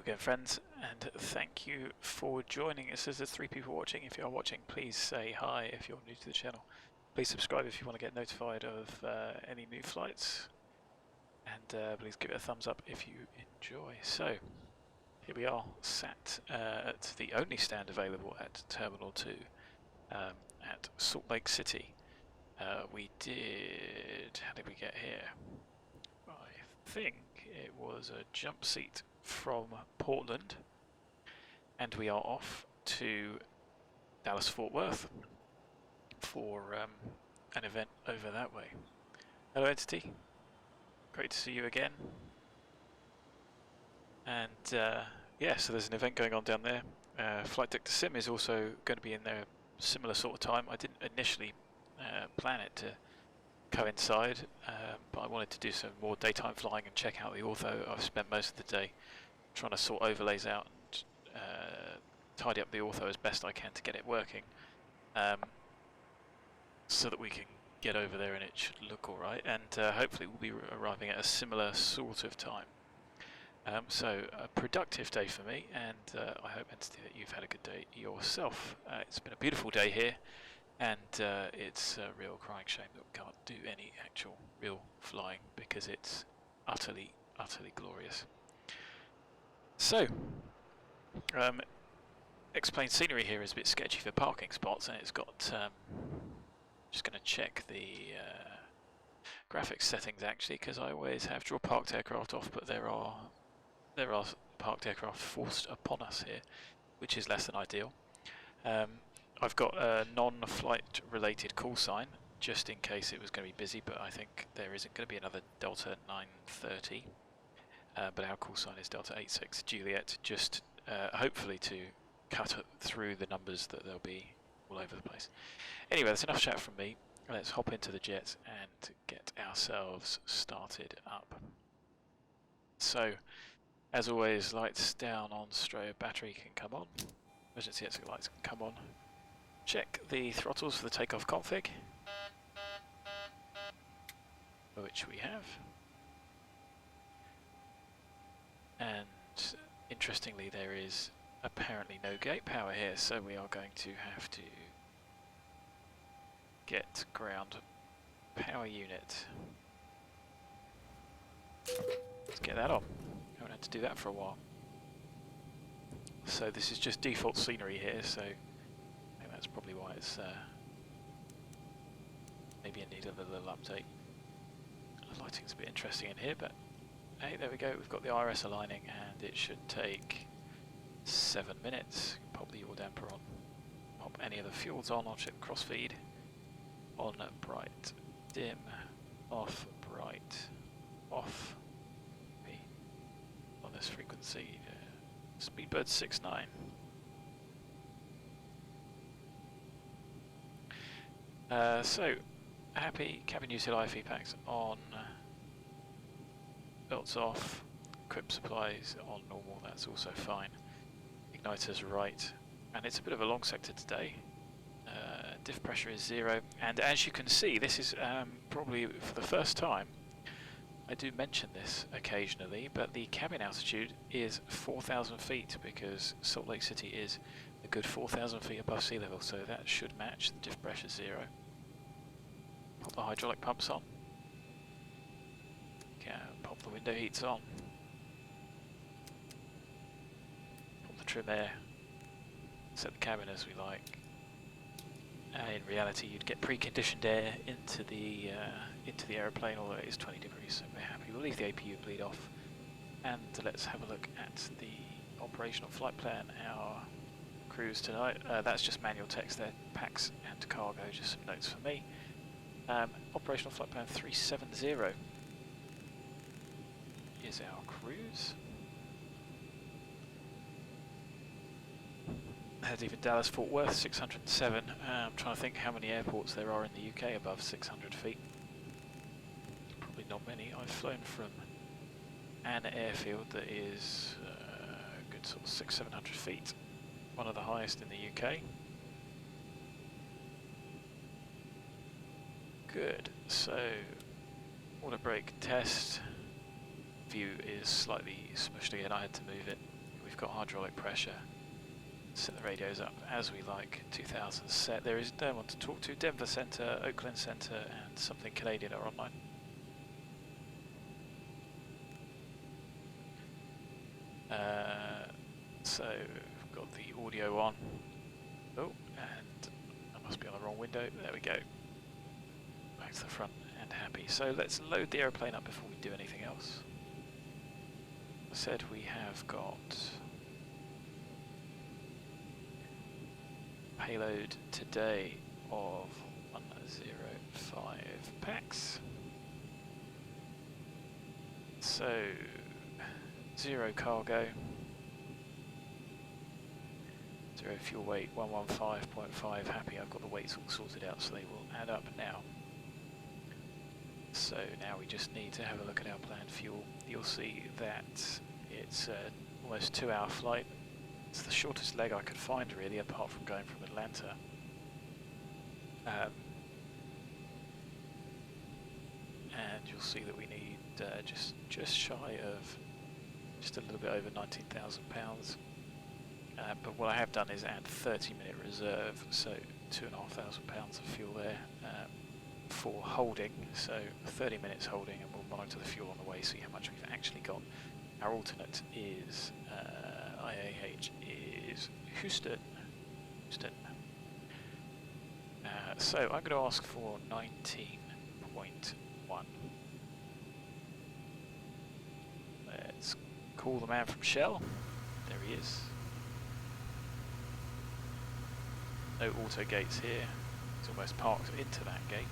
again, friends, and thank you for joining us. There's 3 people watching. If you are watching, please say hi. If you're new to the channel, please subscribe if you want to get notified of any new flights, and please give it a thumbs up if you enjoy. So here we are, sat at the only stand available at Terminal 2 at Salt Lake City. How did we get here? I think it was a jump seat from Portland, and we are off to Dallas Fort Worth for an event over that way. Hello Entity, great to see you again. And yeah, so there's an event going on down there. Flight Deck to Sim is also going to be in there, similar sort of time. I didn't initially plan it to coincide, but I wanted to do some more daytime flying and check out the Ortho. I've spent most of the day trying to sort overlays out and tidy up the Ortho as best I can to get it working, so that we can get over there and it should look alright, and hopefully we'll be arriving at a similar sort of time. So a productive day for me, and I hope, Entity, that you've had a good day yourself. It's been a beautiful day here, and it's a real crying shame that we can't do any actual real flying because it's utterly glorious. So, explained scenery here is a bit sketchy for parking spots, and it's got, just going to check the graphics settings actually, because I always have draw parked aircraft off, but there are parked aircraft forced upon us here, which is less than ideal. I've got a non-flight related call sign just in case it was going to be busy, but I think there isn't going to be another Delta 930, but our call sign is Delta 86 Juliet, just hopefully to cut through the numbers that they'll be all over the place. Anyway, that's enough chat from me. Let's hop into the jet and get ourselves started up. So, as always, lights down on strobe, battery can come on, emergency exit lights can come on. Check the throttles for the takeoff config, which we have. And interestingly, there is apparently no gate power here, so we are going to have to get ground power unit. Let's get that on. I haven't had to do that for a while. So this is just default scenery here, so I think that's probably why it's maybe in need of a little update. The lighting's a bit interesting in here, but hey, there we go. We've got the IRS aligning, and it should take 7 minutes. Pop the yaw damper on, pop any of the fuels on. I'll check crossfeed. On bright, dim, off, bright, off. Okay. On this frequency, Speedbird 69. So, happy, cabin utility packs on, belts off, equip supplies on normal, that's also fine. Igniters right, and it's a bit of a long sector today. Diff pressure is 0, and as you can see, this is probably for the first time. I do mention this occasionally, but the cabin altitude is 4,000 feet because Salt Lake City is a good 4,000 feet above sea level, so that should match the diff pressure 0. Pop the hydraulic pumps on. Pop the window heats on. Pop the trim air. Set the cabin as we like. In reality, you'd get preconditioned air into the aeroplane, although it is 20 degrees, so we're happy. We'll leave the APU bleed off, and let's have a look at the operational flight plan. Our cruise tonight, that's just manual text there, packs and cargo, just some notes for me. Operational flight plan 370 is our cruise. There's even Dallas Fort Worth 607. I'm trying to think how many airports there are in the UK above 600 feet. Probably not many. I've flown from an airfield that is a good sort of 600-700 feet, one of the highest in the UK. Good. So, water brake test. View is slightly smushed again. I had to move it. we've got hydraulic pressure. Set the radios up as we like. 2000 set. There is no one to talk to. Denver Centre, Oakland Centre, and something Canadian are online. So we've got the audio on. Oh, and I must be on the wrong window. There we go. Back to the front and happy. So let's load the aeroplane up before we do anything else. I said we have got payload today of 105 packs. So 0 cargo, 0 fuel weight, 115.5, happy. I've got the weights all sorted out so they will add up now. So now we just need to have a look at our planned fuel. You'll see that it's almost 2-hour flight. It's the shortest leg I could find really, apart from going from Atlanta. And you'll see that we need just shy of, just a little bit over £19,000. But what I have done is add 30-minute reserve, so £2,500 of fuel there for holding. So 30 minutes holding, and we'll monitor the fuel on the way, see how much we've actually got. Our alternate is IAH is Houston. So I'm going to ask for 19.1. Let's call the man from Shell. There he is. No auto gates here. He's almost parked into that gate.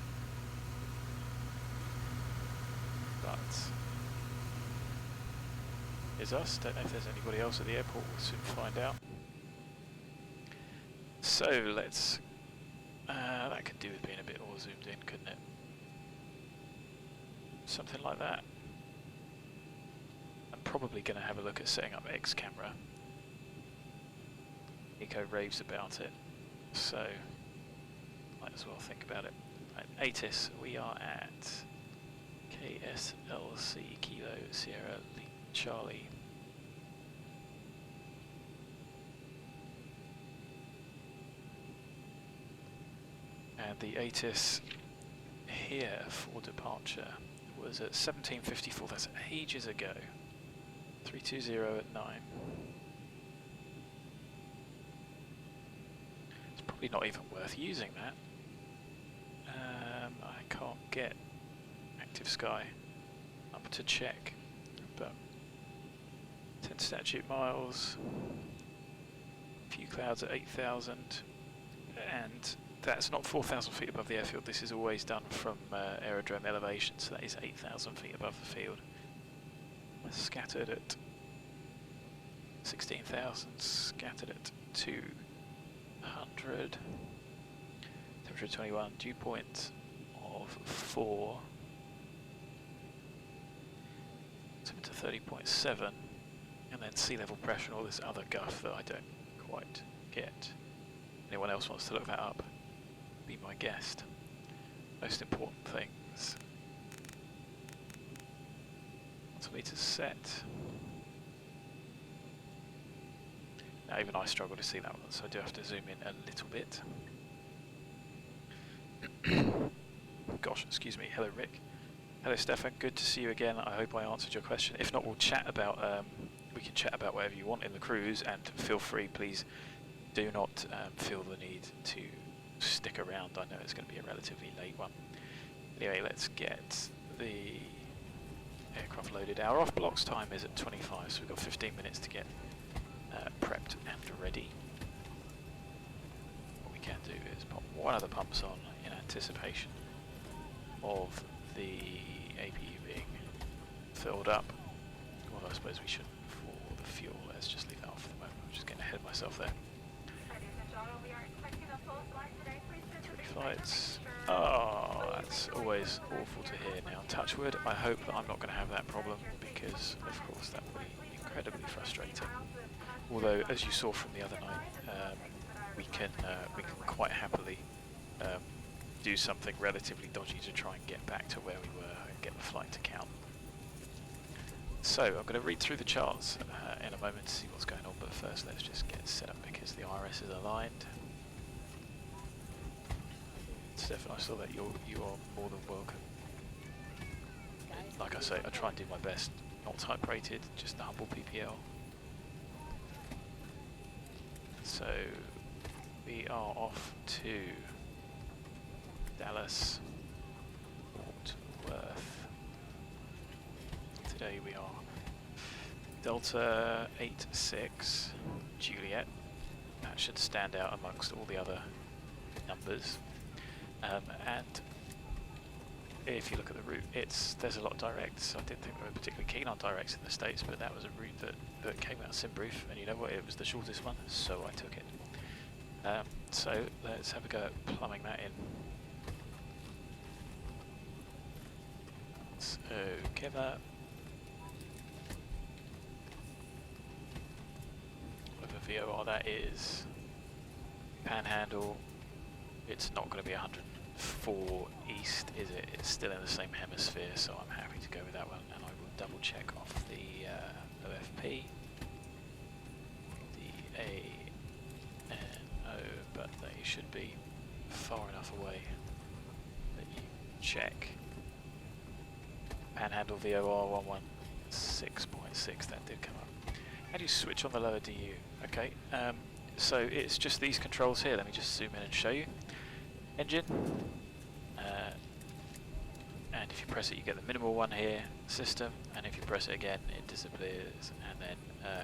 But here's us. Don't know if there's anybody else at the airport. We'll soon find out. So let's. That could do with being a bit more zoomed in, couldn't it? Something like that. I'm probably going to have a look at setting up X camera. Nico raves about it, so might as well think about it. Right, ATIS, we are at KSLC Kilo Sierra Charlie. And the ATIS here for departure was at 17:54, that's ages ago. 320 at 9. It's probably not even worth using that. I can't get Active Sky up to check, but 10 statute miles, few clouds at 8,000, and that's not 4,000 feet above the airfield. This is always done from aerodrome elevation, so that is 8,000 feet above the field. Scattered at 16,000, scattered at 200, temperature 21, dew point of 4, temperature 30.7, and then sea level pressure and all this other guff that I don't quite get. Anyone else wants to look that up? Be my guest. Most important things. Meters set. Now even I struggle to see that one, so I do have to zoom in a little bit. Gosh, excuse me. Hello, Rick. Hello, Stefan. Good to see you again. I hope I answered your question. If not, we'll chat about. We can chat about whatever you want in the cruise, and feel free, please. Do not feel the need to stick around. I know it's going to be a relatively late one. Anyway, let's get the aircraft loaded. Our off blocks time is at 25, so we've got 15 minutes to get prepped and ready. What we can do is pop one of the pumps on in anticipation of the APU being filled up. Well, I suppose we shouldn't for the fuel. Let's just leave that off for the moment. I'm just getting ahead of myself there. 3 flights. Oh, that's always awful to hear now. Touch wood, I hope that I'm not going to have that problem, because of course that would be incredibly frustrating. Although, as you saw from the other night, we can quite happily do something relatively dodgy to try and get back to where we were and get the flight to count. So I'm going to read through the charts in a moment to see what's going on, but first let's just get set up because the IRS is aligned. Stefan, I saw that you are more than welcome. Like I say, I try and do my best. Not type rated, just the humble PPL. So we are off to Dallas, Fort Worth. Today we are Delta 86 Juliet. That should stand out amongst all the other numbers. And if you look at the route, there's a lot of directs. I didn't think we were particularly keen on directs in the States, but that was a route that came out Simbrief, and you know what, it was the shortest one, so I took it. So let's have a go at plumbing that in. So KIMMR, whatever VOR that is, Panhandle, it's not going to be 104 east, is it? It's still in the same hemisphere, so I'm happy to go with that one, and I will double check off the OFP, the ANO, but they should be far enough away that you check. Panhandle VOR 116.6, that did come up. How do you switch on the lower DU? Okay, so it's just these controls here. Let me just zoom in and show you. Engine, and if you press it you get the minimal one here, system, and if you press it again it disappears, and then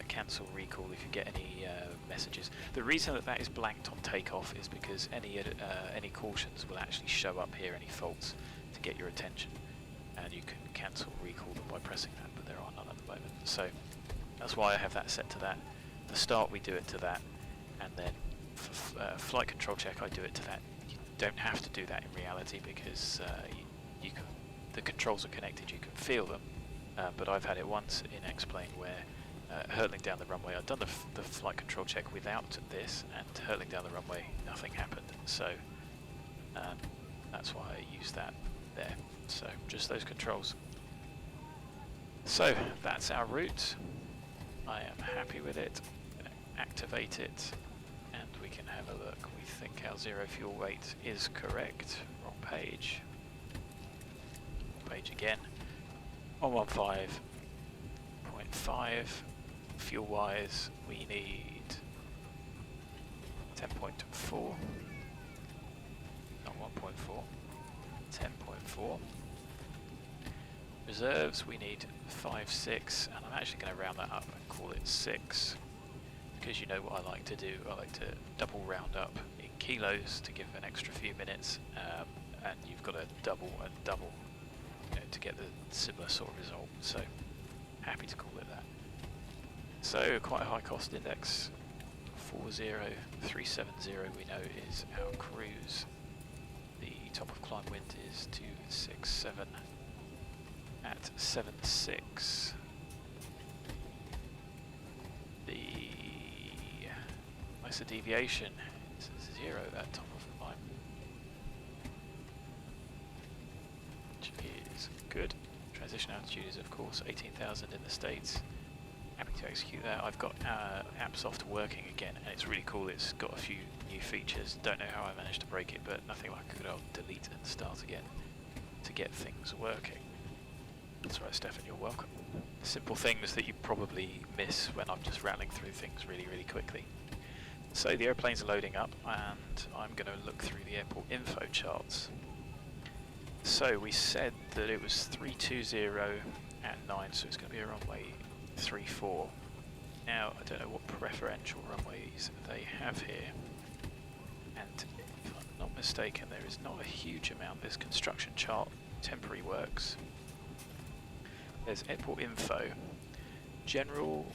cancel recall if you get any messages. The reason that is blanked on takeoff is because any cautions will actually show up here, any faults, to get your attention, and you can cancel recall them by pressing that, but there are none at the moment. So that's why I have that set to that. At the start we do it to that, and then for flight control check I do it to that. You don't have to do that in reality because you can, the controls are connected, you can feel them, but I've had it once in X-Plane where hurtling down the runway, I'd done the flight control check without this, and hurtling down the runway nothing happened, so that's why I use that there. So just those controls. So that's our route. I am happy with it. Activate it and we can have a look. We think our zero fuel weight is correct. Wrong page. Page again. 115.5. Fuel wise we need 10.4. Not 1.4. 10.4. Reserves we need 5.6, and I'm actually going to round that up and call it 6, because you know what I like to do. I like to double round up in kilos to give an extra few minutes, and you've got to double and double, you know, to get the similar sort of result. So happy to call it that. So quite a high cost index. 40370 we know is our cruise. The top of climb wind is 267 at 76. The ISO deviation is 0 at top of climb, which is good. Transition altitude is of course 18,000 in the States. Happy to execute that. I've got AppSoft working again, and it's really cool. It's got a few new features. Don't know how I managed to break it, but nothing like a good old delete and start again to get things working. That's right, Stefan, you're welcome. Simple things that you probably miss when I'm just rattling through things really, really quickly. So the airplanes are loading up, and I'm going to look through the airport info charts. So we said that it was 320 at 9, so it's going to be a runway 34. Now, I don't know what preferential runways they have here, and if I'm not mistaken, there is not a huge amount. There's construction chart, temporary works, there's airport info, general,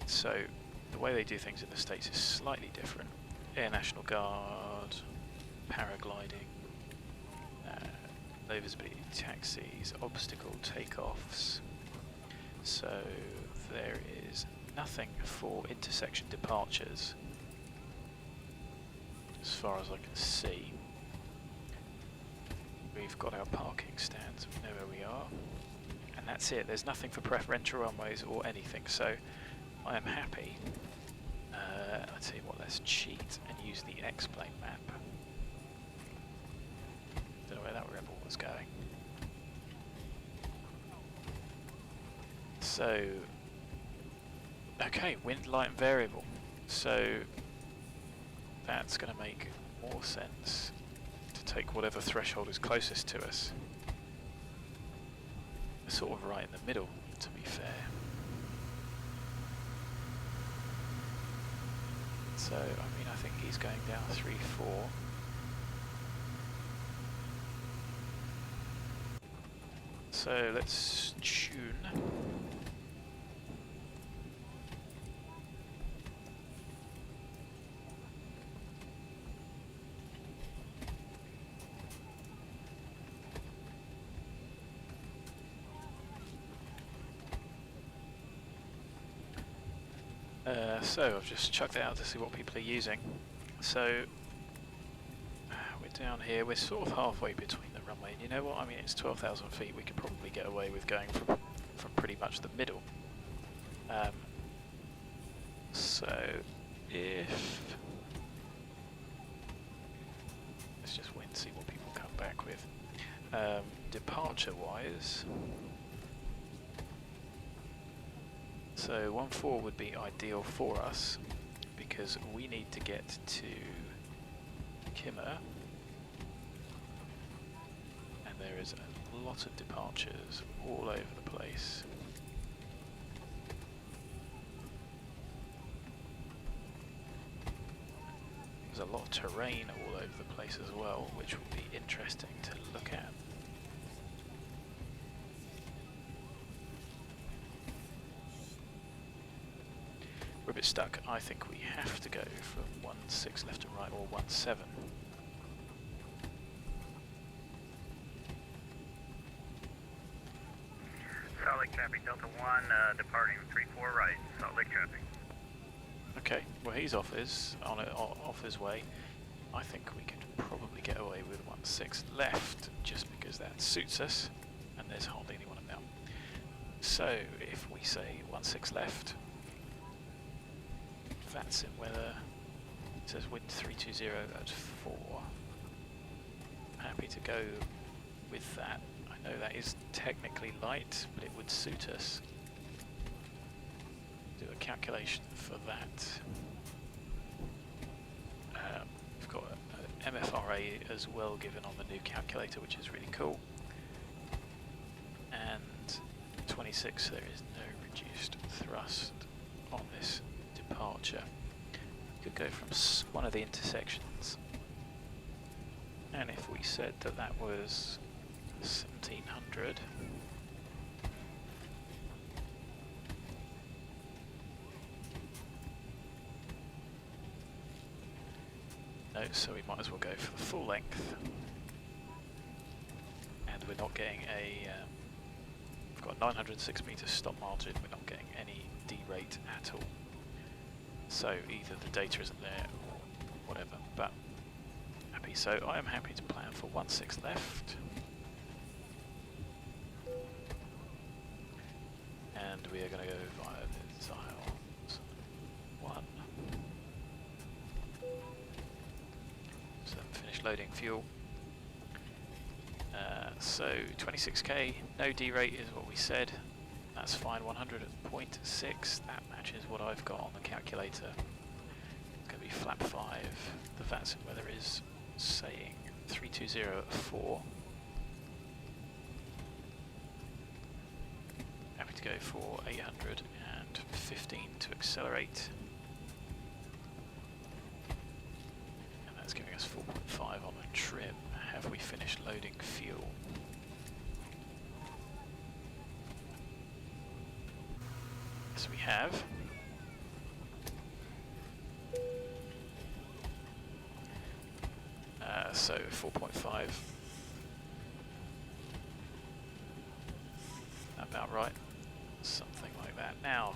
so the way they do things in the States is slightly different. Air National Guard, paragliding, low visibility taxis, obstacle takeoffs. So there is nothing for intersection departures as far as I can see. We've got our parking stands, we know where we are, and that's it. There's nothing for preferential runways or anything, so I am happy. Let's see what, let's cheat and use the X-plane map. Don't know where that rebel was going. So, okay, wind, light and variable. So that's going to make more sense to take whatever threshold is closest to us. Sort of right in the middle, to be fair. So, I mean, I think he's going down 3-4. So let's tune. So I've just chucked it out to see what people are using. So we're down here, we're sort of halfway between the runway, and you know what, I mean, it's 12,000 feet, we could probably get away with going from pretty much the middle. So if, let's just wait and see what people come back with. Departure wise, so 1-4 would be ideal for us because we need to get to KIMMR, and there is a lot of departures all over the place. There's a lot of terrain all over the place as well, which will be interesting to look at. We're a bit stuck. I think we have to go from 1-6 left and right, or 1-7. Salt Lake traffic, Delta 1, departing 3-4 right, Salt Lake traffic. Okay, well he's off his way. I think we could probably get away with 1-6 left, just because that suits us, and there's hardly anyone about. So if we say 1-6 left, VATSIM weather, it says wind 320 at 4. Happy to go with that. I know that is technically light, but it would suit us. Do a calculation for that. We've got an MFRA as well given on the new calculator, which is really cool. And 26, there is no reduced thrust on this departure. Could go from one of the intersections, and if we said that that was 1700, no, so we might as well go for the full length, and we're not getting a we've got a 906 meter stop margin, we're not getting any D-rate at all. So either the data isn't there or whatever, but happy. So I am happy to plan for 1-6 left. And we are going to go via the Ziles 1. So finish loading fuel. So 26k, no D-rate is what we said. That's fine, 100.6, that matches what I've got on the calculator. It's going to be flap 5. The VATSIM weather is saying 320 at 4. Happy to go for 815 to accelerate. And that's giving us 4.5 on the trim. Have we finished loading fuel? Yes, we have. So 4.5. About right. Something like that. Now,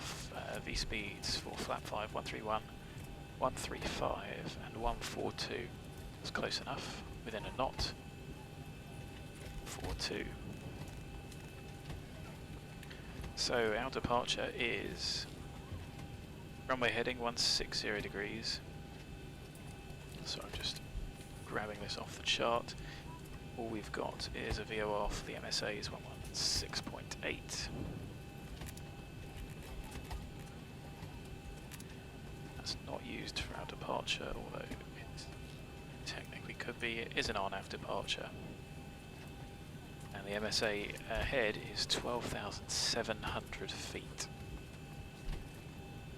V speeds for flap 5, 131, 135 and 142. That's close enough, within a knot. 42. So our departure is runway heading 160 degrees. So I'm just grabbing this off the chart. All we've got is a VO off, the MSA is 116.8. That's not used for our departure, although it technically could be. It is an RNAV departure. And the MSA ahead is 12,700 feet.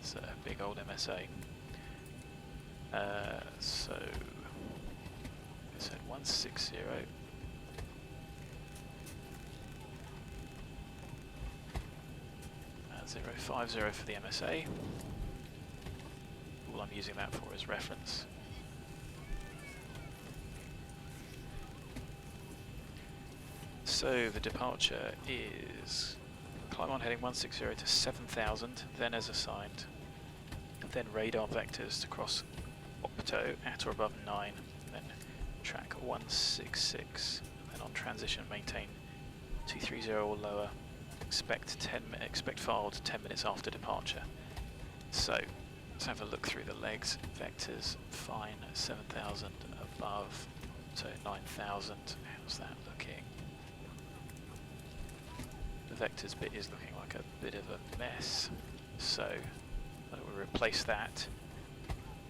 It's a big old MSA. So it's at 160. 050 for the MSA. All I'm using that for is reference. So the departure is climb on heading 160 to 7,000, then as assigned, then radar vectors to cross Ortho at or above 9, then track 166, and then on transition maintain 230 or lower. Expect filed 10 minutes after departure. So let's have a look through the legs. Vectors fine, 7,000 above, so 9,000. How's that looking? The vectors bit is looking like a bit of a mess. So we'll replace that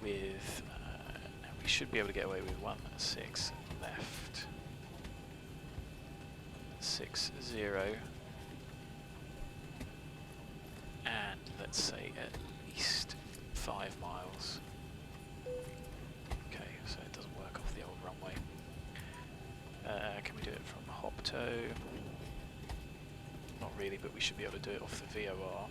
with. Now we should be able to get away with 16 left. 60. And let's say at least 5 miles. Okay, so it doesn't work off the old runway. Can we do it from Ortho? Not really, but we should be able to do it off the VOR.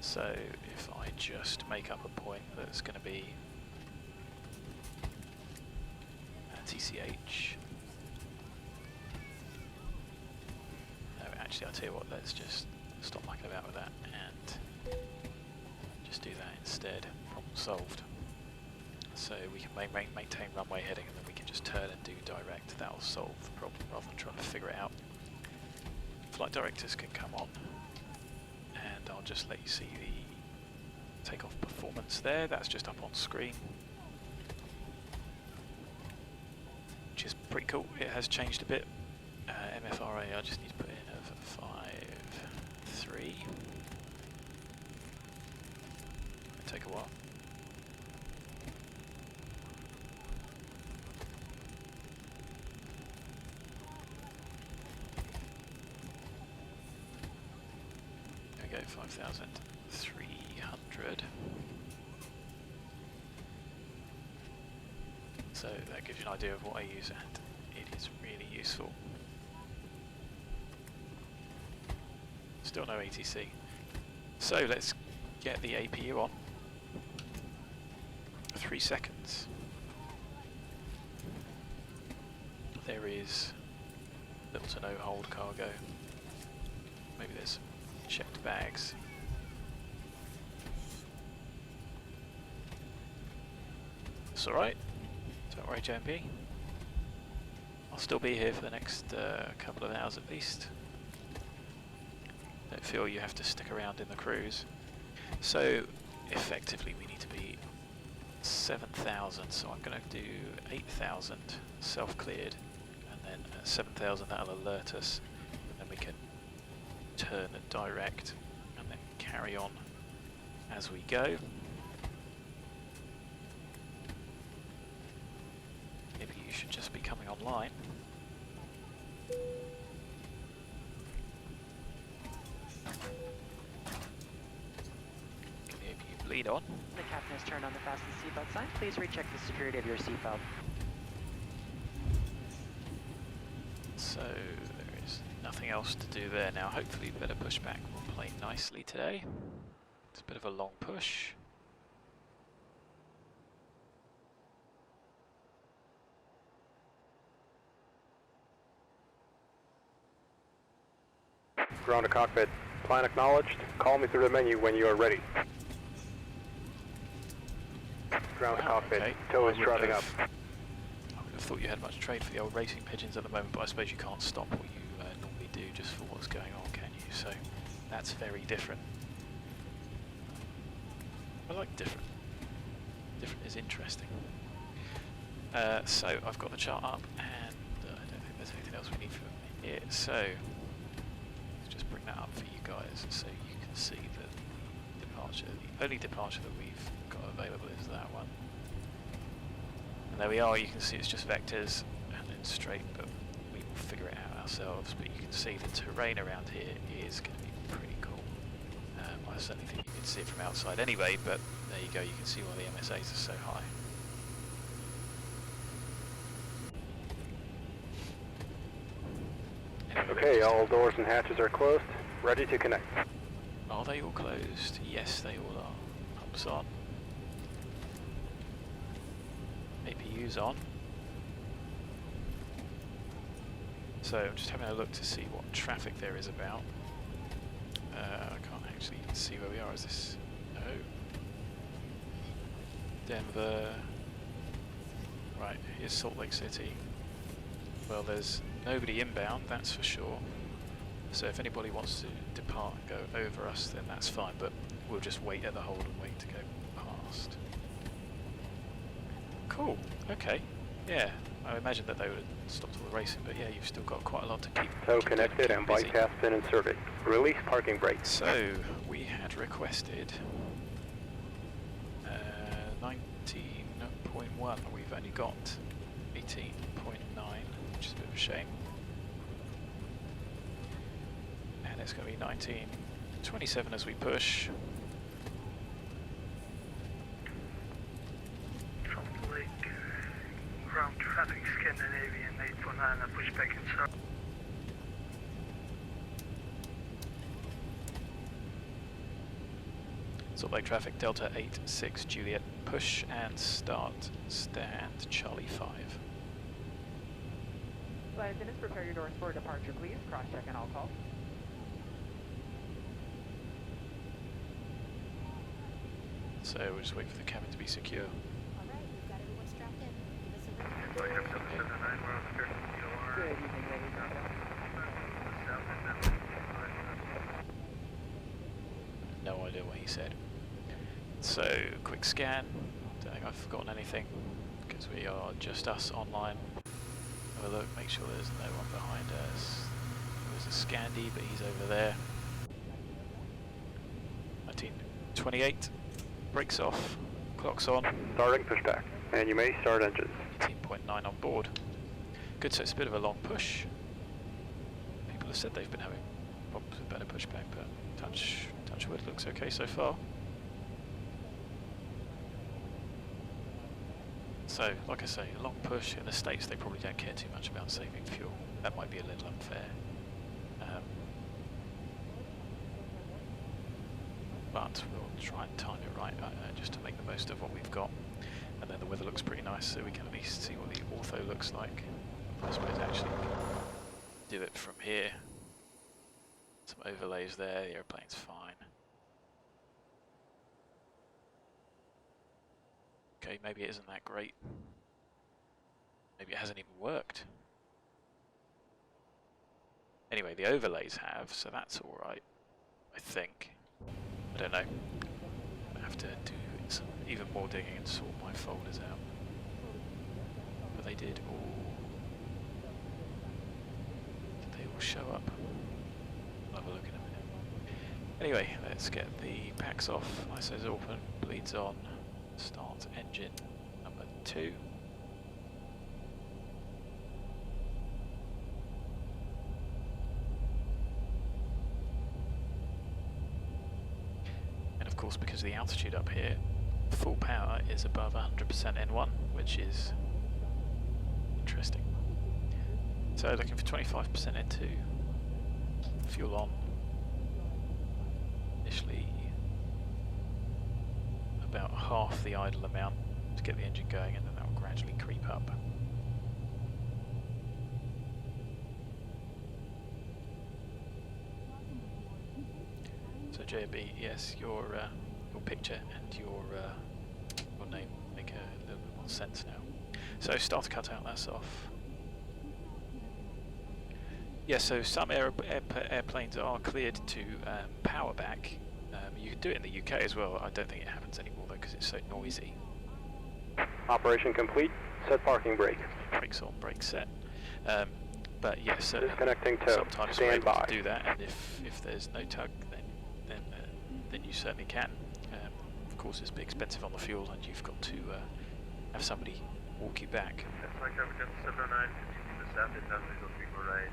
So if I just make up a point that's going to be TCH. No, actually, I'll tell you what, let's just stop mucking about with that and just do that instead. Problem solved. So we can maintain runway heading and then we can just turn and do direct. That'll solve the problem rather than trying to figure it out. Flight directors can come on and I'll just let you see the takeoff performance there. That's just up on screen, which is pretty cool. It has changed a bit. MFRA, I just need to put in a 5.3. It'll take a while. There we go, 5,300. So that gives you an idea of what I use, and it is really useful. Still no ATC. So let's get the APU on. 3 seconds. There is little to no hold cargo. Maybe there's checked bags. It's alright. Don't worry, JMP. I'll still be here for the next couple of hours at least. Don't feel you have to stick around in the cruise. So effectively we need to be 7,000, so I'm going to do 8,000 self-cleared, and then at 7,000 that'll alert us, and then we can turn and direct and then carry on as we go. Maybe you should just be coming online. Lead on. The captain has turned on the fasten seatbelt sign. Please recheck the security of your seatbelt. So there is nothing else to do there now. Hopefully we better push back one plane nicely today. It's a bit of a long push. Ground to cockpit. Plan acknowledged. Call me through the menu when you are ready. Ground to cockpit. Okay. Tow is driving up. I would have thought you had much trade for the old racing pigeons at the moment, but I suppose you can't stop what you normally do. do just for what's going on, can you? So that's very different. I like different. Different is interesting. So I've got the chart up, and I don't think there's anything else we need from here. So let's just bring that up for you guys so you can see that the departure, the only departure that we've got available is that one. And there we are, you can see it's just vectors and then straight, but we will figure it out ourselves. But you can see the terrain around here is going to be pretty cool. I certainly think you can see it from outside anyway, but there you go, you can see why the MSAs are so high. Anyway, Okay, all doors and hatches are closed. Ready to connect. are they all closed? Yes, they all are. Pumps on. APU's on. So I'm just having a look to see what traffic there is about. I can't actually see where we are. Is this? No. Denver. Right, here's Salt Lake City. Well, there's nobody inbound, that's for sure. So if anybody wants to depart and go over us, then that's fine, but we'll just wait at the hold and wait to go past. Cool, okay. Yeah, I imagine that they would have stopped all the racing, but yeah, you've still got quite a lot to keep. So connected and busy. bypass been inserted. Release parking brakes. So we had requested 19.1. We've only got 18.9, which is a bit of a shame. And it's going to be 19.27 as we push. Salt Lake, ground traffic, Scandinavian 849, push back inside. Salt Lake traffic, Delta 86 Juliet, push and start, stand Charlie 5. Flight attendants, prepare your doors for departure, please. Cross-check and all calls. So we'll just wait for the cabin to be secure. Alright, we've got everyone strapped in. Give us a ring. Good evening, ladies and gentlemen. No idea what he said. So, quick scan. Don't think I've forgotten anything because we are just us online. Have a look, make sure there's no one behind us. There's a Scandi, but he's over there. 1928. Brakes off. Clock's on. Starting pushback. And you may start engines. 18.9 on board. Good, so it's a bit of a long push. People have said they've been having problems with better pushback, but touch wood, looks okay so far. So, like I say, a long push. In the States they probably don't care too much about saving fuel. That might be a little unfair. But we'll try and time it right just to make the most of what we've got. And then the weather looks pretty nice, so we can at least see what the ortho looks like. I suppose actually we can do it from here. Some overlays there, the airplane's fine. Okay, maybe it isn't that great. Maybe it hasn't even worked. Anyway, the overlays have, so that's alright, I think. I don't know. I have to do some even more digging and sort my folders out. But they did all... Did they all show up? I'll have a look in a minute. Anyway, let's get the packs off. ISO's open, bleeds on. Start engine number 2. And of course, because of the altitude up here, full power is above 100% N1, which is interesting. So looking for 25% N2. Fuel on. Initially about half the idle amount to get the engine going, and then that will gradually creep up. So JB, yes, your picture and your name make a little bit more sense now. So starter cutout, that's off. Yeah, so some airplanes are cleared to power back. You can do it in the UK as well. I don't think it happens anymore though because it's so noisy. Operation complete. Set parking brake. Brakes on, brakes set. But yes, Disconnecting tow. sometimes we're Stand able by. to do that, and if there's no tug, then you certainly can. Of course, it's a bit expensive on the fuel, and you've got to have somebody walk you back. That's like I would just 709, continue the south inbound visual 34 right,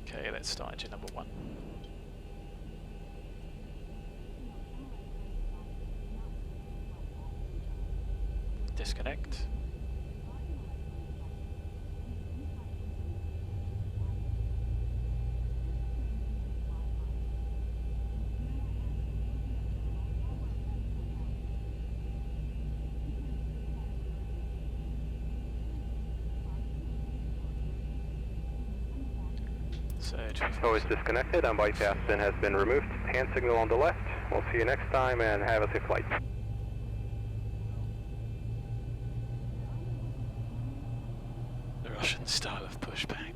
Okay, let's start engine number 1. Disconnect. So, Tow is disconnected and bypass pin has been removed. Hand signal on the left. We'll see you next time and have a safe flight. the Russian style of pushback.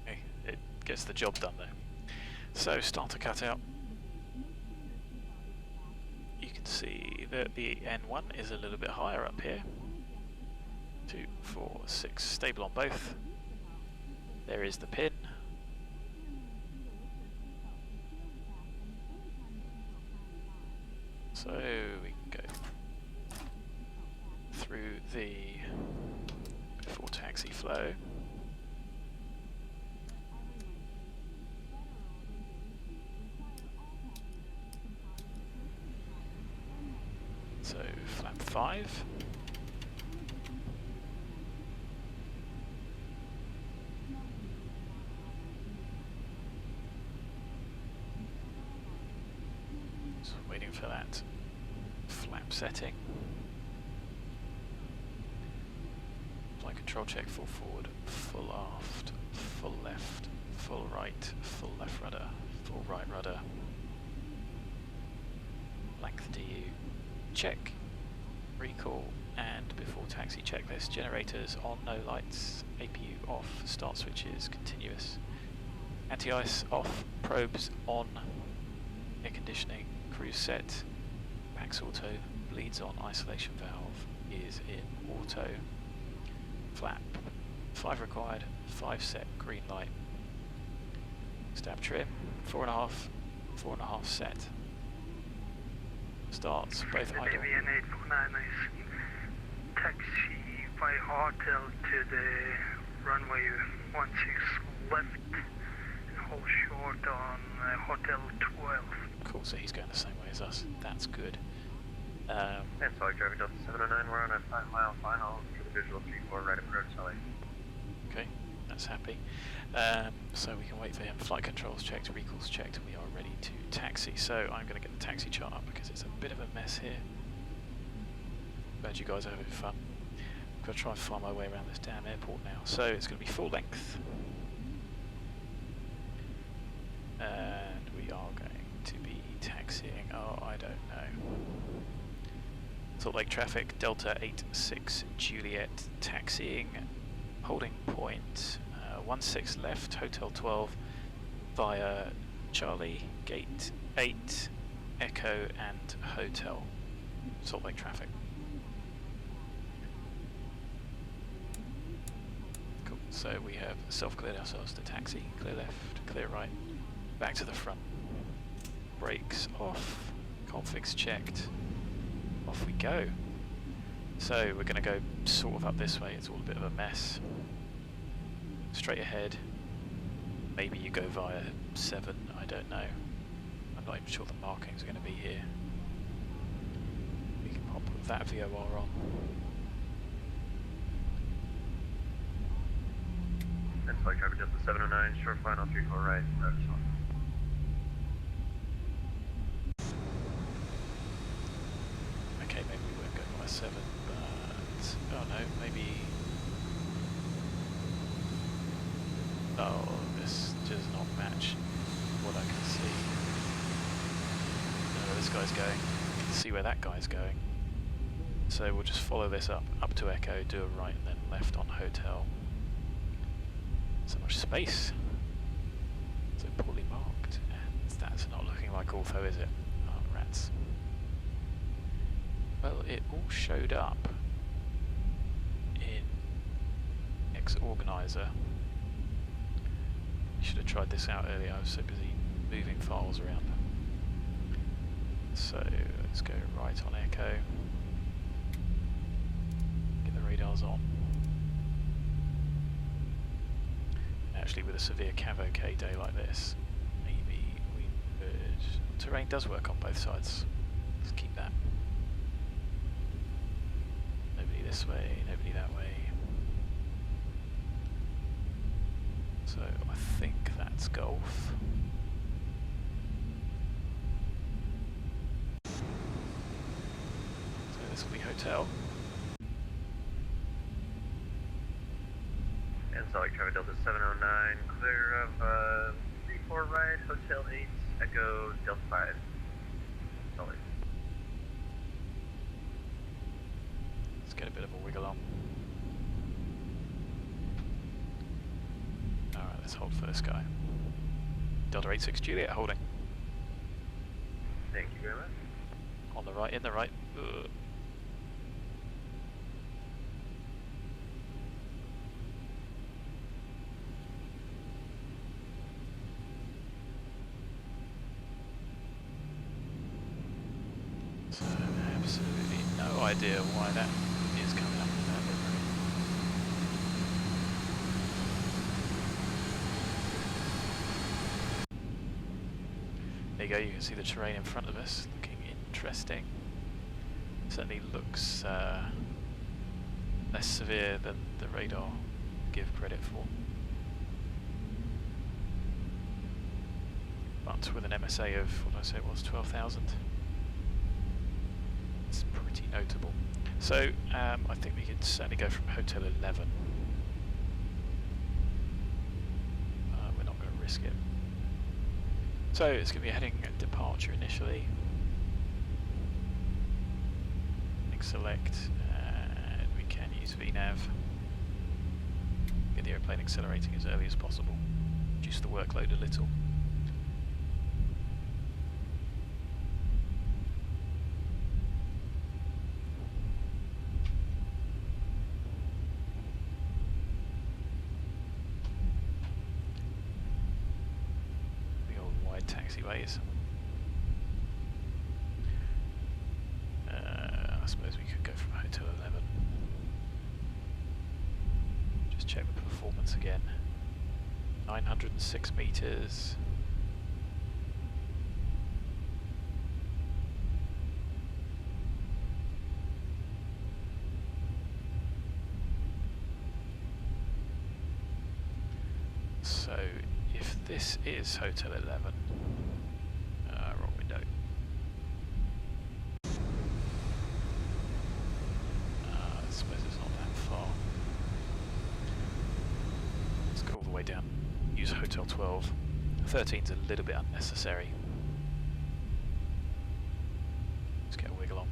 Okay, it gets the job done though. So starter cutout. You can see that the N1 is a little bit higher up here. 2, 4, 6, stable on both. There is the pin. So we can go through the before taxi flow. So flap 5. Just waiting for that flap setting. Flight control check, full forward, full aft, full left, full right, full left rudder, full right rudder. Length DU. Check, recall, and before taxi checklist, generators on, no lights, APU off, start switches continuous, anti-ice off, probes on, air conditioning, cruise set, PAX auto, bleeds on, isolation valve is in auto, flap, 5 required, 5 set, green light, stab trim, 4.5, 4.5 set. Starts, both idle. Avian 849 is taxi by hotel to the runway 16 left and hold short on hotel 12. Cool, so he's going the same way as us. That's good. And sorry, driving Delta 709, we're on a 5-mile final for the visual 34 right approach, Sally. Okay, that's happy. So we can wait for him. Flight controls checked, recalls checked, we are ready to taxi. So I'm going to get the taxi chart up because it's a bit of a mess here. Glad you guys are having fun. I'm going to try and find my way around this damn airport now. So it's going to be full length. And we are going to be taxiing, oh I don't know. Salt Lake traffic, Delta 86 Juliet, taxiing, holding point 16 left, Hotel 12 via Charlie, Gate 8, Echo and Hotel, Salt Lake traffic. Cool, so we have self-cleared ourselves to taxi, clear left, clear right, back to the front, brakes off, configs checked, off we go. So we're going to go sort of up this way, it's all a bit of a mess. Straight ahead, maybe you go via 7, I don't know. I'm not even sure the markings are going to be here. We can pop that VOR on. And sorry, driving Delta 709, short final 34 right, approach, Sally. Okay, maybe we won't go via 7, but... oh no, maybe... oh, this does not match what I can see. I don't know where this guy's going. You can see where that guy's going. So we'll just follow this up to Echo, do a right and then left on Hotel. So much space. So poorly marked. And that's not looking like Ortho, is it? Oh, rats. Well, it all showed up in X-Organizer. I should have tried this out earlier, I was so busy moving files around. So let's go right on Echo. Get the radars on. Actually, with a severe cavalcade day like this, maybe we could... Terrain does work on both sides. Let's keep that. Nobody this way, nobody that way. So I think that's golf. So this will be hotel. And Salt Lake Traffic Delta 709, clear of 34 right, Hotel 8, Echo Delta 5. Salt Lake. Let's get a bit of a wiggle on. Alright, let's hold for this guy. Delta 86 Juliet holding. Thank you very much. On the right, in the right. Ugh. So, absolutely no idea why that is coming up in that livery. There you go, you can see the terrain in front of us, looking interesting. Certainly looks less severe than the radar give credit for. But with an MSA of, what did I say it was, 12,000? It's pretty notable. So I think we could certainly go from Hotel 11. We're not going to risk it. So it's going to be a heading departure initially. Select, and we can use VNav. Get the airplane accelerating as early as possible. Reduce the workload a little. The old wide taxiways. I suppose we could go from Hotel 11. Just check the performance again. 906 meters. So, if this is Hotel 11, wrong window. I suppose it's not that far. Let's go all the way down. Use Hotel 12. 13's a little bit unnecessary. Let's get a wiggle on.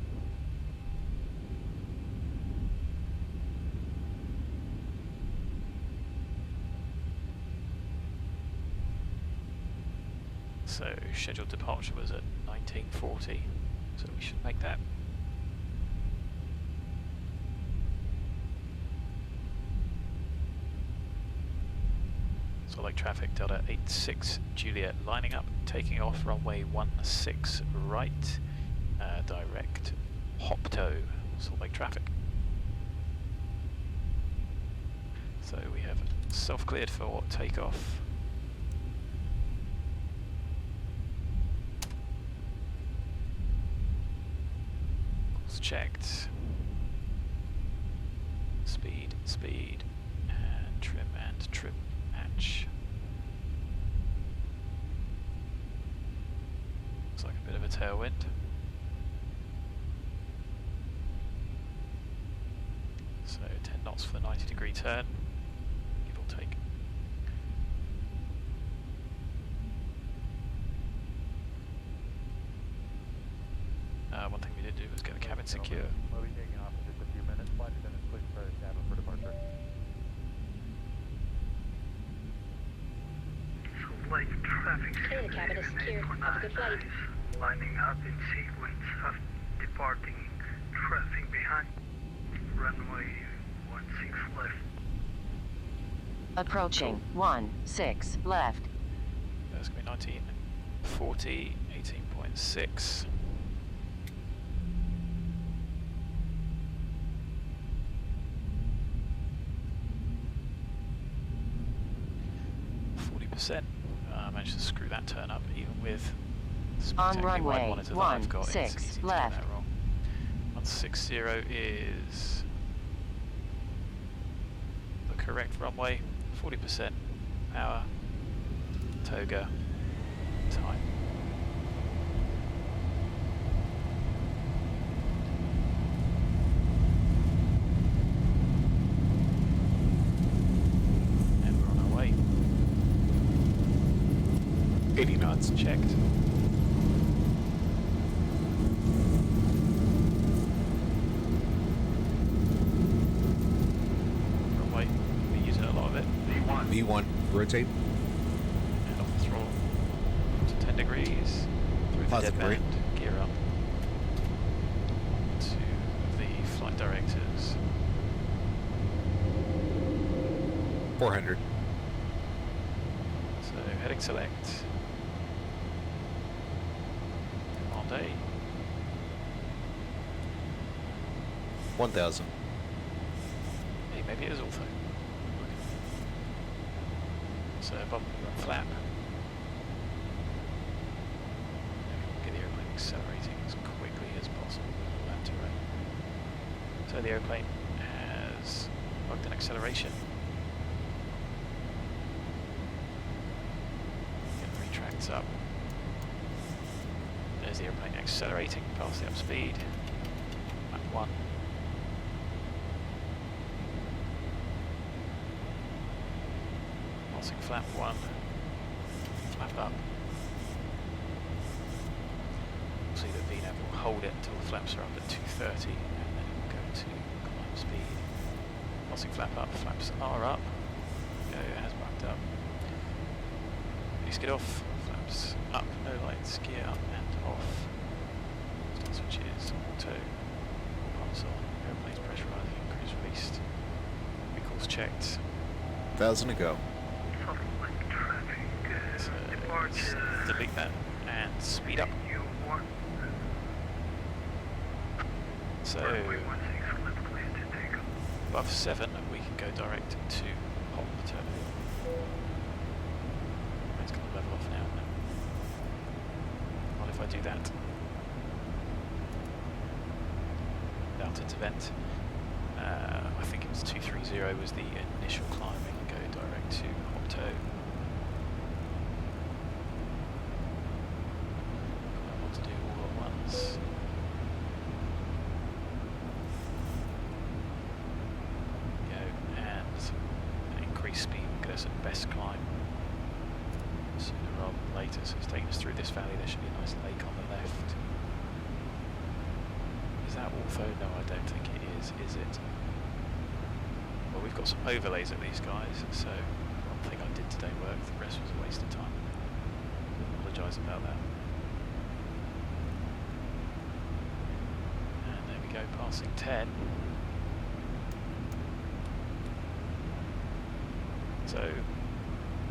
So scheduled departure was at 1940, so we should make that. So like traffic, Delta 86 Juliet lining up, taking off runway 16 right, direct Hopto, Salt Lake traffic. So we have self-cleared for takeoff. Checked. Speed, speed, and trim match. Looks like a bit of a tailwind. So 10 knots for the 90-degree turn, give or take. One thing we be taking off in just a few minutes. Flight attendants, please prepare the cabin for departure. So light traffic Okay, the cabin is secure. Have a good flight. Lining up in sequence of departing traffic behind. Runway 16 left. Approaching 16 left. That's going to be 1940, 18.6. I managed to screw that turn up even with the On spectacularly wide runway monitor that I've got. It's 16 easy to left. get that wrong. 160 is the correct runway. 40% power. Toga time. And we're on our way. 80 knots checked. Runway, we're using a lot of it. V1, rotate. And off the throttle to 10 degrees. Through the Positive dead brake. band, gear up to the flight directors. 400. So heading select. Command A. 1000. Hey, maybe it is Ortho. So above the flap. Get the airplane accelerating as quickly as possible with that terrain. So the airplane has plugged in acceleration. It retracts up. There's the airplane accelerating past the upspeed. Mach 1. Passing flap 1. Flap up. You'll see that VNAV will hold it until the flaps are up at 230 and then it will go to climb speed. Passing flap up, flaps are up. Go, it has bucked up. Release get off, flaps up, no lights, gear up and off. Start switches, auto, pumps on, airplane's pressurising, cruise released. Recalls checked. 1000 to go. Soft light traffic So departure. delete that and speed up. U1. So Runway 16 left, clear to take off. above 7 we can go direct to Ortho. It's going to level off now. What if I do that? Without intervent. I think it was 230 was the initial climb. We can go direct to Ortho. I want to do all at once. Go and increase speed will get us at best climb sooner rather than later. So it's taking us through this valley. There should be a nice lake on the left. Is that Ortho? No, I don't think it is it? Well, we've got some overlays at these guys, so one thing I did today worked, the rest was a waste of time. I apologise about that. And there we go, passing 10. So,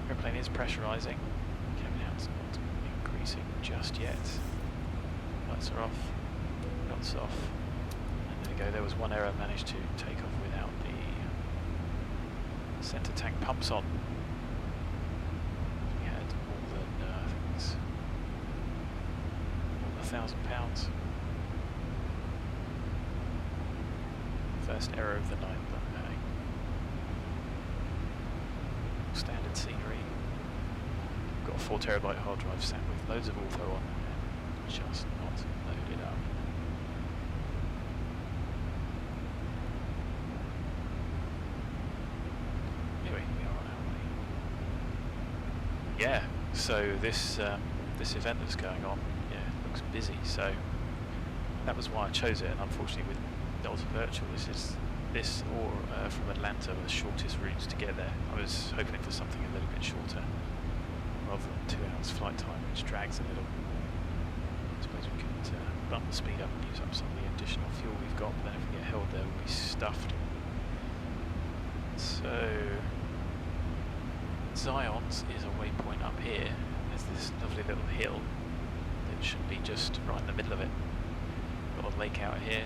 airplane is pressurising. Cabin out's not increasing just yet. Lights are off, guns off. And there we go, there was one error, managed to take off without the centre tank pumps on. We had more than, I think it was more than £1,000. First error of the night, but hey. Standard scenery. Got a 4 terabyte hard drive sat with loads of Ortho on and just not loaded up. Anyway, we are on our way. Yeah, so this this event that's going on, yeah, looks busy. So that was why I chose it, and unfortunately with Delta Virtual. This or from Atlanta are the shortest routes to get there. I was hoping for something a little bit shorter, rather than 2 hours flight time, which drags a little. I suppose we could bump the speed up and use up some of the additional fuel we've got, but then if we get held there, we'll be stuffed. So, Zion's is a waypoint up here. There's this lovely little hill that should be just right in the middle of it. Got a lake out here.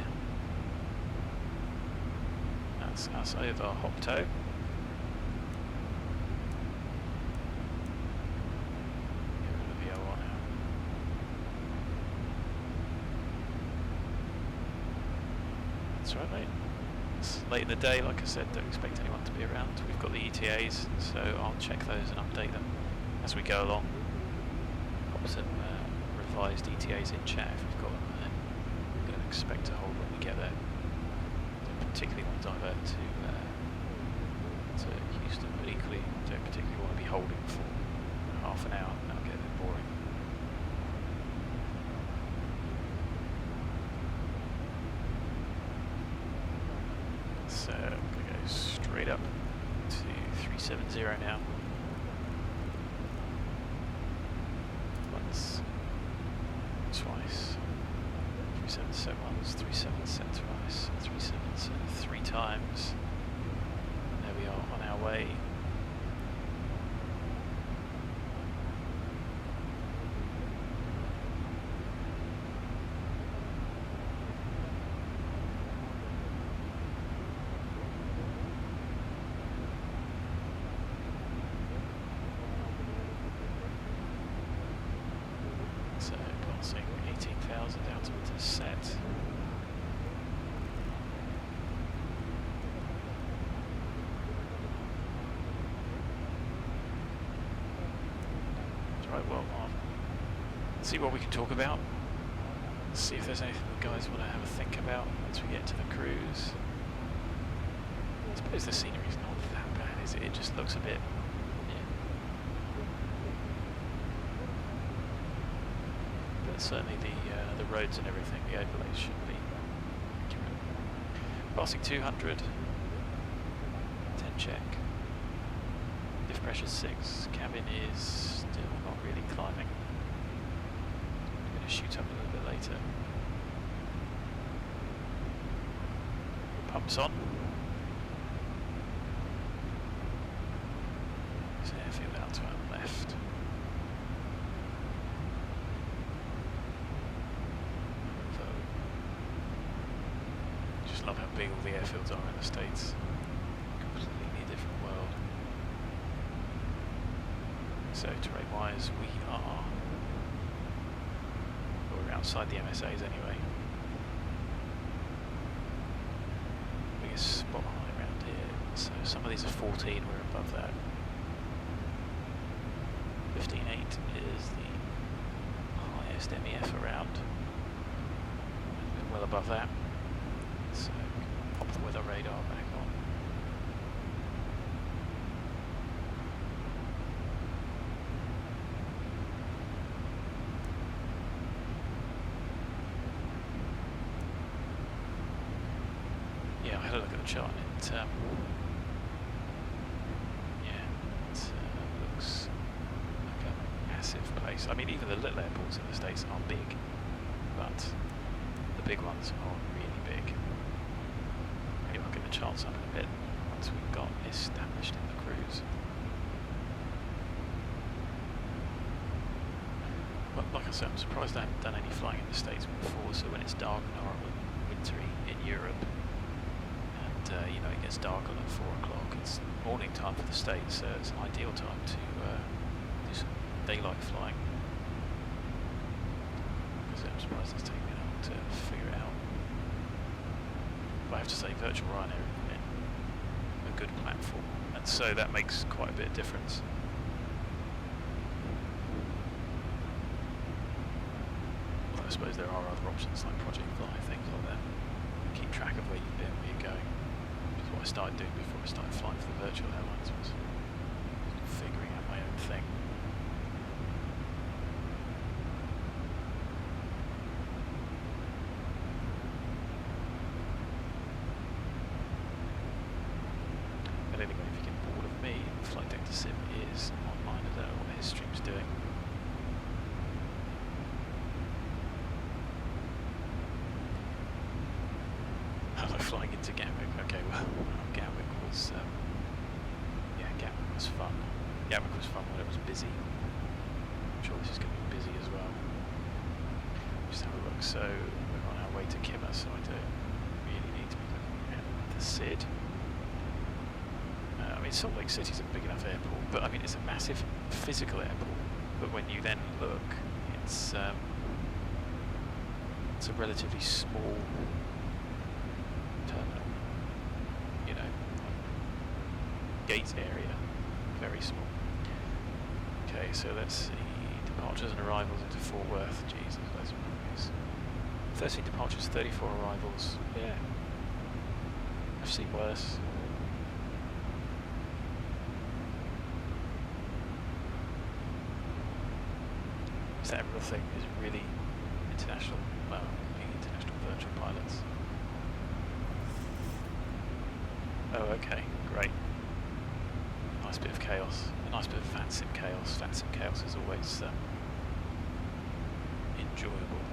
That's us over Hopto. That's right, mate. It's late in the day, like I said, don't expect anyone to be around. We've got the ETAs, so I'll check those and update them as we go along. Pop some revised ETAs in chat if we've got them, and then we're going to expect to hold when we get there. Don't particularly want to divert to Houston, but equally don't particularly want to be holding for half an hour. That'll get a bit boring. So I'm going to go straight up to 370 now. Once, twice, 377 once, 377 twice, 377 three times. And there we are on our way. So passing 18,000 altimeter set. Right, well, see what we can talk about. See if there's anything the guys want to have a think about once we get to the cruise. I suppose the scenery's not that bad, is it? It just looks a bit. Certainly the roads and everything, the overlays should be accurate. Passing 200, 10 check. Lift pressure 6, cabin is still not really climbing. I'm going to shoot up a little bit later. Pumps on. There's airfield out to our left. Love how big all the airfields are in the States. Completely different world. So terrain wise we're outside the MSAs anyway. Biggest spot high around here. So some of these are 14, we're above that. 15.8 is the highest MEF around. We're well above that. So pop the weather radar back on. Yeah, I had a look at the chart and it looks like a massive place. I mean, even the little airports in the States are big, but the big ones are really big. I'll get the charts up in a bit once we've got established in the cruise. Well, like I said, I'm surprised I haven't done any flying in the States before, so when it's dark and horrible and wintry in Europe, and it gets dark at 4 o'clock, it's morning time for the States, so it's an ideal time to do some daylight flying. Because I'm surprised it's taken me long to figure it out. But I have to say, Virtual Ryanair has been a good platform, and so that makes quite a bit of difference. Well, I suppose there are other options like Project Fly, things like that. Keep track of where you've been, where you're going. Which is what I started doing before I started flying for the Virtual Airlines, was figuring out my own thing. fine. I don't know what his stream's doing. I like flying into Gatwick. Okay, well, Gatwick was, yeah, Gatwick was fun. Gatwick was fun when it was busy. I'm sure this is going to be busy as well. Just have a look. So we're on our way to KIMMR, so I don't really need to be looking at the SID. I mean, Salt Lake City's a big enough airport, but I mean, it's a massive physical airport. But when you then look, it's a relatively small terminal. You know, gate area, very small. Okay, so let's see. Departures and arrivals into Fort Worth. Jesus, those are movies. 13 departures, 34 arrivals. Yeah. I've seen worse. Is that a real thing? Is it really international? Well, international virtual pilots. Oh, okay, great. Nice bit of chaos. A nice bit of VATSIM chaos. VATSIM chaos is always enjoyable.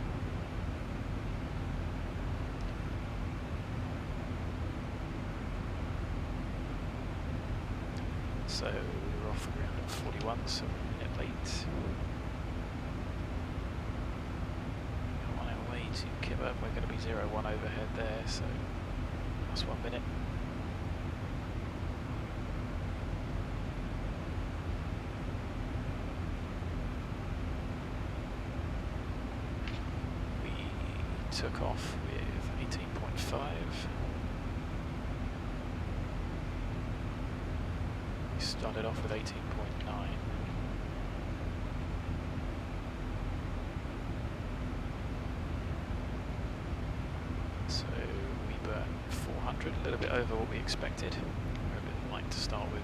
So we're off the ground at 41, so we're a minute late. On our way to KIMMR, we're going to be 01 overhead there, so that's 1 minute. Took off with 18.5. We started off with 18.9. So we burned 400, a little bit over what we expected. We're a bit light to start with,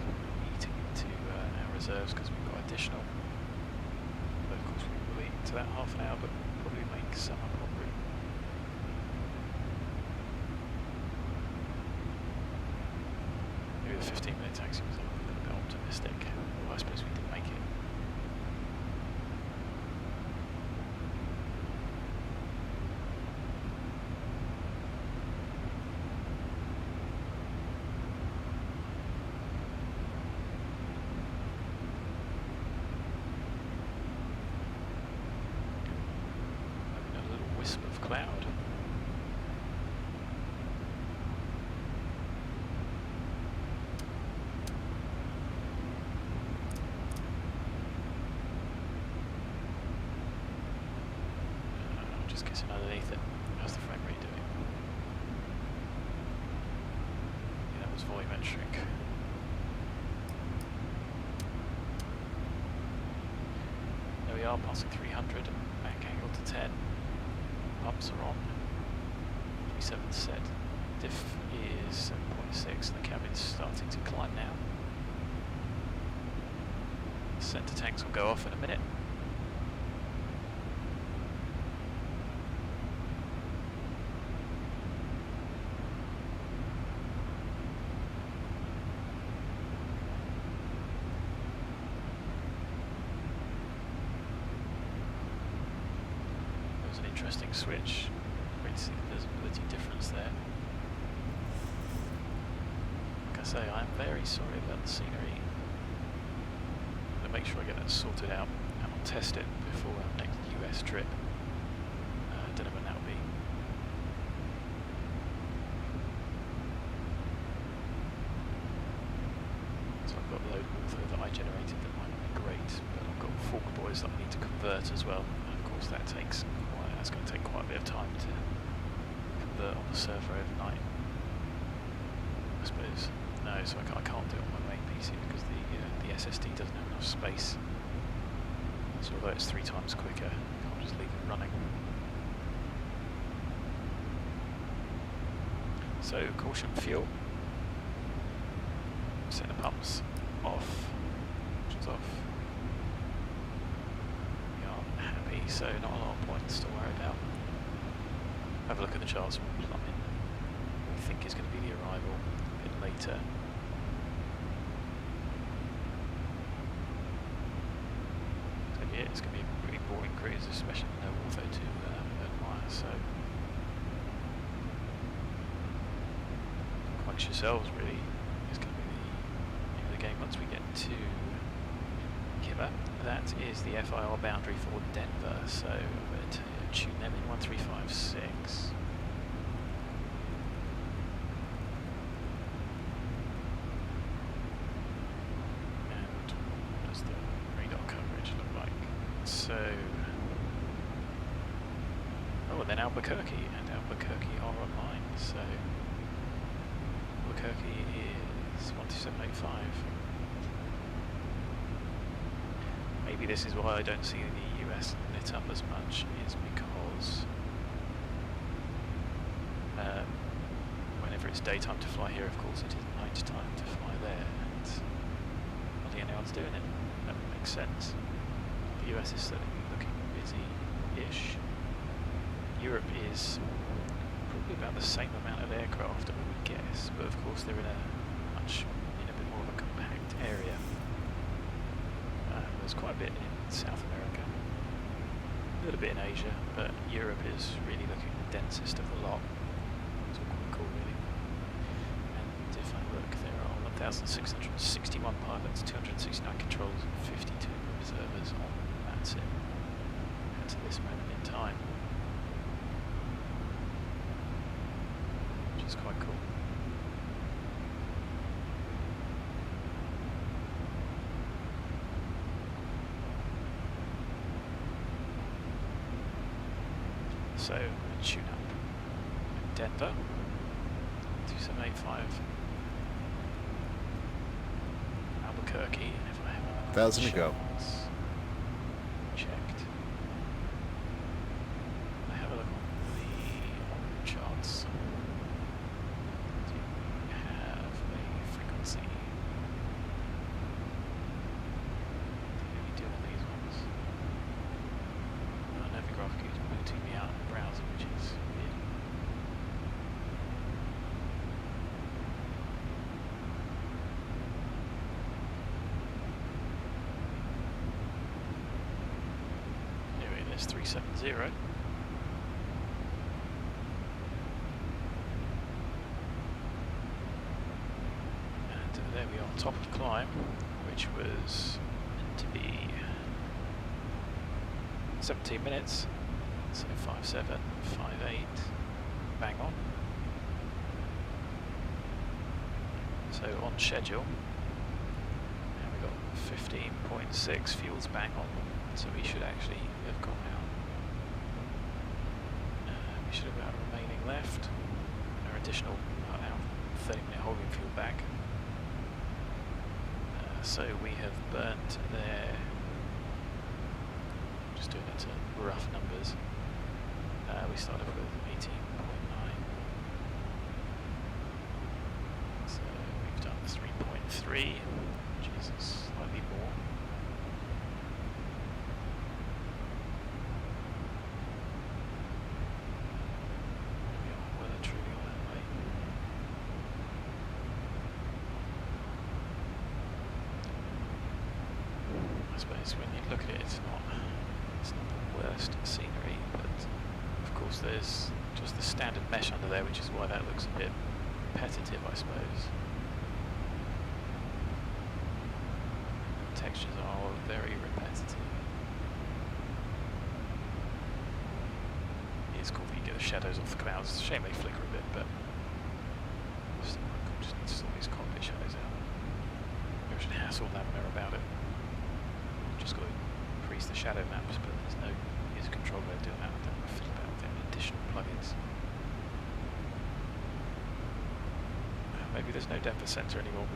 eating into our reserves because we've got additional. But of course we will eat into that half an hour, but probably make some up on route. The 15-minute taxi was a little bit optimistic. Well, I suppose we did make it. Having a little wisp of cloud. Getting underneath it. How's the frame rate doing? Yeah, that was volumetric. There we are, passing 300, back angle to 10. Pumps are on. 37 set. Diff is 7.6 and the cabin's starting to climb now. Centre tanks will go off in a minute. Interesting switch. Great to see the visibility difference there. Like I say, I'm very sorry about the scenery. I'm going to make sure I get that sorted out and I'll test it before our next US trip. I don't know when that'll be. So I've got a load of Ortho that I generated that might not be great, but I've got 4 boys that I need to convert as well. And of course that takes that's going to take quite a bit of time to convert on the server overnight. I suppose. No, so I can't do it on my main PC because the SSD doesn't have enough space. So although it's 3 times quicker, I can't just leave it running. So caution fuel. Set the pumps off. Which is off. So not a lot of points to worry about. Have a look at the charts and we'll plumb in. We think is going to be the arrival a bit later. be it. It's going to be a pretty boring cruise, especially with no Ortho to admire. So, amongst yourselves, really, is going to be the end of the game once we get to KIMMR. That is the FIR boundary for Denver. So, we're to tune them in 1356. So, oh, and then Albuquerque, and Albuquerque are online, so Albuquerque is 12785. Maybe this is why I don't see the US lit up as much, is because whenever it's daytime to fly here, of course it is night time to fly there, and hardly anyone's doing it. That makes sense. The US is certainly looking busy-ish. Europe is probably about the same amount of aircraft, I would guess, but of course they're in a bit more of a compact area. There's quite a bit in South America, a little bit in Asia, but Europe is really looking the densest of the lot. It's all quite cool, really. And if I look, there are 1,661 pilots, 269 controls, and 52 observers on VATSIM to this moment in time, which is quite cool. So, tune up Denver 2785 Albuquerque, and if I have 1,000 to go. Checked. I have a look on the charts. Do we have a frequency? What do we do on these ones? Navigraph keeps booting me out of the browser, which is weird. Anyway, there's 370. And there we are, top of climb, which was meant to be 17 minutes, so 5.7, 5.8, bang on. So on schedule, and we got 15.6, fuel's bang on, so we should actually have gone out. We should have our remaining left, our additional our 30-minute holding fuel back. So we have burnt their, just doing it to rough numbers, we started with 18.9, so we've done 3.3, which is slightly more. We are well and truly on that way. I suppose when you look at it, it's not the worst scenery, but of course there's just the standard mesh under there, which is why that looks a bit repetitive, I suppose. Textures are very repetitive. It's cool that you get the shadows off the clouds. It's a shame they flicker a bit, but just need to sort these cockpit shadows out. Maybe I should hassle Lamina about it. Just got to increase the shadow maps, but there's no user control way of doing that. I don't know feel about any additional plugins. Maybe there's no Denver Center anymore.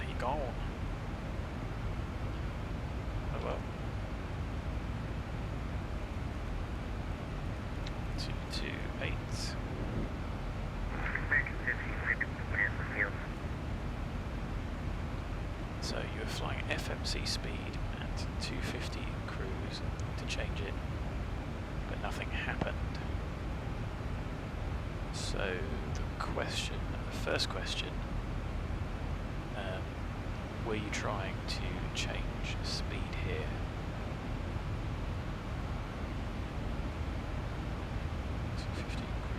He gone. Oh well. 228. So you were flying FMC speed at 250 cruise to change it, but nothing happened. So the first question, were you trying to change speed here?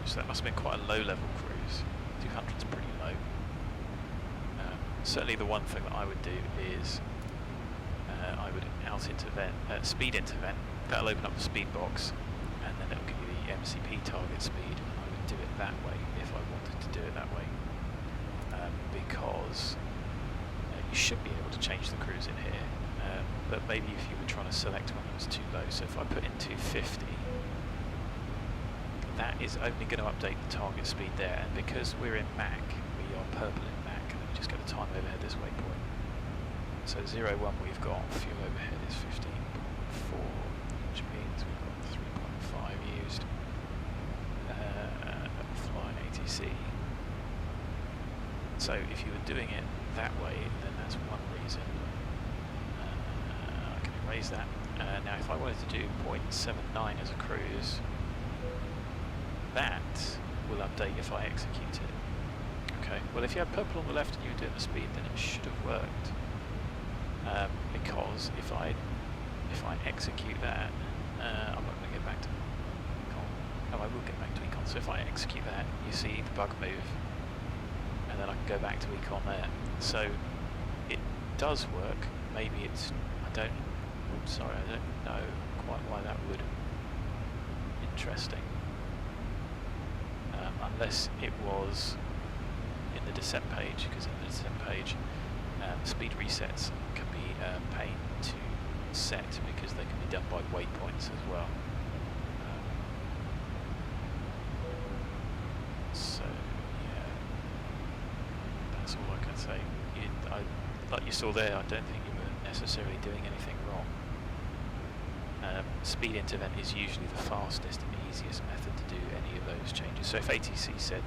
So that must have been quite a low level cruise. 200's pretty low. Certainly the one thing that I would do is I would speed intervent. That'll open up the speed box and then it'll give you the MCP target speed. I would do it that way if I wanted to do it that way. Because you should be able to change the cruise in here. But maybe if you were trying to select one that was too low. So if I put in 250, that is only going to update the target speed there, and because we're in MAC, we are purple in MAC. Let me just go to time overhead this waypoint. So 01 we've got, fuel overhead is 15.4, which means we've got 3.5 used. Flying ATC. So if you were doing it that way, then that's one reason. I can erase that. Now if I wanted to do 0.79 as a cruise, that will update if I execute it. Okay, well if you had purple on the left and you were doing the speed, then it should have worked. Because if I execute that, I'm not going to get back to econ. No, I will get back to econ. So if I execute that, you see the bug move, and then I can go back to econ there. So it does work. Maybe it's, I don't know quite why that would. Interesting. Unless it was in the descent page, because in the descent page speed resets can be a pain to set because they can be done by waypoints as well. So yeah, that's all I can say. Like you saw there, I don't think you were necessarily doing anything wrong. Speed intervent is usually the fastest and easiest method to do any of those changes. So if ATC said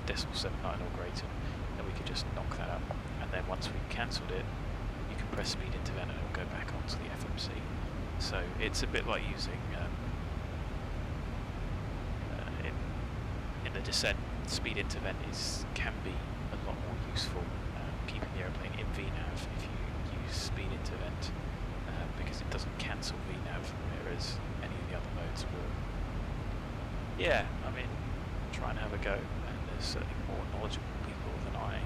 decimal 79 or greater, then we could just knock that up. And then once we've cancelled it, you can press speed intervent and it will go back onto the FMC. So it's a bit like using, in the descent, speed intervent can be a lot more useful, keeping the aeroplane in VNAV if you use speed intervent. Because it doesn't cancel VNAV, whereas any of the other modes will. Yeah, I mean, try and have a go, and there's certainly more knowledgeable people than I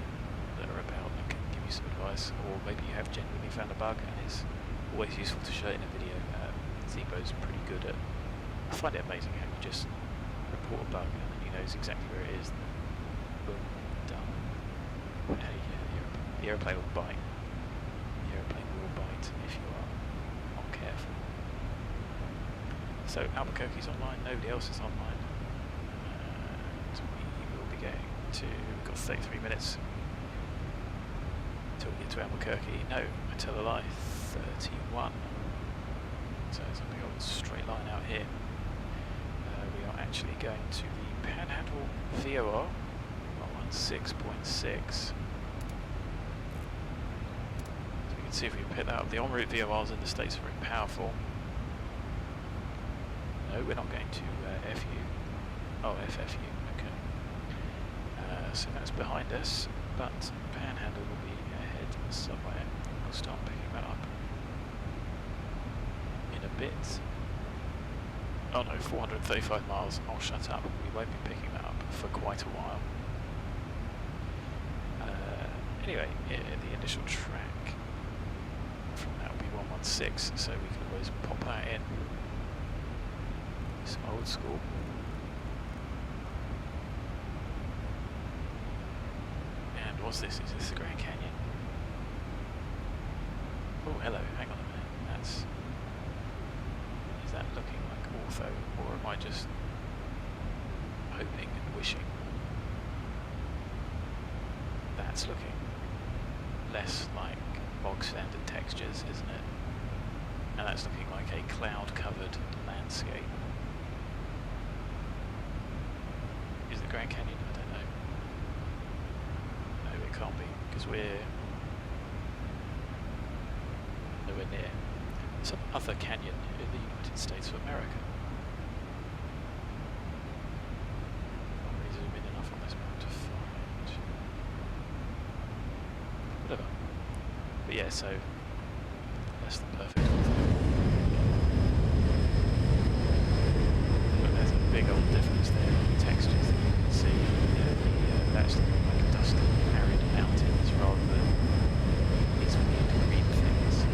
that are about and can give you some advice, or maybe you have genuinely found a bug, and it's always useful to show it in a video. Zibo's pretty good at. I find it amazing how you just report a bug and then he knows exactly where it is. Boom, done. The aeroplane will bite. The aeroplane will bite if you are not careful. So Albuquerque's online, nobody else is online. So we will be going to, we've got 33 minutes until we get to Albuquerque. No, I tell a lie, 31. So there's a big old straight line out here. We are actually going to the Panhandle VOR, 116.6. See if we can pick that up. The en route VORs in the States are very powerful. No, we're not going to FU. Oh, FFU, okay. So that's behind us, but Panhandle will be ahead somewhere. We'll start picking that up in a bit. Oh no, 435 miles. I'll shut up. We won't be picking that up for quite a while. Anyway, the initial track from that will be 116, so we can always pop that in. Some old school. And what's this? Is this the Grand Canyon? Oh, hello, hang on a minute. Is that looking like Ortho, or am I just hoping and wishing? That's looking less like bog standard textures, isn't it? And that's looking like a cloud-covered landscape. Is the Grand Canyon? I don't know. No, it can't be, because we're nowhere near some other canyon in the United States of America. Not really zoom in enough on this map to find. Whatever. But yeah, so less than perfect. But there's a big old difference there in the textures that you can see. That's like dusty, arid mountains rather than these weird green things.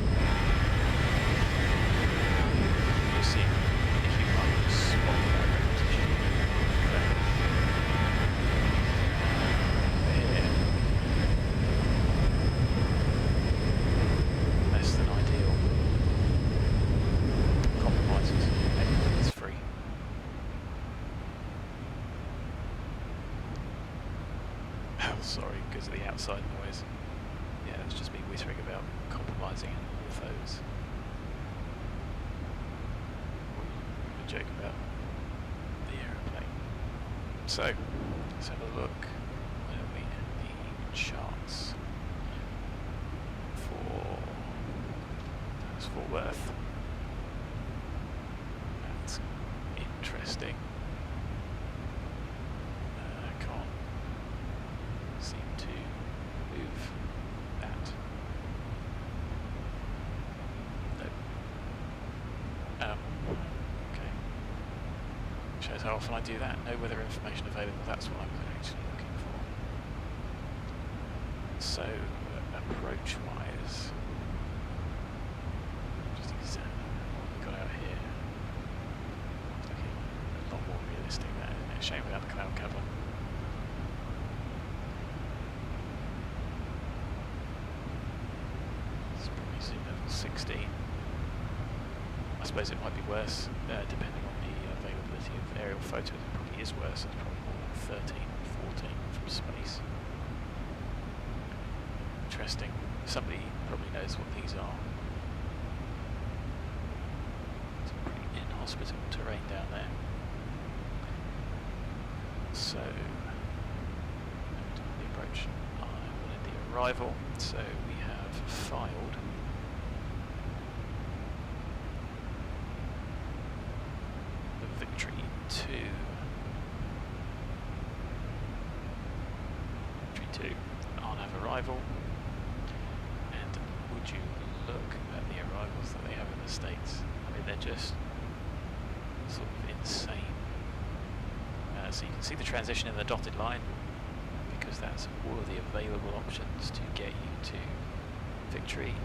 You see, if you like spot that repetition, here, less than ideal. Compromises, everything is free. Oh, sorry, because of the outside noise. Yeah, it's just me whittering about compromising and all of those. A joke about the aeroplane. So, let's have a look. Where are we in the charts for Fort Worth? That's interesting. I can't seem to move that. No. Okay. Shows how often I do that. No weather information available. That's what I'm actually looking for. So, approach-wise, just examine what we've got out here. It's looking a lot more realistic there, isn't it? Shame without the cloud cover. It's probably zoom level 16. I suppose it might be worse, depending on the availability of aerial photos. It probably is worse. It's probably more like 13, 14 from space. Interesting. Somebody probably knows what these are. It's pretty inhospitable terrain down there. So, the approach, I wanted the arrival, so we have filed the Victory 2. Victory 2 on have arrival. And would you look at the arrivals that they have in the States? I mean, they're just sort of insane. So you can see the transition in the dotted line, because that's all of the available options to get you to Victory,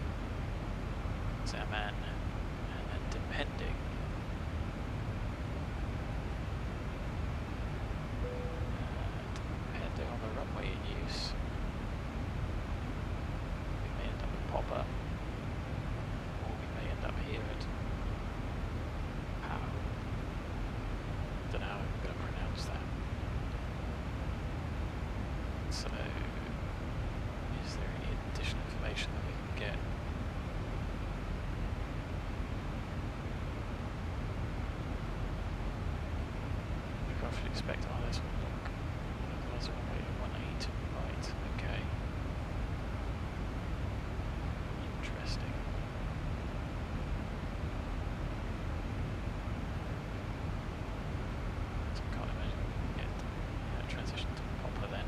Zaman, and then depending on the runway in use, we may end up at Popper, or we may end up here at Pow. Don't know how I'm going to pronounce that. So, is there any additional information that we can get? I should expect, oh, there's one look. There's one way at 180, right, okay. Interesting. So I can't imagine we can get transition to Popper then.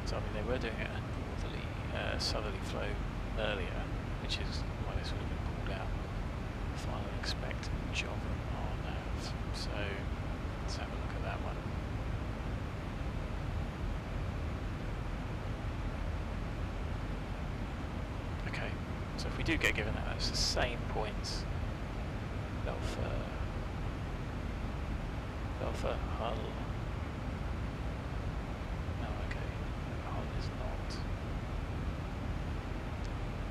So I mean, they were doing a northerly, southerly flow earlier, which is why this would have been pulled out. Final expect Java on nav. So let's have a look at that one. Okay, so if we do get given that, that's the same points. Belfer, Hull. No, okay, Hull is not.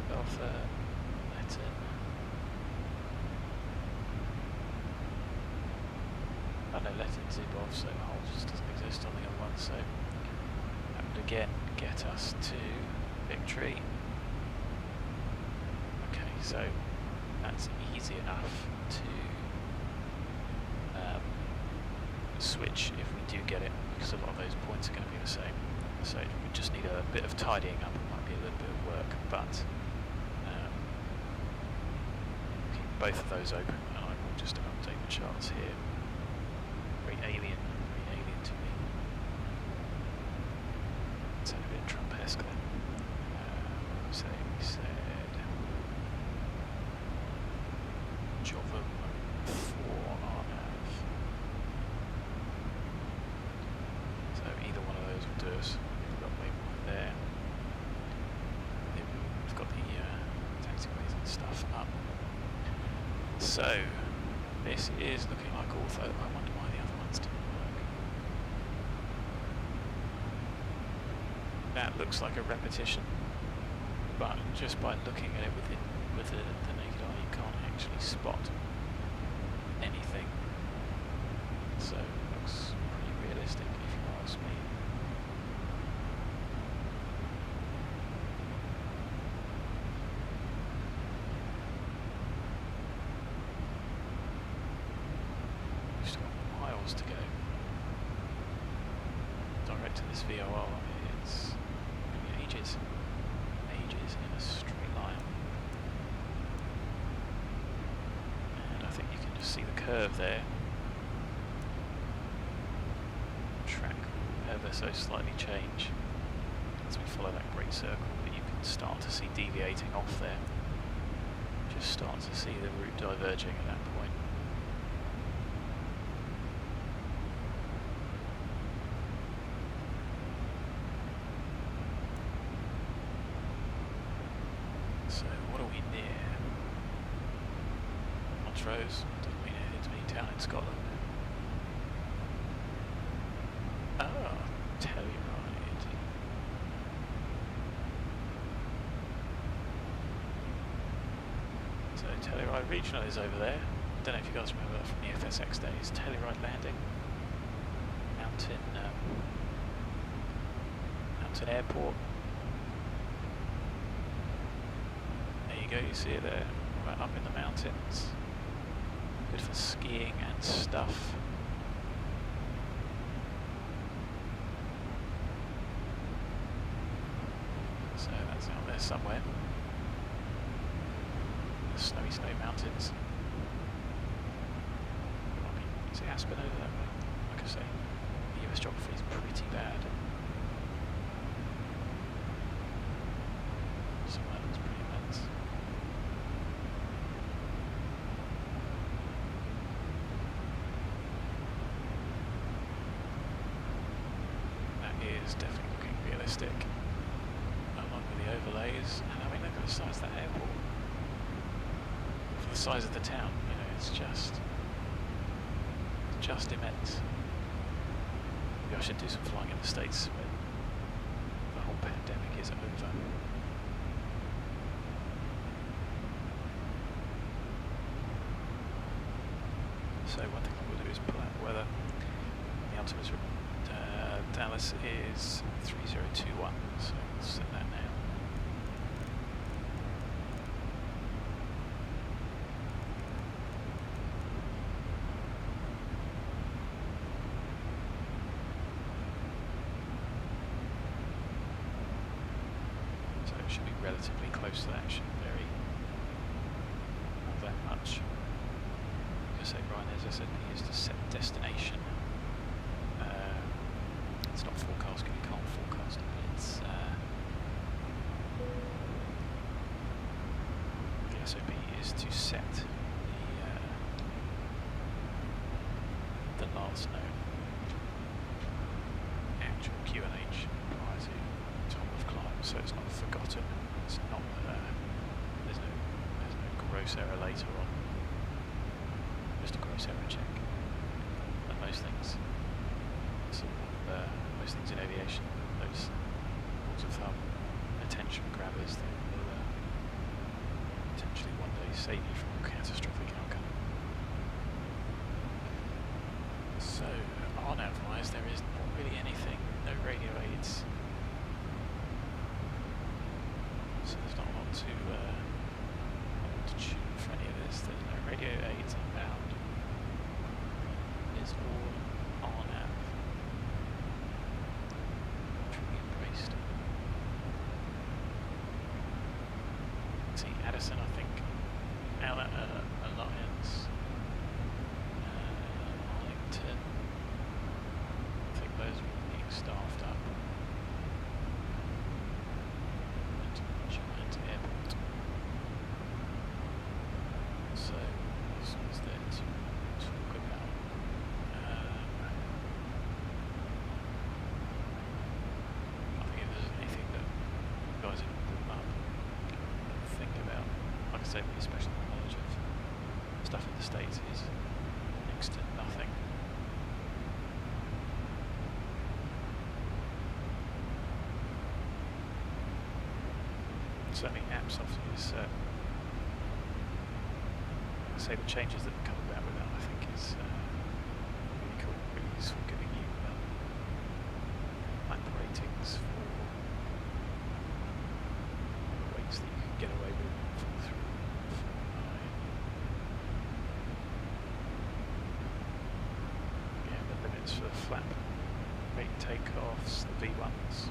Belfer, Letten. Oh no, Letten's Zibo, so Hull just doesn't exist on the other one, so that would again get us to Victory. Okay, so that's easy enough to switch if we do get it, because a lot of those points are going to be the same. So we just need a bit of tidying up. It might be a little bit of work, but keep both of those open, and I will just to update the charts here. Very alien to me. Sounded a bit Trump-esque then. So we said Jovem 4 RNAV. So either one of those will do us. We've got waypoint there. We've got the taxiways and stuff up. So this is looking like Ortho. I wonder why the other ones didn't work. That looks like a repetition, but just by looking at it with the naked eye, you can't actually spot anything. So it looks pretty realistic, if you ask me. We've still got miles to go. Direct to this VOR, it's going to be ages in a straight line. And I think you can just see the curve there. Track will ever so slightly change as we follow that great circle, but you can start to see deviating off there. Just start to see the route diverging at that point. So what are we near? Montrose, doesn't mean anything to me, town in Scotland. Oh, Telluride. So Telluride Regional is over there. Don't know if you guys remember that from the FSX days. Telluride Landing. Mountain Airport. There you go, you see it there, right up in the mountains. Good for skiing and stuff. So that's out there somewhere. The snowy mountains. I mean, is it Aspen over that way? Like I say, the US geography is pretty bad. Somewhere looks pretty immense. That is definitely looking realistic. Along with the overlays, and I mean look at the size of that airport. For the size of the town, you know, it's just immense. Maybe I should do some flying in the States when the whole pandemic is over. So one thing I will do is pull out the weather. The altimeter Dallas is 3021, so we'll set that now. So it should be relatively close to that, shouldn't vary all that much. Say Brian, as I said, he is to set destination. It's not forecast, you can't forecast it, but it's the SOP is to set the last known actual QNH prior to time of climb, so it's not forgotten. It's not there's no gross error later on. Just a gross error check. And most things, most things in aviation, those rules of thumb, attention grabbers that will potentially one day save you from a catastrophic outcome. So, RNAV-wise, there is not really anything, no radio aids. So there's not a lot to tune for any of this. There's no radio aids inbound. It's all RNAV. Truly embraced. See Addison, I think, out at Alliance say the special knowledge of stuff in the States is next to nothing. Certainly AppSoft is, say the changes that have come about with that, I think is really cool, really useful, giving you map ratings for the weights that you can get away with through 4.9. Yeah, the limits for flap rate takeoffs, the V1s,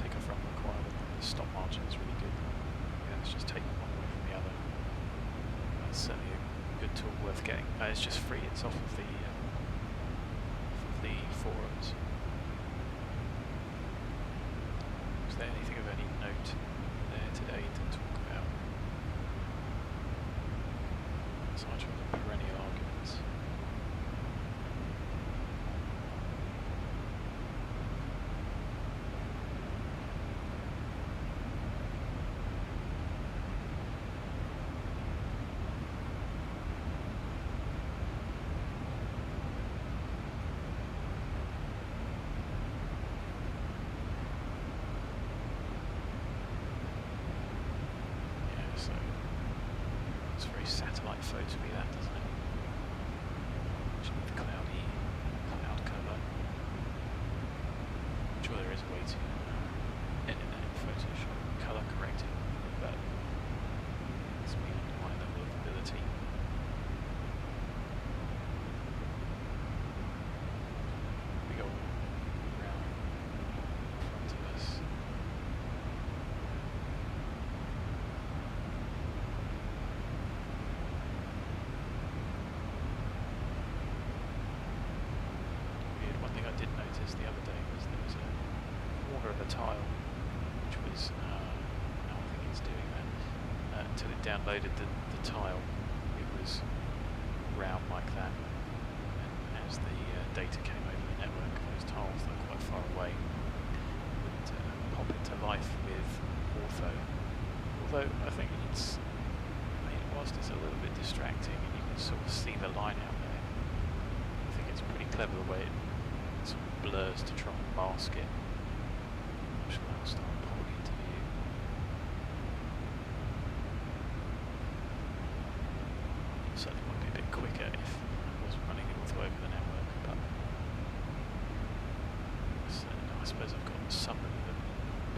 takeoff run requirement, the stop margin is really good. Yeah, it's just taking one away from the other. That's certainly a good tool worth getting. It's just free, it's off of the forums. Is there anything of any note there today to talk about? Aside from the perennial arguments. So it's very satellite photo-y, that, doesn't it? Actually with cloudy cloud cover. I'm sure there is a way to edit that in Photoshop, colour correct it, but it's beyond my level of ability. Big old round in front of us. The other day was there was a corner of a tile which was I don't think it's doing that until it downloaded the tile. It was round like that, and as the data came over the network, those tiles that are quite far away would pop into life with Ortho. Although I think it's, whilst it's a little bit distracting and you can sort of see the line out there, I think it's pretty clever the way it sort of blurs to try and mask it. I'm sure that'll start popping into view. Certainly might be a bit quicker if I wasn't running it all the way over the network, but I suppose I've got some of the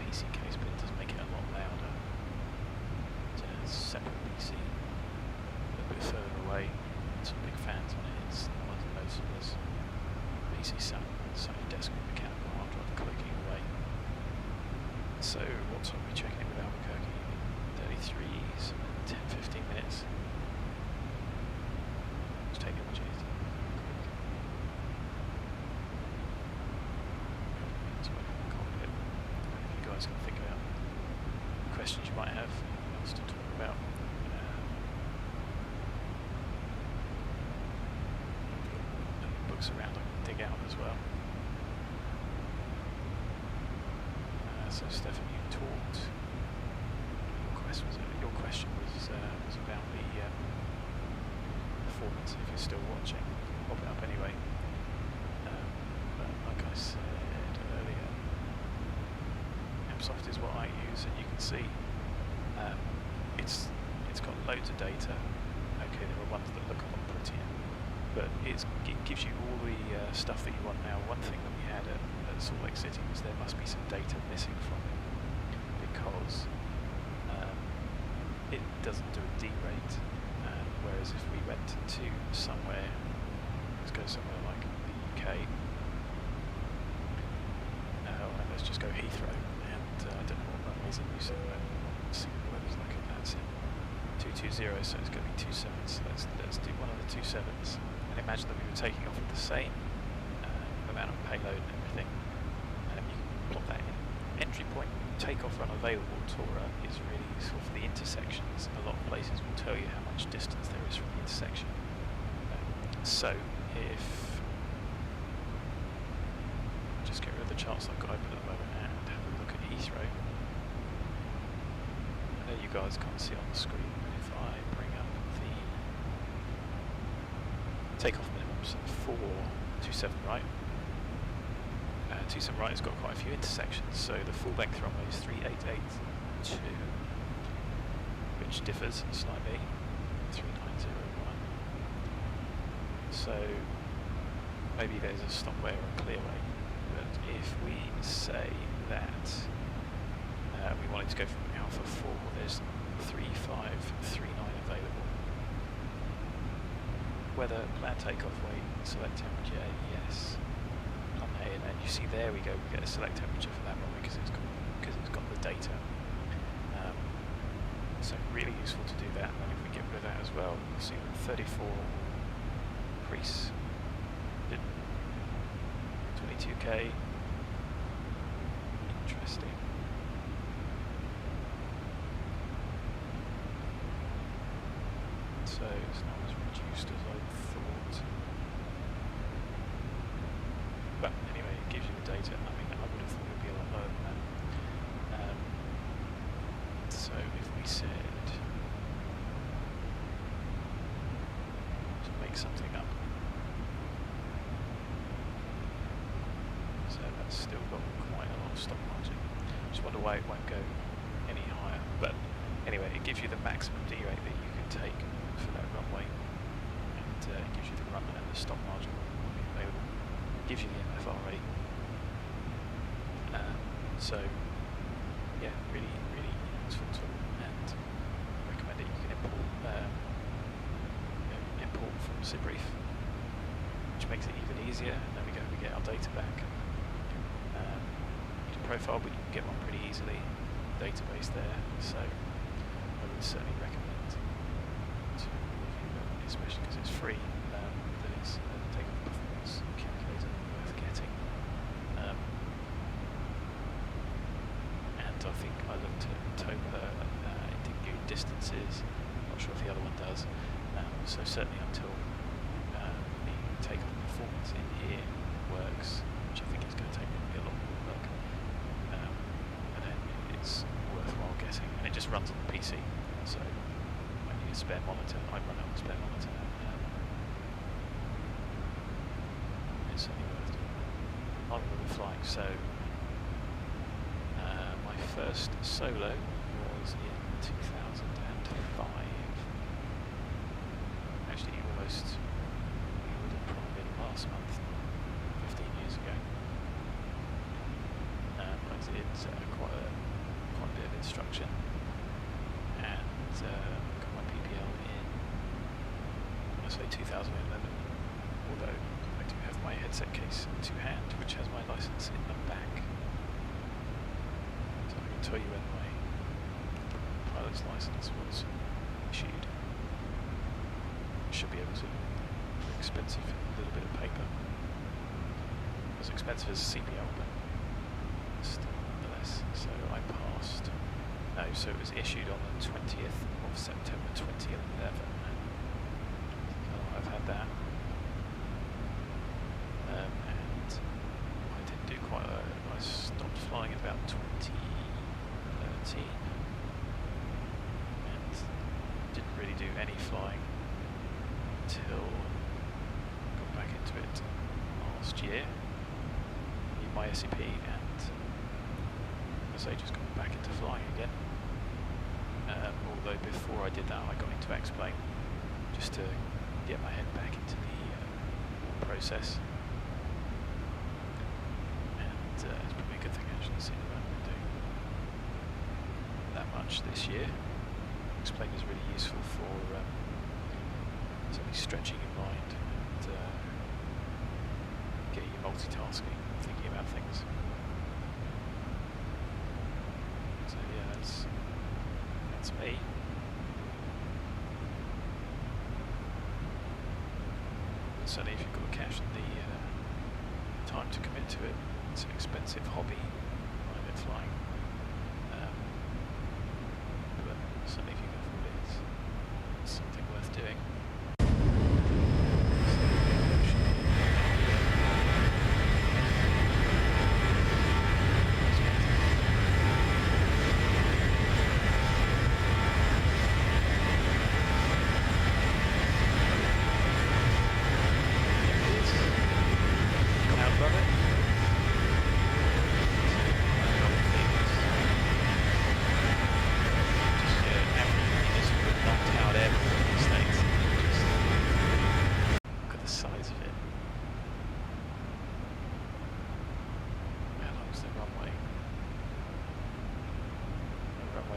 PC case, but it does make it a lot louder. It's a separate PC, a little bit further away, some big fans on it, it's not as noticeable as PC sound. So desk with mechanical hard drive clicking away. So what time are we checking in with Albuquerque? 33s, 10-15 minutes. Just take the opportunity. Quick. If you guys can think about questions you might have, anything else to talk about. Books around I can dig out as well. So Stefan, you talked. Your question was about the performance. If you're still watching, pop it up anyway. But like I said earlier, AppSoft is what I use, and you can see it's got loads of data. Okay, there are ones that look a lot prettier, but it gives you all the stuff that you want now. One thing that we had at Salt Lake City was there must be some data missing from it because it doesn't do a D-rate, whereas if we went to somewhere, let's go somewhere like the UK, and let's just go Heathrow, and I don't know what that is in New Zealand, where there's like a VATSIM 220, so it's going to be 27, so let's do one of the 27s, and imagine that we were taking off with the same amount of payload and everything, and you can plot that in. Entry point takeoff run available Tora is really useful for the intersections. A lot of places will tell you how much distance there is from the intersection. So if just get rid of the charts I've got open at the moment and have a look at Heathrow, and there you guys can't see on the screen, but if I bring up the takeoff minimums for 27 right, 27 right has got quite a few intersections, so the full length runway is 3882, which differs slightly, 3901. So maybe there's a stopway or a clearway, but if we say that we wanted to go from Alpha 4, there's 3539 available. Weather, plan takeoff weight, select temperature, yes. On A, and then you see there we go, we get a select temperature for that runway because it's got the data. So really useful to do that, and then if we get rid of that as well, you'll see that 34 crease, 22k, interesting. So it's not as reduced as I thought. But anyway, it gives you the data. I mean, I would have thought it would be a lot lower than that. So if we said to make something up, so that's still got quite a lot of stop margin. Just wonder why it won't go any higher. But anyway, it gives you the maximum D rate that you can take for that runway, and it gives you the run and the stop margin will be available. It gives you the MFR rate. So yeah, really useful tool, and I recommend it. You can import from Zibrief, which makes it even easier. And there we go, we get our data back. Need a profile, but you can get one pretty easily. Database there, so I would certainly recommend to review that, especially because it's free. That it's a takeoff performance calculator worth getting. And I think I looked at Topa, it didn't give you distances. Not sure if the other one does. So certainly until the takeoff performance in here works, which I think is going to take probably a lot more work. And then it's worthwhile getting, and it just runs on the PC, so I need a spare monitor. I run on a spare monitor. It's certainly worth doing. I remember flying, so my first solo was in 2005. Actually, almost, it would have probably been last month, 15 years ago. I did quite a bit of instruction, and got my PPL in, I say 2011, although I do have my headset case to hand, which has my license in the back. So I can tell you when my pilot's license was issued. Should be able to. Expensive, a little bit of paper. It was expensive as a CPL, but still nonetheless. So I passed. No, so it was issued on the 20th of September 2011. So I've had that. And I did do quite a. I stopped flying about 2013 and didn't really do any flying until got back into it last year. Did my SEP, and as I just got back into flying again. Although before I did that, I got into X-Plane just to get my head back into the process. And it's probably a good thing actually, seeing that I'm not doing that much this year. X-Plane is really useful for certainly stretching your mind and getting you multitasking, thinking about things. So yeah, that's me. And certainly if you've got the cash and the time to commit to it, it's an expensive hobby, private flying. But certainly if you can afford it, it's something worth doing.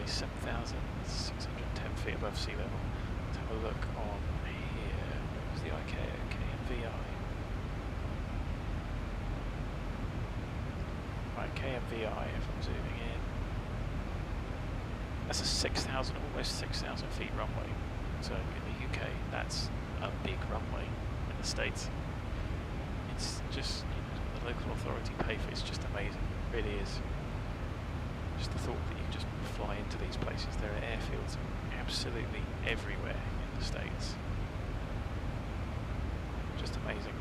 only 7,610 feet above sea level. Let's have a look on here. Where's the ICAO? KMVI. Right, KMVI, if I'm zooming in. That's a 6,000, almost 6,000 feet runway. So in the UK, that's a big runway. In the States, it's just, you know, the local authority pay for it's just amazing. It really is. Just the thought that you can just fly into these places. There are airfields absolutely everywhere in the States. Just amazing.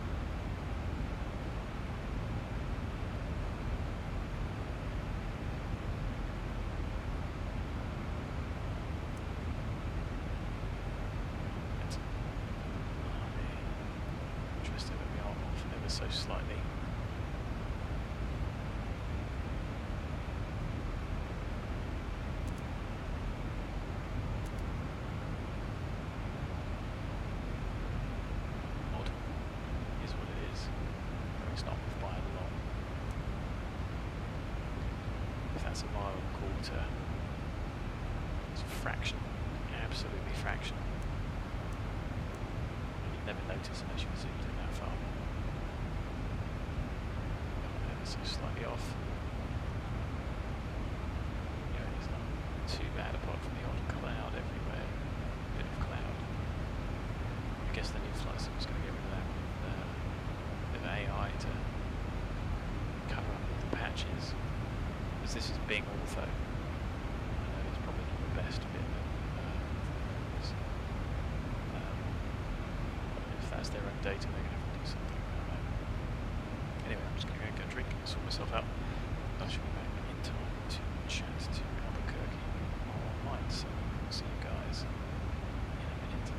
Interesting that we are off ever so slightly. That's a mile and a quarter. It's a fraction, absolutely fraction. You'd never notice unless you zoomed in that far. Ever so slightly off. Yeah, it's not too bad apart from the odd cloud everywhere. Bit of cloud. I guess the new flight sim is going to get rid of that with AI to cover up all the patches. Because this is being Ortho. I know it's probably not the best bit, but if that's their own data, they're going to have to do something. I don't know. Anyway, I'm just going to go get a drink and sort myself out. I should be back in time to chat to Albuquerque online, so I'll see you guys in a minute.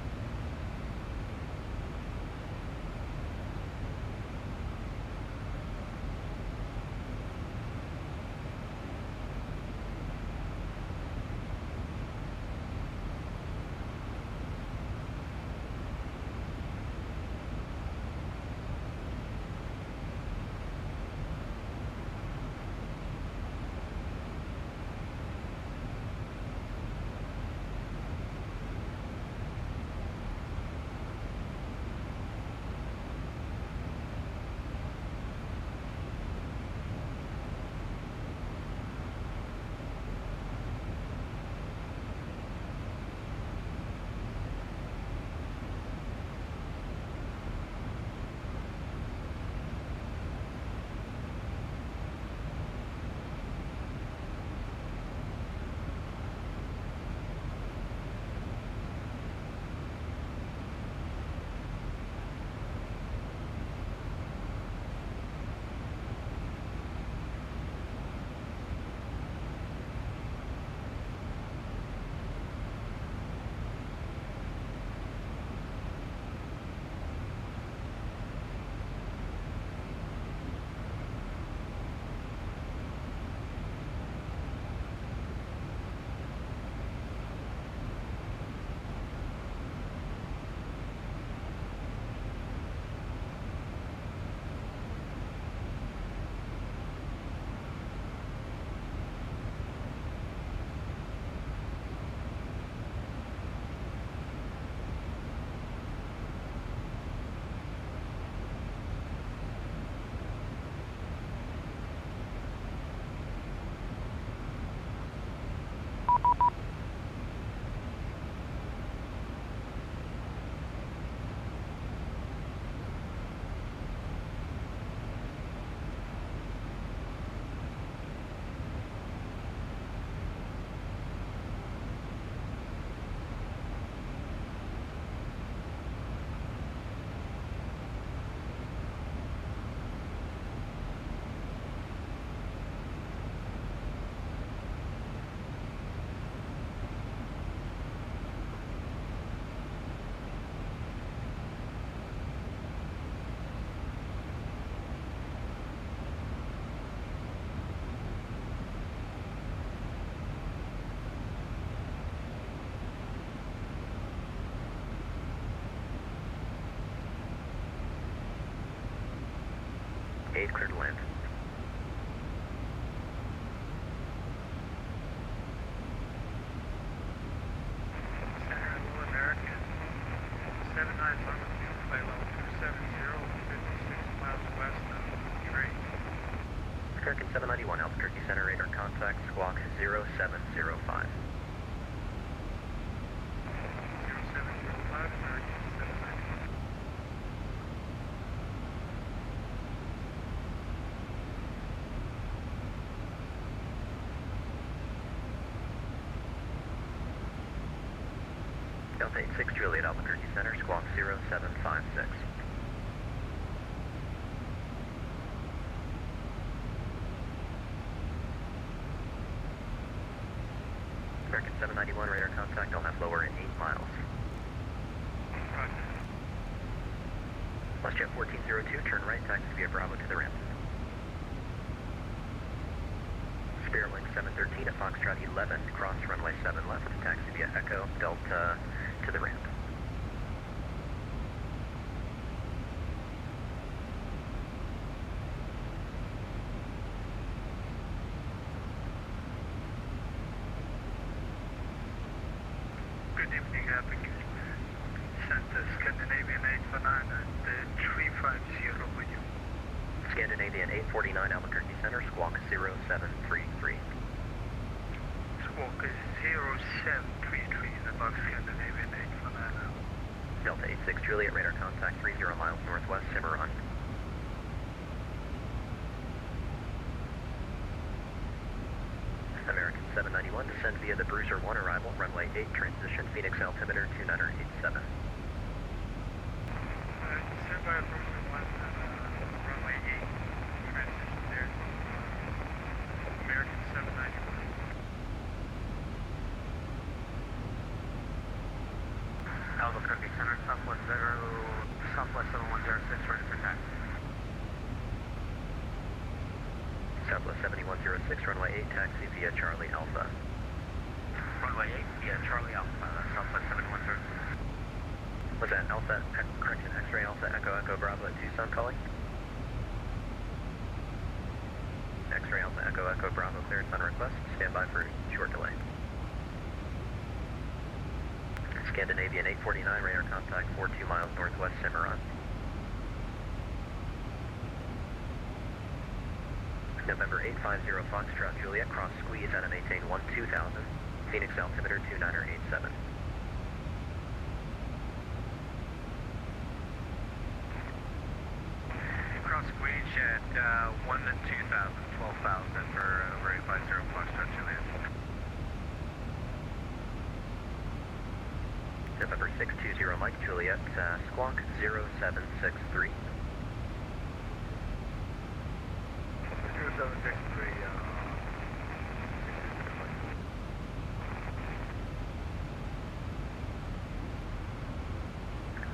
Clear to land. Delta 86 Juliet Albuquerque Center, squawk 0756. American 791 radar contact, I'll have lower in 8 miles. WestJet 1402, turn right, taxi via Bravo to the ramp. Spirit Wing 713 at Foxtrot 11, cross runway 7 left, taxi via Echo Delta to the ramp. Good evening, Center Scandinavian 849 and 350 with you. Scandinavian 849 Albuquerque Center, squawk 0733. Squawk is 0733 in the box Scandinavian 849. Delta 86 Juliet, radar contact 30 miles northwest, Cimarron. American 791, descend via the Bruiser 1 arrival, runway 8, transition, Phoenix altimeter 2987. Descend by Bruiser 1, runway 8, transition there. American 791. Albuquerque Center, Southwest 7106, ready for taxi. Southwest 7106, runway 8, taxi via Charlie Alpha. Runway 8, via Charlie Alpha, Southwest 7106. Was that Alpha, correction, X-ray Alpha, Echo Bravo at Tucson calling? X-ray Alpha, Echo Bravo, clearance on request, stand by for short delay. Scandinavian 849, radar contact 42 miles northwest, Cimarron. November 850 Foxtrot Juliet, cross squeeze out of maintain 12000, Phoenix altimeter 2987. Cross squeeze at 1 to 2000, 12,000 for over 850 Foxtrot Juliet. November 620 Mike Juliet, squawk 0763. 0763,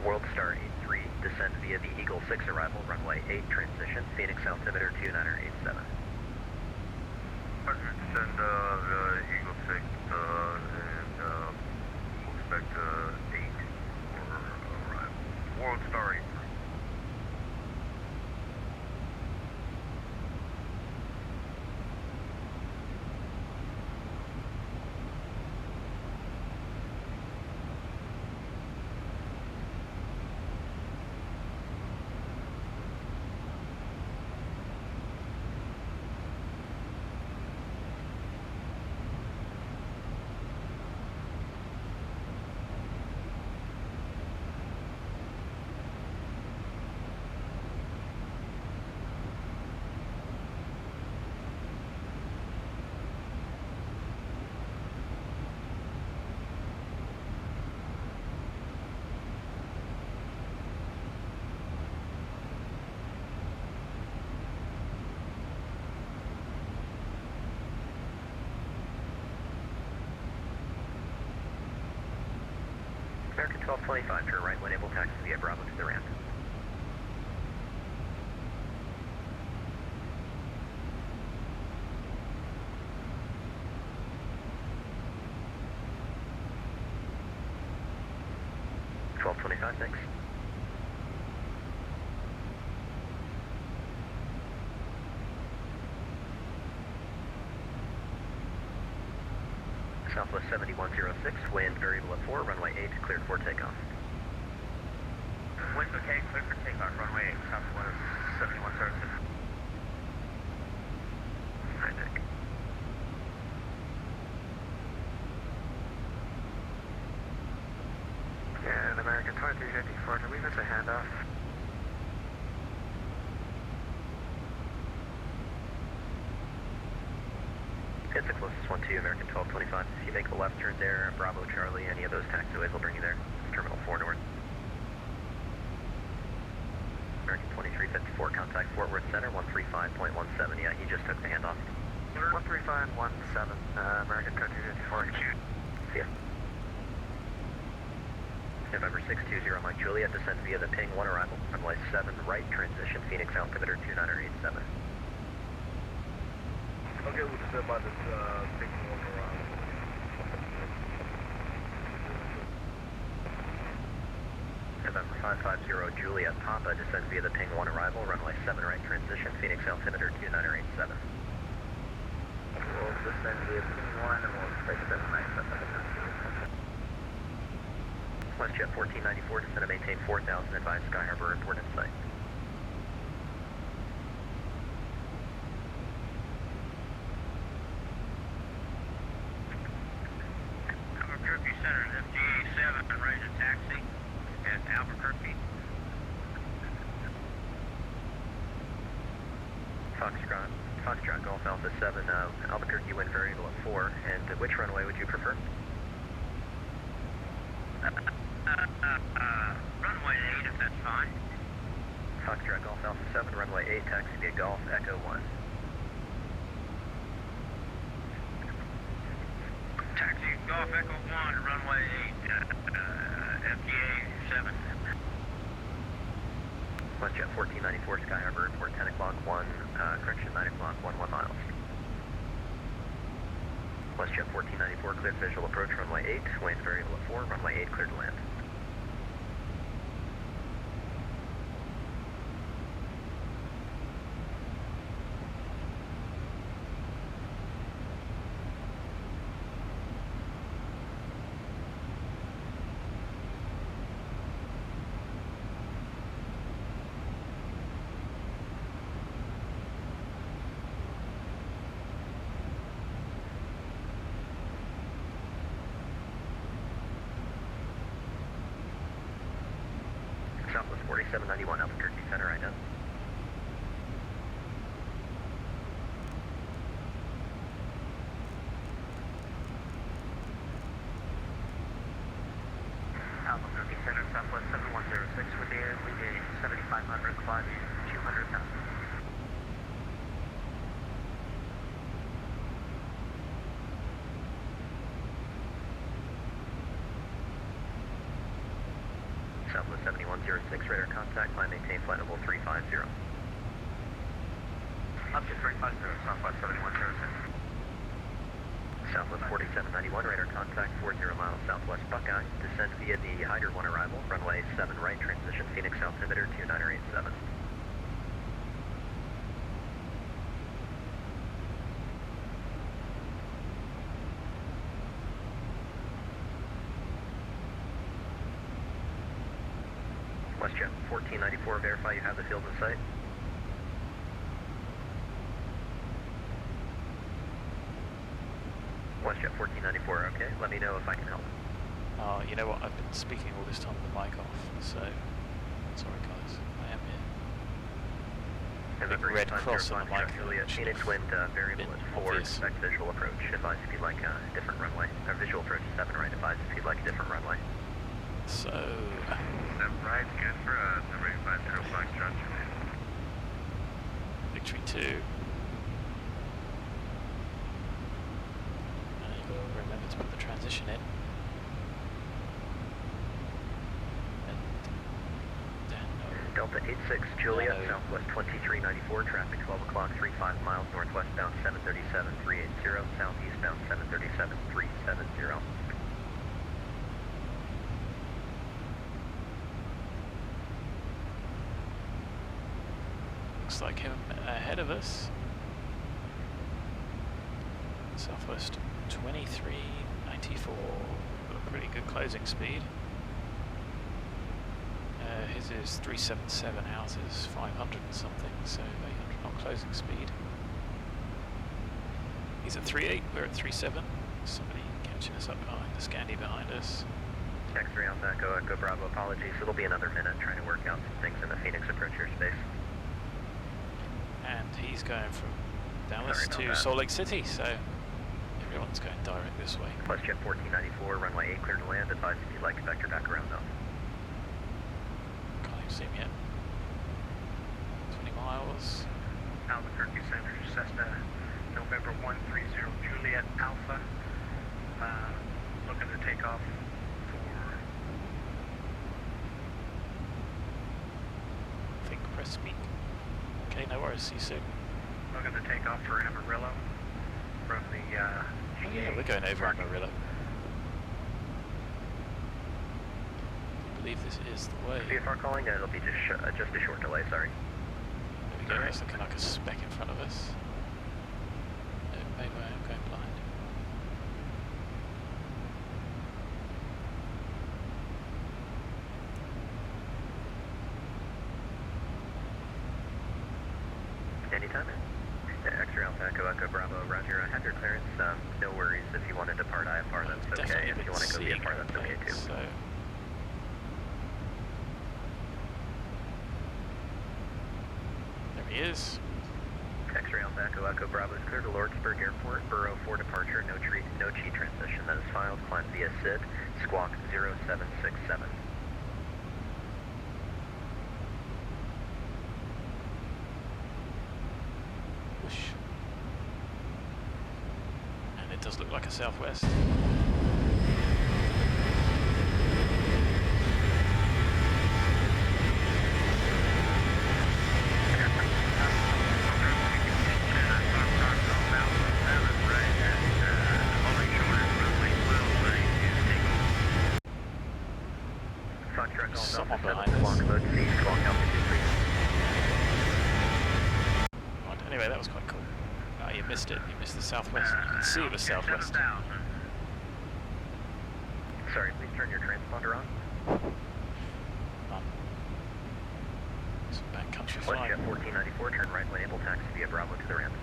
Worldstar 83, descend via the Eagle 6 arrival, runway 8, transition, Phoenix altimeter 2987. Partner, descend the Eagle 6 and we'll expect 8 for arrival. Worldstar 83. American 1225, turn right when able, taxi via Bravo to the ramp. Thanks. Southwest 7106, wind variable at 4, runway 8, cleared for takeoff. Wind okay, cleared for takeoff, runway 8, Southwest 7106. Saitek. And American 2354, do we miss a handoff? It's the closest one to you, American 1225. If you make the left turn there, Bravo, Charlie, any of those taxiways will bring you there. It's Terminal 4 North. American 2354, contact Fort Worth Center, 135.17. Yeah, he just took the handoff. 135.17, American 2354. See ya. November 620, Mike Juliet, descend via the ping 1 arrival, runway 7 right, transition, Phoenix altimeter 2987. Okay, we'll descend by this ping 1 arrival. November 550, Juliet, Papa, descend via the ping 1 arrival, runway 7 right, transition, Phoenix altimeter 2987. We'll descend via ping 1 and we'll take 7 right. WestJet 1494, descend and maintain 4000, advise Sky Harbor report in sight. Albuquerque Center, FGA 7, ready to taxi at Albuquerque. Foxtrot Golf Alpha 7, Albuquerque wind variable at 4, and which runway would you prefer? Runway 8 if that's fine. Foxtrot Golf Alpha 7, runway 8, taxi via Golf Echo 1. Taxi Golf Echo 1, runway 8, FGA 7. WestJet 1494, Sky Harbor report 10 o'clock 1, correction 9 o'clock 1 miles. WestJet 1494, cleared visual approach runway 8, wind variable at 4, runway 8 cleared to land. Southwest 4791, Albuquerque Center, I know. Albuquerque Center, Southwest 7106, with the lead 7500, climb 200,000. Southwest 7106, radar contact, climb maintain flight level 350. Up to 350, Southwest 7106. Southwest 4791, radar contact 40 miles southwest Buckeye, descend via the Hyder 1 arrival, runway 7 right, transition Phoenix altimeter 2987. WestJet 1494, verify you have the field in sight. WestJet 1494, okay, let me know if I can help. Oh, you know what? I've been speaking all this time with the mic off, so sorry guys, I am here. November red 850, cross on the mic. Juliet, Phoenix wind variable at 4, Obvious. expect visual approach, advise if you'd like a different runway. Visual approach 7 right, advise if you'd like a different runway. So 7 right, good for us, number 850, Foxtrot, Juliet. victory 2. You've got to remember to put the transition in. Delta 86, Juliet, MDANO. Southwest 2394, traffic 12 o'clock, 35 miles, northwestbound 737, 380, southeastbound 737, 370. Looks like him ahead of us. Southwest 2394, got a pretty good closing speed. His is 377, ours is 500 and something, so 800 knot closing speed. He's at 3.8, we're at 3.7. Somebody catching us up behind the Scandi behind us. X3 Alpha Echo, Echo Bravo, apologies. It'll be another minute trying to work out some things in the Phoenix approach airspace. And he's going from Dallas Sorry about to that. Salt Lake City, so Everyone's going direct this way. Plus jet 1494, runway 8 clear to land. Advise if you'd like to vector back around though. Can't even see him yet. 20 miles. Albuquerque Center, Cessna, November 130 Juliet Alpha. Looking to take off for... Think, press speak. Okay, no worries, see you soon. Looking to take off for Amarillo from the Oh yeah, we're going over Amarillo. I believe this is the way. VFR calling, it'll be just a short delay, sorry. There we go, that's looking like a speck in front of us. No, maybe I am going blind. Anytime. X-ray Alpha Echo Echo Bravo, roger. I have your clearance. No worries if you want to depart IFR, that's okay. If you want to go VFR, that's okay too. So there he is. X-ray Alpha Echo Echo Bravo is clear to Lordsburg Airport. Burrow 4 departure, no G transition. That is filed. Climb via SID. Squawk 0767. Whoosh. And it does look like a southwest. Someone behind us. Right, anyway, that was quite cool. You missed it. You missed the southwest. You can see the southwest. Sorry, please turn your transponder on. Some backcountry Jet flying. 1494, turn right when able, taxi via Bravo to the ramp.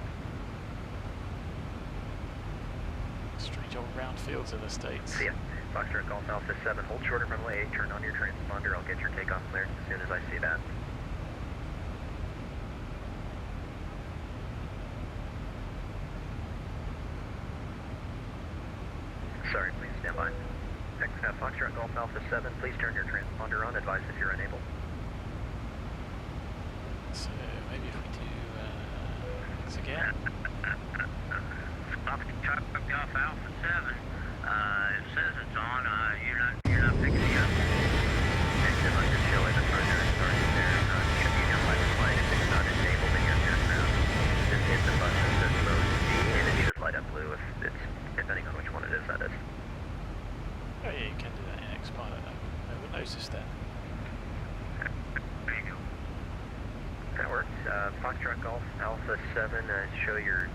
Strange old round fields in the States. See ya. Foxtrot Golf Alpha 7, hold short of runway 8, turn on your transponder, I'll get your takeoff clearance as soon as I see that. Sorry, please stand by. Foxtrot Golf Alpha 7, please turn your transponder on, advise if you're unable. So maybe if we do this again. Foxtrot Golf Alpha 7. It says it's on. You're not picking me up. Exit like the show in the front yard starting there. Should be done by the flight. If it's not enabled in your aircraft, just hit the button that says Bose A20 and it should light up blue if it's, depending on which one it is, that is. Oh yeah, you can do that in Xpilot. I never noticed that. There you go. That works. Foxtrot Golf Alpha 7, show your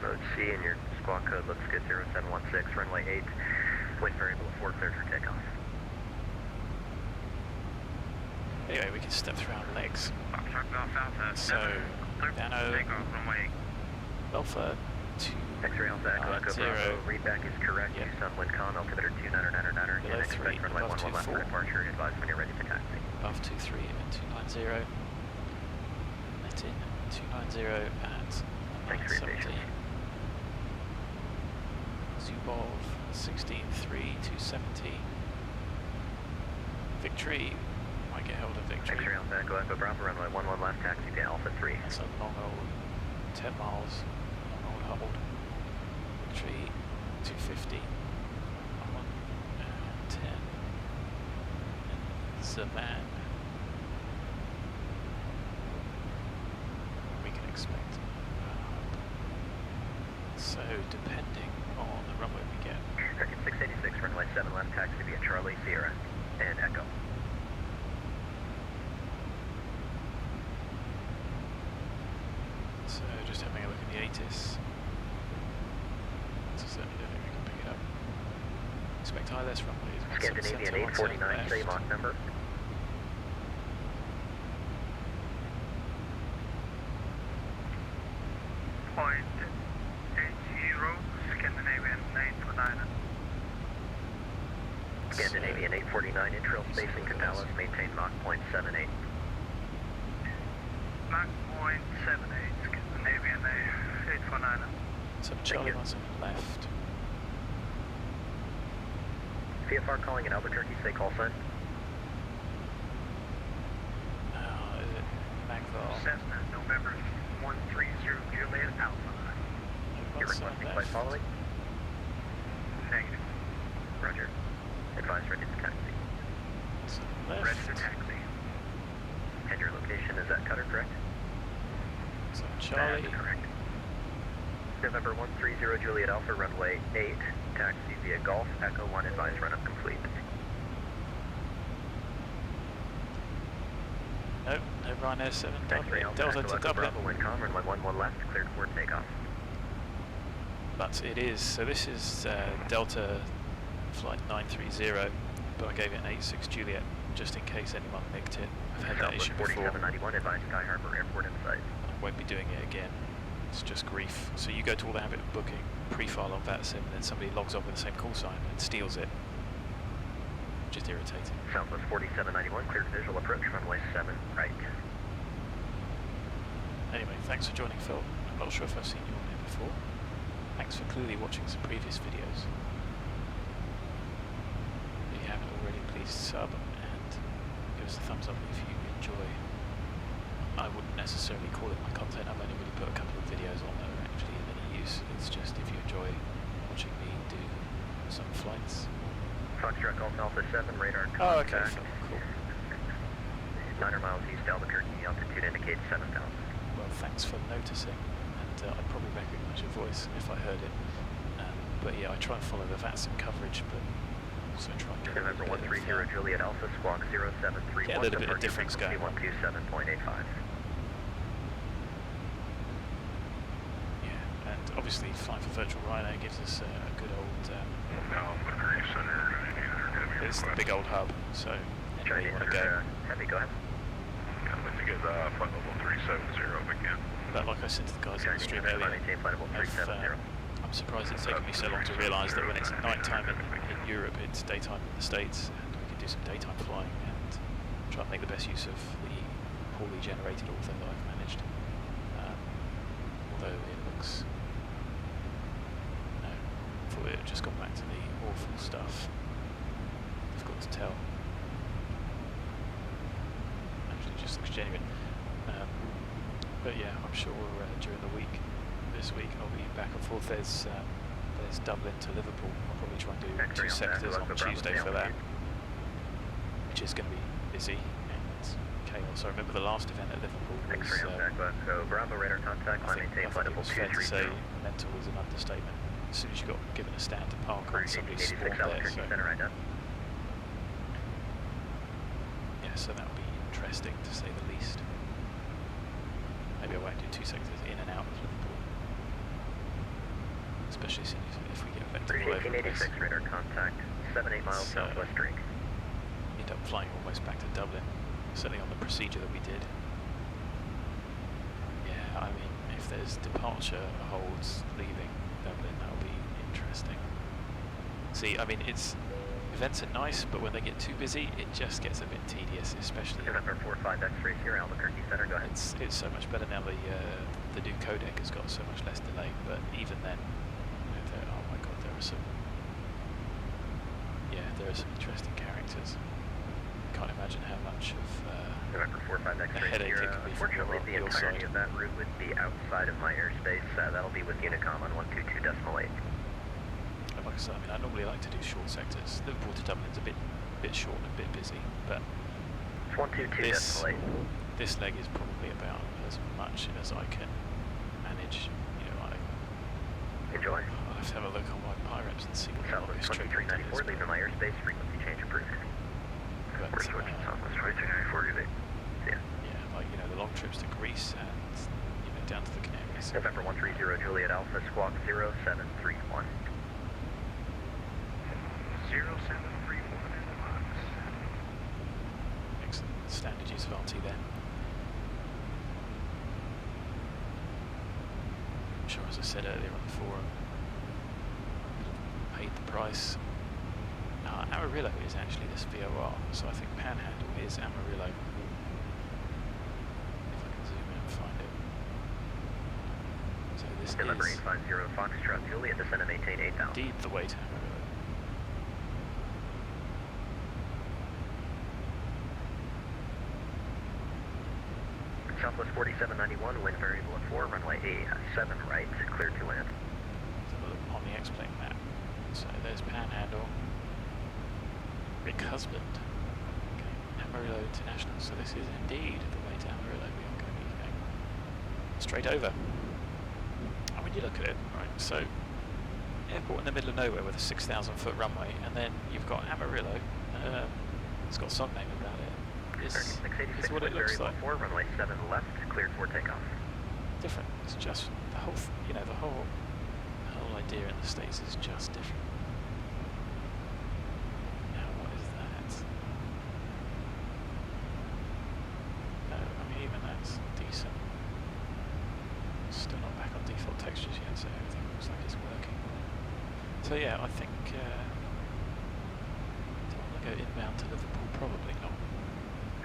mode C and your squawk code looks good, 0716, runway 8, wind variable 4, cleared for takeoff. Anyway, we can step through our legs. Foxtrot Golf Alpha 7. So, Nano, Takeoff runway 8. Alpha 2, X-ray Alpha Echo Echo 0, Bravo, readback is correct. Yep. Houston wind con, altimeter 2999, Below and 3, expect runway above 11 left for 24. departure. Advise when you're ready to taxi. above 23 and 290, net in 290 at Thanks for your 970. patience. Zibo 16.3, 270. Victory. Might get hold of Victory. X-ray Alpha Echo Echo Bravo, runway 11 left, taxi to Alpha 3. That's a long old 10 miles, long old hold. Victory 250. 1 and 10. And Zaman. We can expect. So depending on the runway we get. American 686, runway 7 left, taxi via Charlie, Sierra, and Echo. So just having a look at the ATIS. So certainly don't think we can pick it up. Expect ILS runways. Scandinavian 849, say Mach number. Point 80, Scandinavian 849. Scandinavian 849, intrail spacing to Dallas, maintain Mach .78. Mach .78, Scandinavian 849. So Charlie wants on the left. VFR calling in Albuquerque, say call sign. Oh, is it Magval? Cessna, November 130 Juliet Alpha. You're requesting flight following? Negative. Roger. Advise ready to taxi. Left. Ready to taxi. And your location is at Cutter, correct? So Charlie. That's correct. November 130 Juliet Alpha, runway 8, taxi via Golf, Echo 1, advise run-up complete. No, no Ryanair 7, X-ray Alpha, Delta Echo to Echo Dublin. Bravo, wind calm, runway 11 left, cleared for takeoff. But it is, so this is Delta flight 930, but I gave it an 86 Juliet just in case anyone nicked it. I've had that issue before. 4791, advise Sky Harbor Airport in sight. I won't be doing it again. It's just grief. So you go to all the habit of booking, pre-file on VATSIM, and then somebody logs on with the same call sign and steals it. Just irritating. Southwest 4791, cleared visual approach, runway 7, right. Anyway, thanks for joining, Phil. I'm not sure if I've seen you on here before. Thanks for clearly watching some previous videos. If you haven't already, please sub and give us a thumbs up if you enjoy. I wouldn't necessarily call it my content. I've only really put a couple of videos on that are actually of any use. It's just if you enjoy watching me do some flights. Foxtrot Golf Alpha 7, radar Oh, okay, contact. cool. 900 miles east Albuquerque, altitude indicates 7,000. Well, thanks for noticing, and I'd probably recognise your voice if I heard it. But yeah, I try and follow the VATSIM coverage, but also try and get November 130 Juliet Alpha, squawk 0731, get a little bit of difference going on. 127.85. Yeah, and obviously flying for Virtual Ryanair gives us a good old... it's the big old hub, so anywhere you want to go. Heavy, go ahead. Yeah, let's get flight level 370 again. But like I said to the guys on the stream earlier, I'm surprised it's taken me so long to realise that when it's night time in Europe, it's daytime in the States, and we can do some daytime flying and try and make the best use of the poorly generated Ortho that I've managed. Although it looks... No, I thought it had just gone back to the awful stuff. Difficult to tell. Actually, it just looks genuine. But yeah, I'm sure during the week, this week, I'll be back and forth. There's Dublin to Liverpool. I'll probably try and do 2 sectors on Tuesday for that, which is going to be busy and chaos. I remember the last event at Liverpool was, Bravo radar contact, I think it was fair to say mental was an understatement. As soon as you got given a stand to park on, somebody spawned there. So. Yeah, so that'll be interesting to say the least. Maybe I won't do 2 sectors in and out of Liverpool. Especially if we get vectored all over the place. radar contact, 7-8 miles southwest drink. End up flying almost back to Dublin, certainly on the procedure that we did. Yeah, I mean, if there's departure holds leaving Dublin, that'll be interesting. See, I mean, events are nice, but when they get too busy, it just gets a bit tedious, especially... November 45 X-ray here, Albuquerque Center, go ahead. It's so much better now. The new codec has got so much less delay, but even then, you know, oh my god, there are some interesting characters. Can't imagine how much of November 45 a X-ray headache here. it can be from Unfortunately, the your entirety side. of that route would be outside of my airspace. That'll be with Unicom on 122.8. Like I said, I mean, I normally like to do short sectors. Liverpool to Dublin's a bit short and a bit busy, but It's 122.8. this leg is probably about as much as I can manage. You know, Enjoy. I'll have to have a look on my PyReps and see what the longest Southwest trip is. 2394, leaving my airspace, frequency change approved. But, Southwest 2394, good day. See ya. yeah, like, you know, the long trips to Greece and, you know, down to the Canaries. November 130 Juliet Alpha, squawk 0731. 0731 in the box. Excellent. Standard use of RT there. I'm sure, as I said earlier on the forum, paid the price. Amarillo is actually this VOR, so I think Panhandle is Amarillo. If I can zoom in and find it. So this November is 850 Foxtrot Juliet, descend and maintain 8,000. indeed the way to Amarillo. Southwest 4791, wind variable at 4, runway 7 right, clear to land. Let's have a look on the X-plane map. So there's Panhandle, Rick Husband, okay, Amarillo International. So this is indeed the way to Amarillo. We are going to be going straight over. And when you look at it, right, so airport in the middle of nowhere with a 6,000 foot runway, and then you've got Amarillo. It's got a song name about it. It's what it looks like. 4, runway 7 left, cleared for takeoff. Different. It's just the whole, the whole idea in the States is just different. Now, what is that? No, I mean even that's decent. Still not back on default textures yet, so everything looks like it's working. So yeah, I think. Do I want to go inbound to Liverpool? Probably not.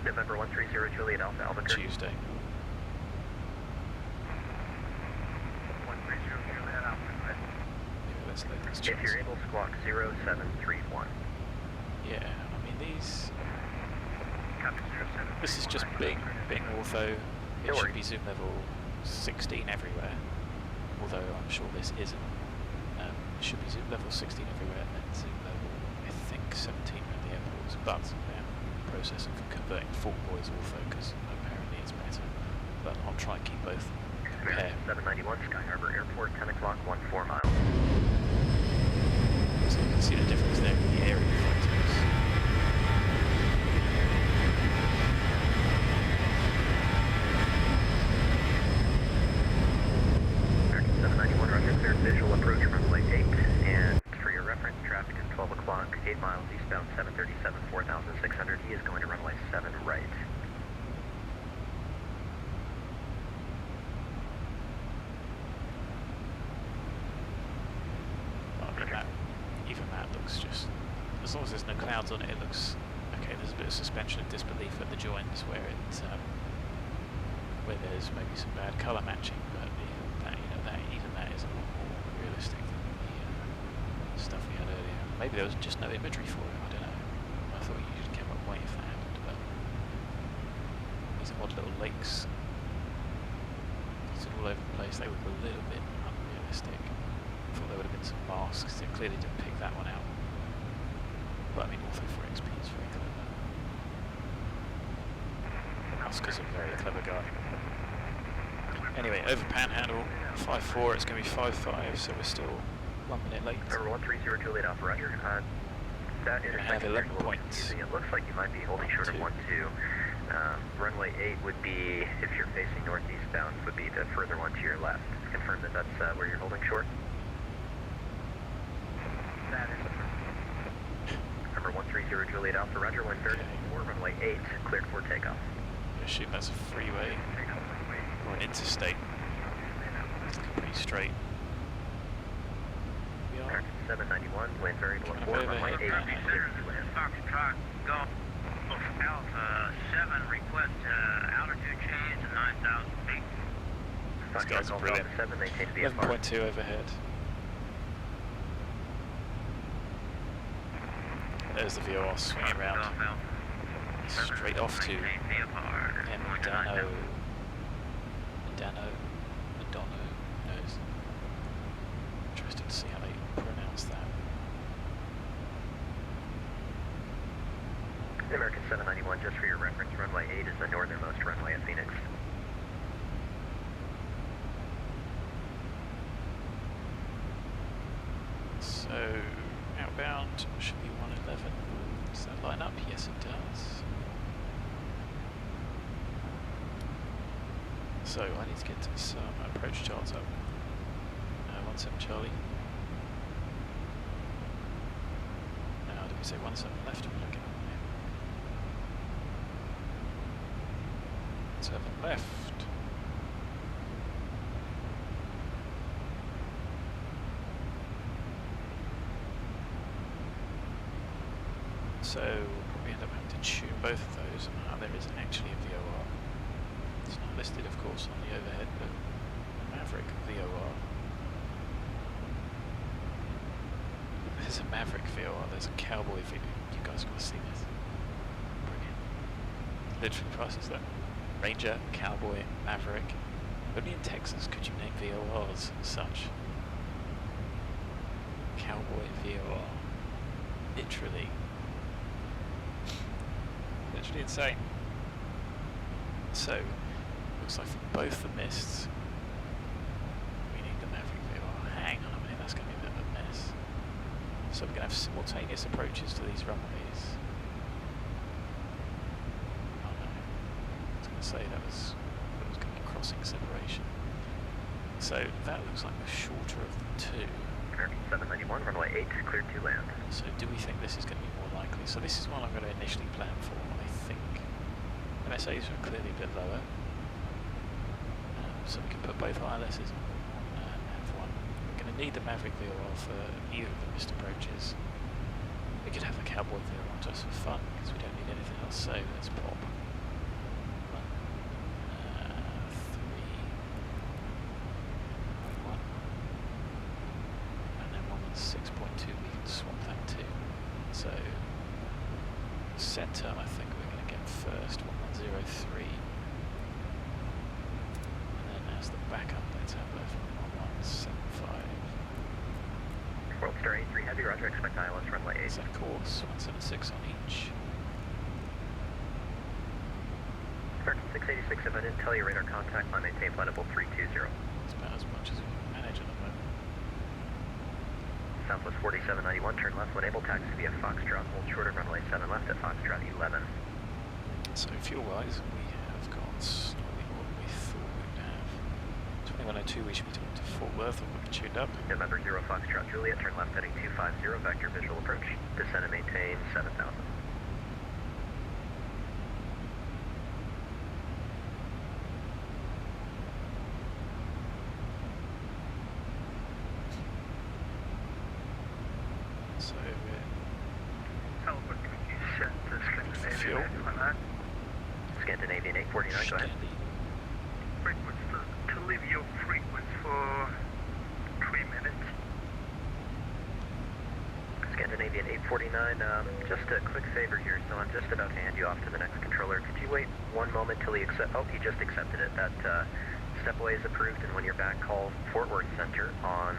November 130 Juliet Alpha Albuquerque. Tuesday. 130 Juliet Alpha, right? Yeah, let's load this If chance. you're able, squawk 0731. Yeah, I mean these. Copy 07. This is just Bing Ortho. It should be zoom level 16 everywhere. Although I'm sure this isn't. It should be zoom level 16 everywhere, and then zoom level I think 17 around the airports. But processing for converting Fort Boys Ortho because apparently it's better, but I'll try and keep both. Compare. 791 Sky Harbor Airport, 10 o'clock, 14 miles. So you can see the difference there in the area photos. American 791 Roger, cleared visual approach runway 8, and for your reference, traffic is 12 o'clock, 8 miles eastbound 737, 4,600. He is going to runway 7 right. Well, I mean even that looks just, as long as there's no clouds on it, it looks okay. There's a bit of suspension of disbelief at the joins where where there's maybe some bad colour matching, but even that is a lot more realistic than the stuff we had earlier. Maybe there was just no imagery for it, I don't know. I thought you'd get away if that happened, but these odd little lakes, it's all over the place. They look a little bit unrealistic. I thought there would have been some masks. It clearly didn't pick that one out. But I mean, Ortho 4XP is very clever. Oscar's a very clever guy. Anyway, over Panhandle, 5-4, it's going to be 5-5, so we're still 1 minute late. Number 130 Juliet Alpha Roger. That intersection is a little confusing. It looks like you might be holding short of 1-2. Runway 8 would be, if you're facing northeast bound, would be the further one to your left. Confirm that that's where you're holding short. That is Number 130 Juliet Alpha Roger, wind variable 4, runway 8, cleared for takeoff. I assume that's a freeway or an interstate. It's looking pretty straight. We are American 791, wind variable kind of 4, runway 8, overhead. cleared to land. Foxtrot Golf Alpha 7, request altitude change to 9,000 feet. These guys are Golf brilliant. Alpha 7, maintain VFR. 11.2 overhead. There's the VOR swinging around. Straight off to MDANO. MDANO. Who knows? Interesting to see how they pronounce that. American 791, just for your reference, runway 8 is the northernmost runway at Phoenix. So, outbound should be 111. Does that line up? Yes, it does. So, I need to get some approach charts up. 17 Charlie. Now, did we say 17 left? We're looking at 7 left. So we'll probably end up having to tune both of those. There isn't actually a VOR. It's not listed, of course, on the overhead, but Maverick VOR. There's a Maverick VOR, there's a Cowboy VOR. You guys got to see this. Brilliant. Literally prices that. Ranger, Cowboy, Maverick. Only in Texas could you name VORs as such. Cowboy VOR. Literally insane. So, looks like for both the mists, we need the Maverick VOR. Hang on a minute, that's going to be a bit of a mess. So we're going to have simultaneous approaches to these runways. Oh no, I was going to say that was going to be crossing separation. So that looks like the shorter of the two. 791, runway 8, cleared to land. So do we think this is going to be more likely? So this is what I'm going to initially plan for, I think. MSAs are clearly a bit lower. So we can put both ILSs on F1. We're going to need the Maverick VOR for either of the missed approaches. We could have a Cowboy VOR just for fun, because we don't need anything else, so let's pop. 6.2, we can swap that too. So, centre, I think we're going to get first, 1103. And then as the backup, let's have left 1175. World Star 83 Heavy, roger, expect ILS runway 8. Set course, 176 on each. American 686, if I didn't tell you, radar contact, line maintain flight level 320. It's about as much as we can manage at the moment. Southwest 4791, turn left when able, taxi via Foxtrot, hold short of runway 7 left at Foxtrot 11. So fuel-wise, we have got slightly more than we thought we would have. 2102, we should be talking to Fort Worth, and we're tuned up. November 0 Foxtrot Juliet, turn left heading 250, vector visual approach, descend and maintain 7000. Scandinavian 849, go ahead. Frequency to leave your frequency for 3 minutes. Scandinavian 849, just a quick favor here, so I'm just about to hand you off to the next controller. Could you wait 1 moment till he accepts? Oh, he just accepted it. That stepaway is approved, and when you're back, call Fort Worth Center on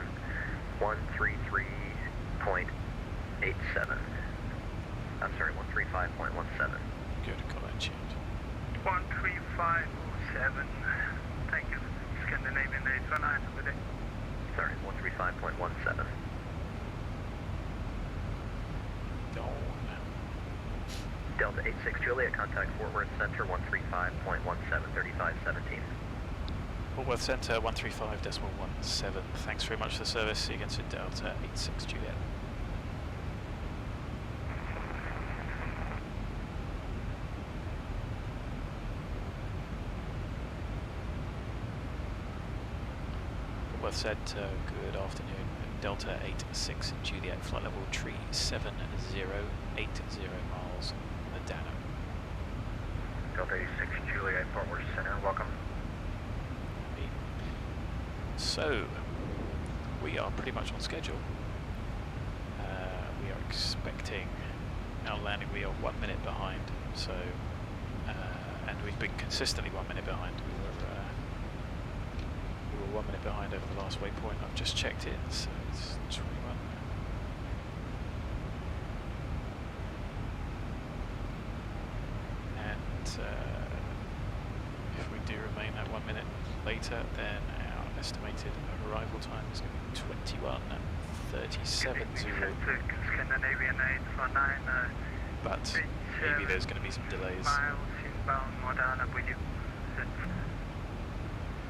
133.87. I'm sorry, 135.17. Good, got that tuned. 13507. Thank you. Scandinavian 819 over there. Sorry, 135.17. Go on. Delta 86 Juliet, contact Fort Worth Center 135.17, 3517. Fort Worth Centre 135.17. Thanks very much for the service. See you again soon, Delta 86 Juliet. Fort Worth Centre, good afternoon. Delta 86 Juliet, flight level 370, 80 miles, MDANO. Delta 86 Juliet, Fort Worth Center, welcome. So, we are pretty much on schedule. We are expecting our landing. We are 1 minute behind, so, and we've been consistently 1 minute behind. We were 1 minute behind over the last waypoint. I've just checked in, so it's 21. And if we do remain that 1 minute later, then our estimated arrival time is going to be 21:37. Scandinavian 849. But maybe there's going to be some delays. Miles inbound, Modana with you.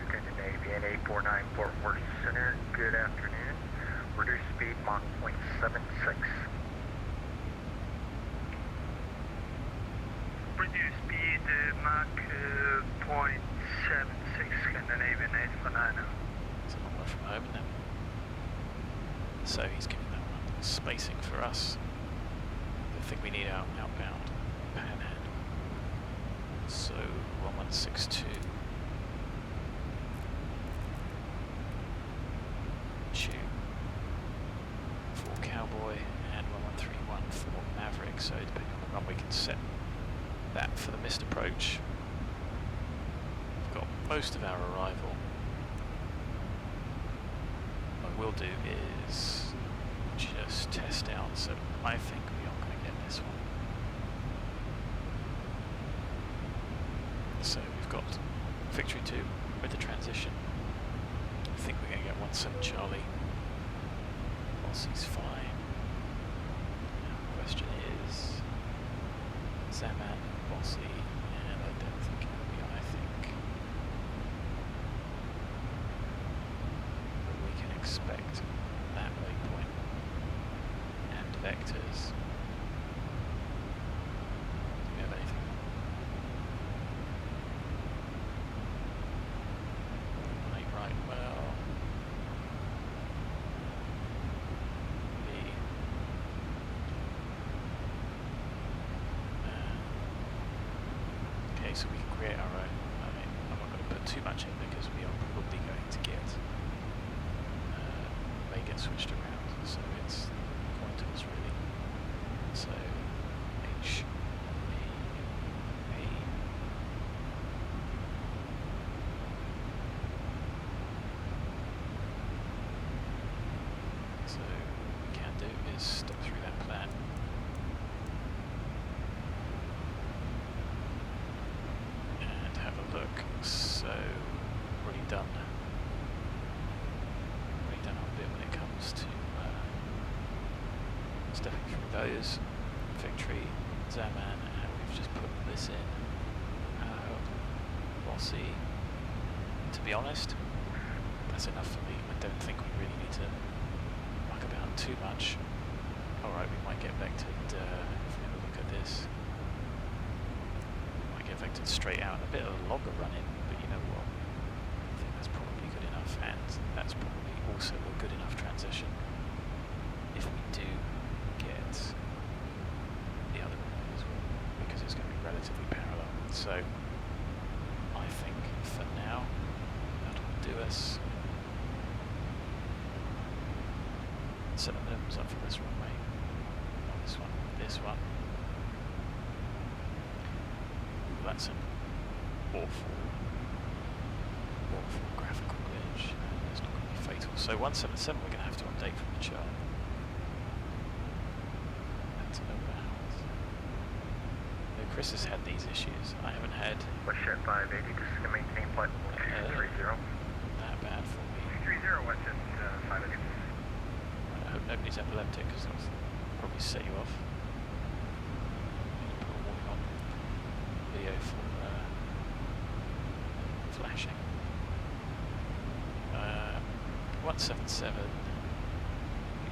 Scandinavian 849 Fort Worth Center, good afternoon. Reduced speed Mach 0.76. Reduced speed Mach 0.76, Scandinavian 849. It's a long way from home, isn't it? So he's giving that one spacing for us. I think we need our outbound panhandle. So 1162. For Cowboy and 1131 for Maverick, so depending on the run we can set that for the missed approach. most of our arrival, what I will do is just test out, so I think we are going to get this one. So we've got Victory 2 with the transition. I think we're going to get 17 Charlie. Bossy's fine. Now the question is Zaman, Bossy, and I don't think it'll be, I think. But we can expect that waypoint and vectors. Do we have anything? Right, well. Okay, so we can create our own. I mean, I'm not going to put too much in because we are probably going to get may get switched around, so it's pointers really. So H A. So what we can do is step through that plan. And have a look. So already done our bit when it comes to stepping through those. Victory, Zaman, and we've just put this in. Bossy. To be honest, that's enough for me. I don't think we really need to muck about too much. Alright, we might get vectored, if we have a look at this. We might get vectored straight out, a bit of a longer run in, but you know what? I think that's probably good enough, and that's probably also a good enough transition. If we do get the other one as well, because it's going to be relatively parallel. So, I think for now, that'll do us. Set the minimums up for this runway. Not this one, this one. Ooh, that's an awful graphical glitch. It's not going to be fatal. So 177 we're going to have to update from the chart. That's overhouse. No, Chris has had these issues. I haven't had WestJet 580, just to maintain flight level 230. that bad for me. 230 WestJet 580. I hope nobody's epileptic because that'll probably set you off. Need to put a warning on video for flashing. 177.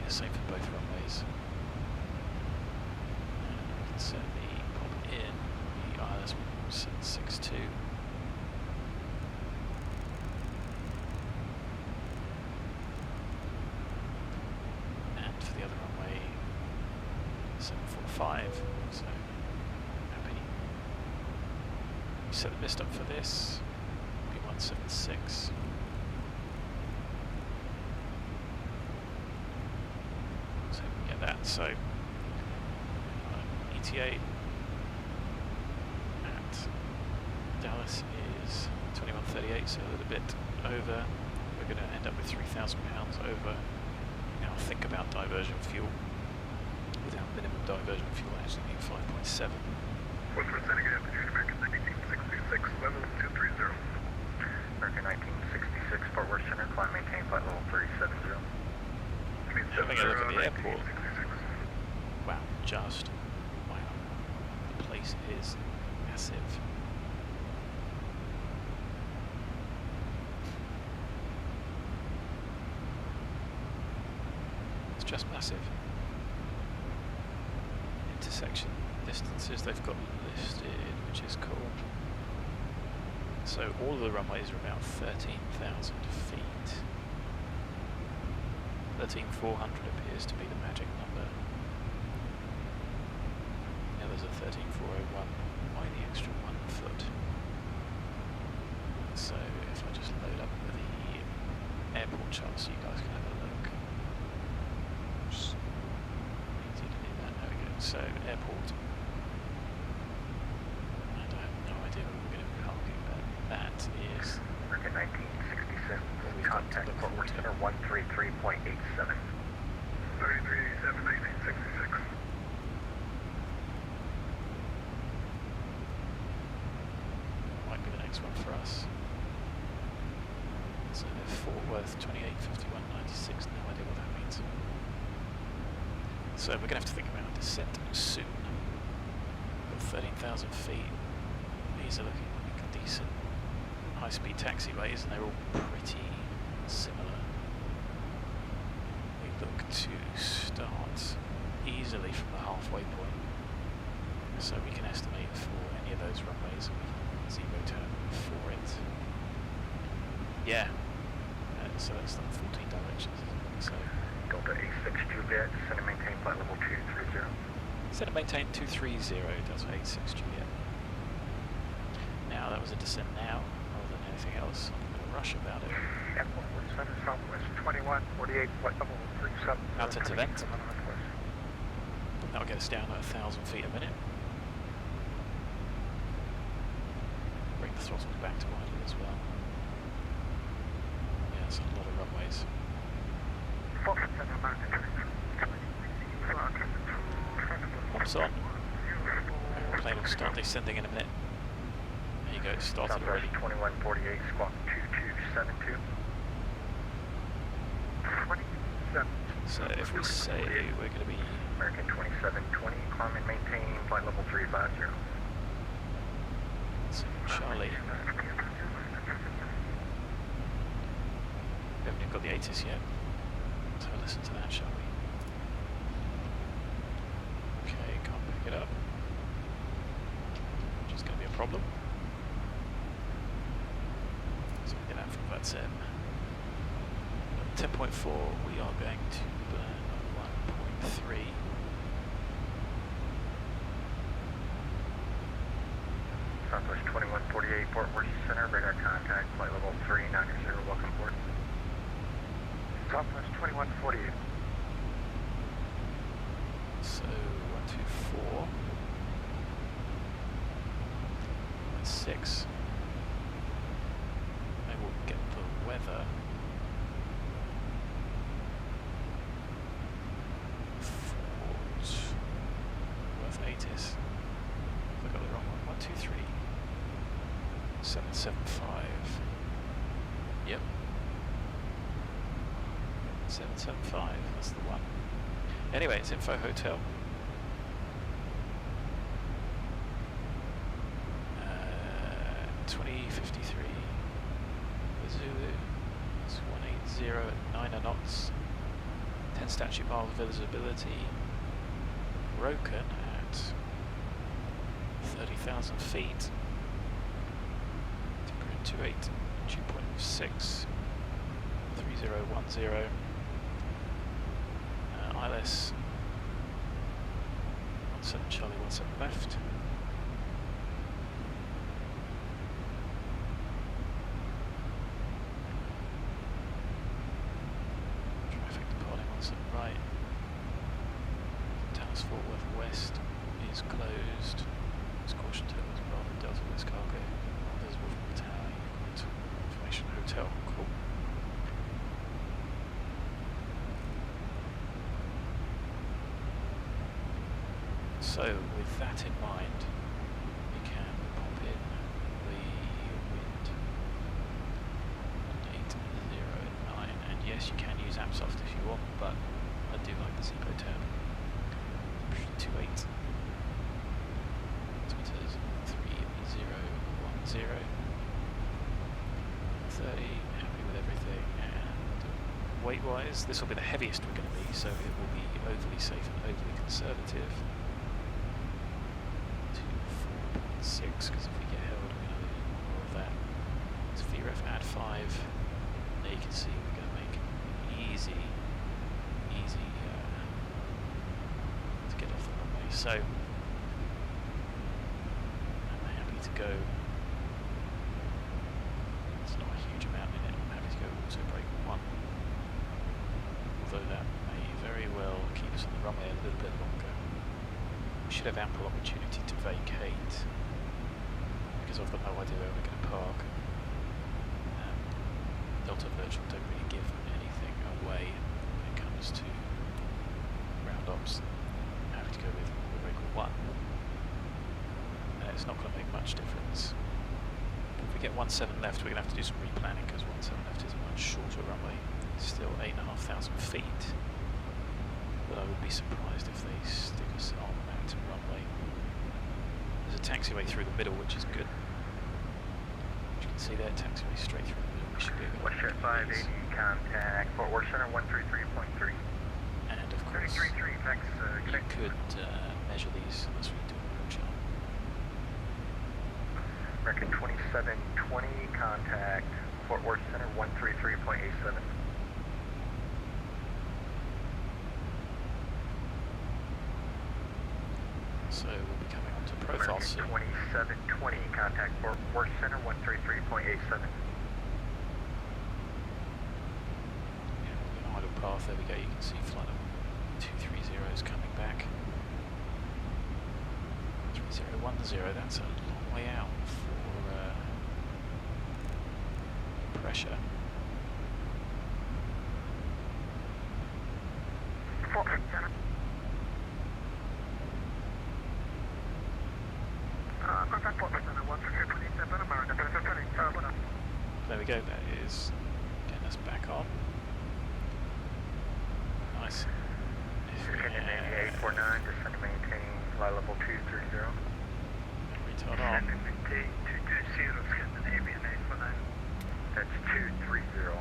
Yeah, same for both runways. And we can certainly pop in the ILS 762. For the other runway, 745, so happy. We set the mist up for this, be 176. So we get that, so ETA at Dallas is 2138, so a little bit over. We're going to end up with £3,000 over. Now think about diversion fuel. Without minimum diversion fuel, I actually need 5.7. What's percentage altitude, American 1966, level 230. American 1966, Fort Worth Center, climb maintain flight level 370. Having a look at the airport. Wow, just. Wow. The place is massive. Just massive. Intersection distances they've got listed, which is cool. So all of the runways are about 13,000 feet. 13,400 appears to be the magic number. Now there's a 13,401. Why the extra 1 foot? So if I just load up the airport chart so you guys can have a look. Easy to do that. There we go. So airport, and I have no idea where we're going to be parking, but that is American 1966, we've got to contact look Fort Worth forward to. Center 133.87. 3387, 1966. Might be the next one for us. So Fort Worth 285196, no idea what that means. So we're going to have to think about a descent soon. Got 13,000 feet. These are looking like decent high-speed taxiways, and they're all pretty similar. We look to start easily from the halfway point, so we can estimate for any of those runways and we can Zibo turn for it. Yeah, so that's like 14 directions, so Delta A6 Juliet, descend and maintain flight level 230. descend and maintain 230, that's 86 Juliet. Now that was a descent now, rather than anything else. I'm going to rush about it. At Fort Worth Center, Southwest 2148, flight level 37. Mountain to vent. That'll get us down at 1,000 feet a minute. Bring the throttles back to idle as well. Yeah, that's a lot of runways. Hops on. Plane will start descending in a minute. There you go, it started already. 2148, squawk 2272. 27. So if we say we're going to be American 2720, climb and maintain flight level 350. so Charlie, we haven't even got the ATIS yet. So listen to that, shall we? Okay, can't pick it up. Which is going to be a problem. So we get out from VATSIM. 10.4, we are going to burn 1.3. Southwest 2148, Fort Worth Center, radar contact, flight level 390, welcome aboard. Southwest 2148. So 124. 6. Maybe we'll get the weather. Fort Worth ATIS. I got the wrong one. 123. 775. Yep. 775, that's the one. Anyway, it's Info Hotel. 2053. Zulu. It's 180 at 9 knots. 10 statute miles visibility. Broken at 30,000 feet. 2.28, 2.6, 3010. ILS 17 Charlie 17 left. Traffic departing 17 right. Dallas Fort Worth West is closed. It's caution total as well. Delta West cargo. Visible from the tower. Information hotel. Cool. So, with that in mind, we can pop in the wind 80 at 9, and yes, you can use AppSoft if you want, but I do like the Zibo term. 28. Tweeters 3010. 30, happy with everything, and weight-wise, this will be the heaviest we're going to be, so it will be overly safe and overly conservative. 4.6, because if we get held, we're going to lose more of that. So VREF add 5. There you can see we're going to make it easy to get off the runway. So I'm happy to go. It's not a huge amount in it. I'm happy to go auto brake 1. Although that may very well keep us on the runway a little bit longer. We should have ample opportunity to vacate because I've got no idea where we're going to park. Delta Virtual don't really give anything away when it comes to ground ops. I have to go with Rig 1. And it's not going to make much difference. If we get 17 left, we're going to have to do some replanning because 17 left is a much shorter runway. It's still 8,500 feet. But I would be surprised if they stick us on that runway. There's a taxiway through the middle, which is good. As you can see there, taxiway straight through the middle. We should be able to Westjet 580, contact Fort Worth Center 133.3. And of course, 333, thanks. you could measure these unless we do a real chart. American 2720, contact Fort Worth Center 133.87. So we'll be coming on to profile soon. American 2720, contact Fort Worth Center 133.87. Yeah, idle path, there we go, you can see flight level 230 is coming back. 3010, that's a long way out for pressure. Fort Worth Center. Contact Fort Worth Center 133.87, American 2720. There we go, that is getting us back on. Nice. Descending 9849, descend to maintain flight level 230. Retard on. Maintain 220, Scandinavian 849. That's 230.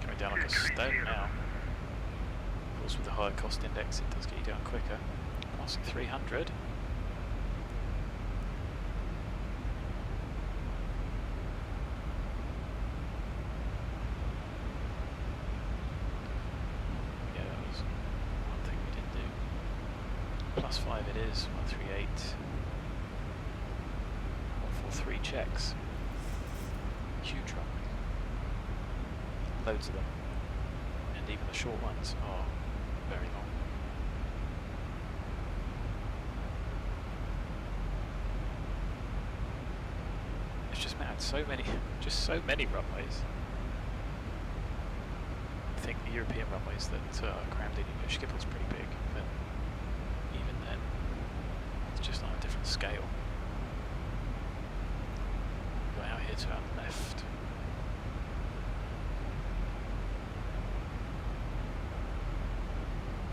Coming down like a stone now. Of course, with the higher cost index, it does get you down quicker. Passing 300. Yeah, that was one thing we didn't do. +5 it is, 138. 143 checks. Huge run. Loads of them. And even the short ones are very long. It's just mad, so many runways. I think the European runways that are crammed in, Schiphol's pretty big, but even then, it's just on a different scale. Go out here to our left.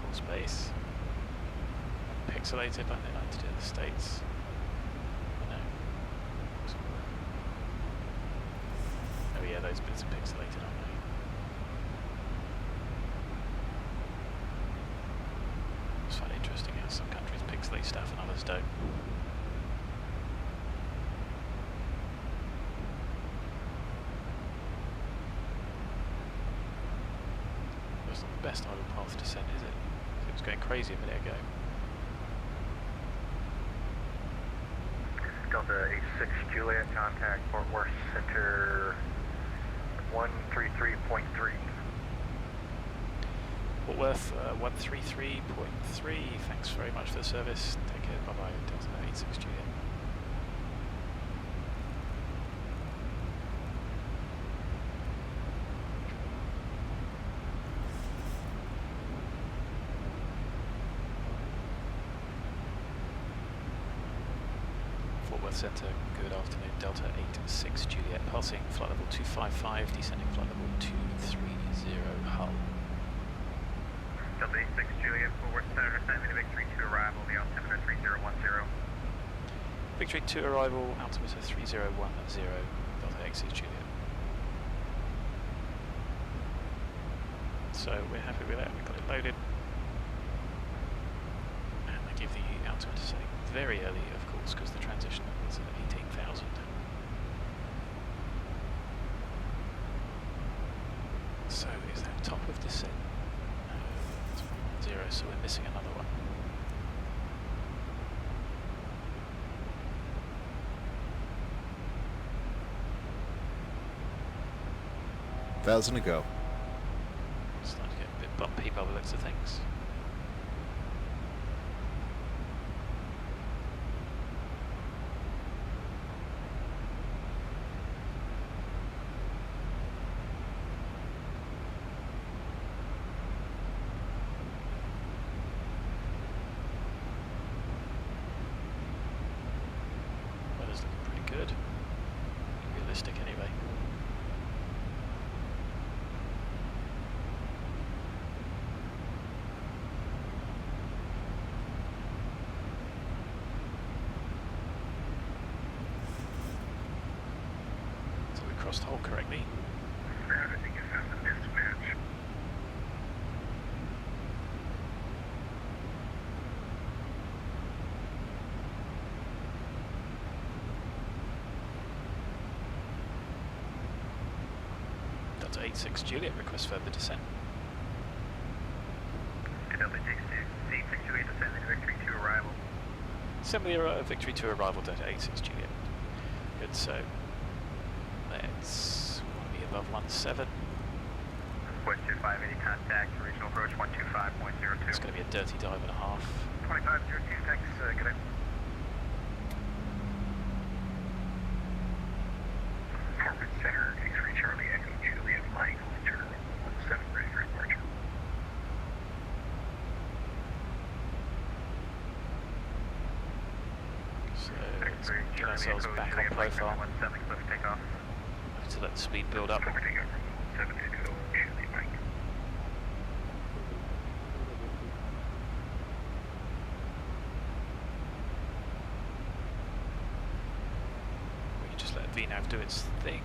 Full space. Pixelated like they like to do in the States. I know. Oh yeah, those bits are pixelated, aren't they? It's quite interesting how some countries pixelate stuff and others don't. That's not the best idle path descent, is it? It was going crazy a minute ago. Delta 86 Juliet, contact Fort Worth Center 133.3. Fort Worth 133.3, thanks very much for the service. Take care, bye bye, Delta 86 Juliet. Fort Worth Centre, good afternoon, Delta 86 Juliet, passing flight level 255, descending flight level 230, Hull. Delta 86 Juliet, Fort Worth Center, descending to Victory 2 arrival, the altimeter 3010. Victory 2 arrival, altimeter 3010, Delta 86 Juliet. So we're happy with that, we got it loaded. And they give the altimeter setting very early, of course, because the transition was at 18,000. So is that top of descent? No, that's 110, so we're missing another one. Thousand to go. Starting to get a bit bumpy by the looks of things. thrust hold correctly. I think it's a mismatch. Delta 86 Juliet, request further descent. Delta 86 Juliet, descending to Victory 2 arrival. Similar Victory to arrival, Delta 86 Juliet. Good, so let's be above 17. West 580 contact, regional approach 125.02. It's going to be a dirty dive and a half. 2502, thanks, good day. Performance Center, X-Ray Charlie Echo Juliet Mike, turn 17 ready for departure. So let's get ourselves back on profile. 17 cliff takeoff. Have to let the speed build up. Forwarding over 17 to Juliet Mike. We can just let VNAV do its thing.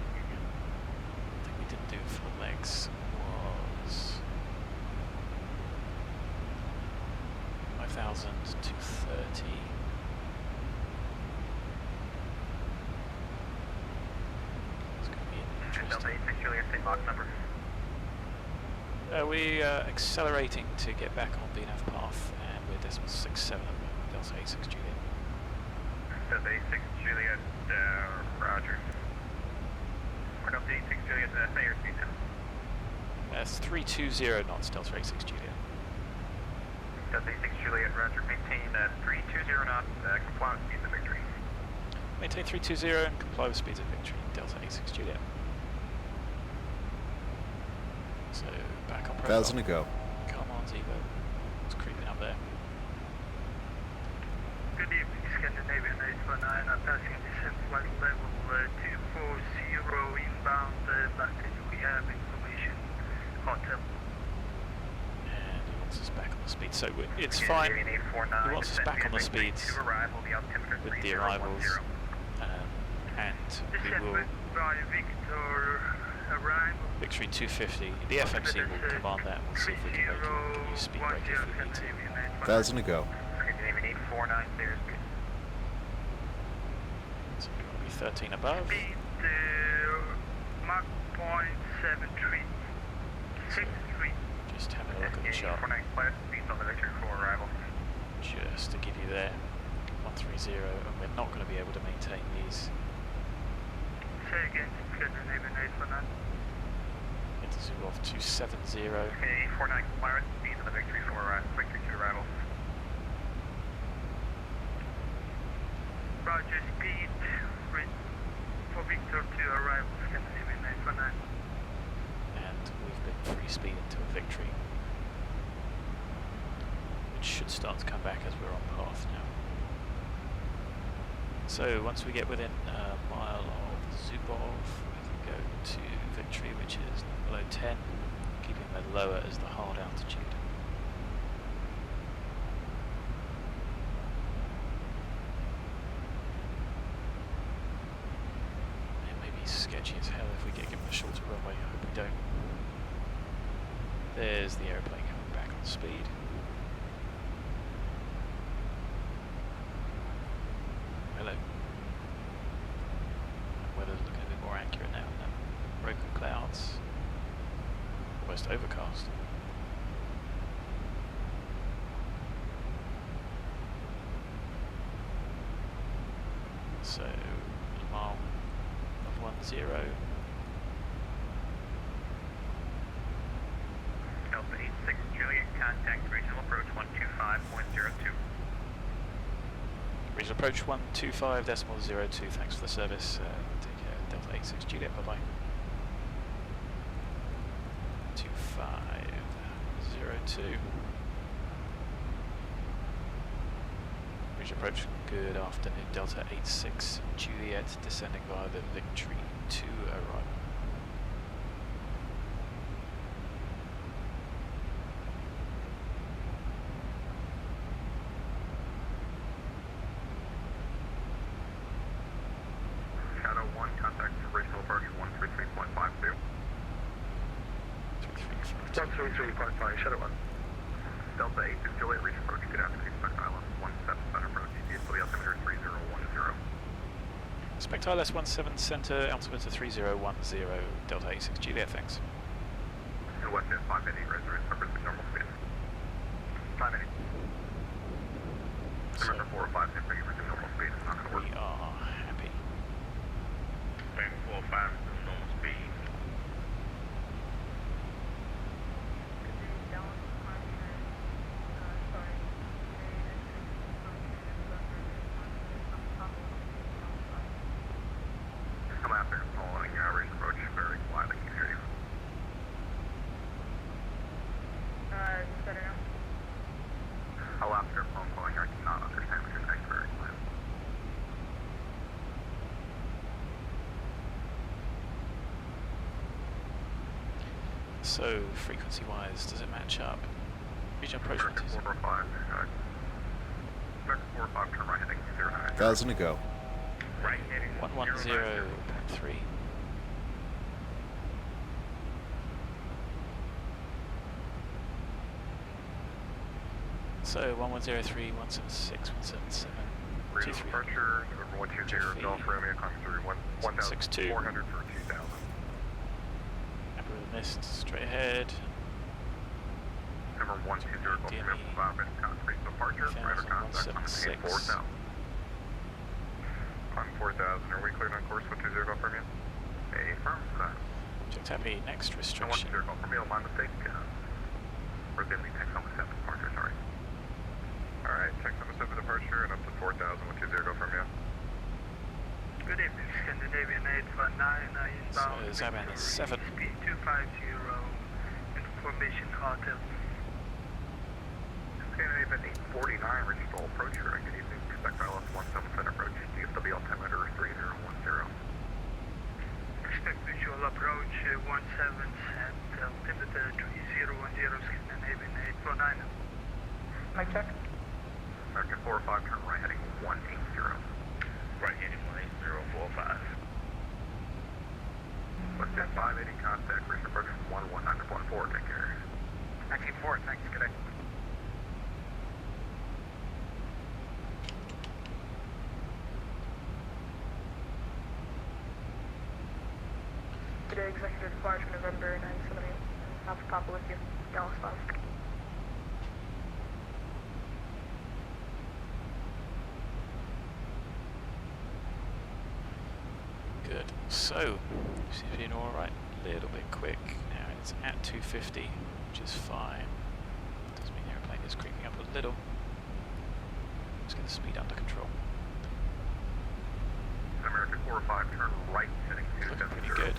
The thing we didn't do for the legs was 5,000 to 30. It's going to be Delta interesting. 86 Juliet, same box number. We are accelerating to get back on VNAV path, and we're decimal 6.7 at the moment, Delta 86 Juliet. Delta 86 Juliet, roger. We're Delta 86 Juliet, say your speed now. That's 320 knots, Delta 86 Juliet. Delta 86 Juliet, roger. Maintain 320 knots, comply with speeds of Victory. Maintain 320 and comply with speeds of Victory, Delta 86 Juliet. So, back on profile. 1,000 to go. Come on, Zibo. It's creeping up there. Good evening, Scandinavian 819, passing descent flight level 240 inbound backage. We have information, hotel. And he wants us back on the speed. So it's fine. He wants us back on the speeds with the arrivals. And we will... Descent by Victor, arrival. Victory 250. The FMC will command that and we'll see if we can make a new speed break if we need to. 1,000 to go. Scandinavian 849, clear speed. So we're going to be 13 above. Speed Mach .73. 63. Just having a look at the chart. 49 class speeds on the Victory 4 arrival. Just to give you there. 130, and we're not going to be able to maintain these. Say again, Scandinavian 819. Into zoom off 270. Okay, 49 Claret speeds on the Victory 4 arrival. Victory 2 arrival. Roger, speed for Victor 2 arrival, Scandinavian 819. And we've been free speed into a Victory, which should start to come back as we're on path now. So once we get within a mile of Zubov, we can go to Victory, which is below 10, keeping the lower as the hard altitude. It may be sketchy as hell if we get given a shorter runway. I hope we don't. There's the aeroplane coming back on speed. Hello. Weather's looking a bit more accurate now. No broken clouds. Almost overcast. So, a mile of 10. Delta 86 Juliet, contact regional approach 125.02. Regional approach 125.02. Thanks for the service. Take care. Delta 86 Juliet. Bye bye. 2502. Regional approach. Good afternoon. Delta 86 Juliet descending via the Victory 2 arrival. Shadow 1, contact regional approach 133. 33.5, Shadow 1. Delta 8 is Juliet, reach approach, good afternoon, expect ILS 17 center approach, DSW altimeter 3010. Expect ILS 17 center, altimeter 3010, Delta 86 Juliet, thanks. And west at 580, residence, purpose normal speed. 580. So, Number 4 or 5, same thing, resume normal speed, it's not going to work. we are happy. Bang 4 or 5, normal speed. I'm after following your average approach, very quiet, I can hear you. Is this better now? I'll after phone calling, I cannot understand what you're saying, very quiet. So, frequency-wise, does it match up? Region approach American 120. 4 or 5, American 4 or 5, turn right heading 09. 1,000 to go. Right heading 110.3. So 1103, 176, 177, Regional 2300. departure, November 120, Golf Romeo, climbing through 62. 1,400 for 2,000. Happy with the mist, straight ahead. Number 120, Golf Romeo, 5 minutes, contact departure, radar contact, climbing 4,000. Climbing 4,000, are we cleared on course 120, Golf Romeo? Affirm, sir. Object happy, next restriction. 120, Golf Romeo, my mistake. We're going to be text number 7 departure, sorry. Alright, text number 7 departure and up to 4,000, 120, Golf Romeo. Good evening, Scandinavian 819, So inbound. Zaban is 7. Speed 250, information HOTAS. Scandinavian 849, reaching approach, good evening, expect ILS 17 center approach, DFW altimeter 3010. Expect visual approach 17 at altimeter 3010, Scandinavian 849. Mic check. American 4 or 5, turn right heading 180. Right heading 18045. What's that 580 contact, reach approach 119.14, take care. 19-4, thanks, good day. Today, executive departure November 978. Alpha Papa with you. Dallas 5. Good. So, seems to be doing alright. A little bit quick. Now it's at 250, which is fine. Does mean the airplane is creeping up a little. Let's get the speed under control. American 4 or 5, turn right heading Looking pretty 270. good.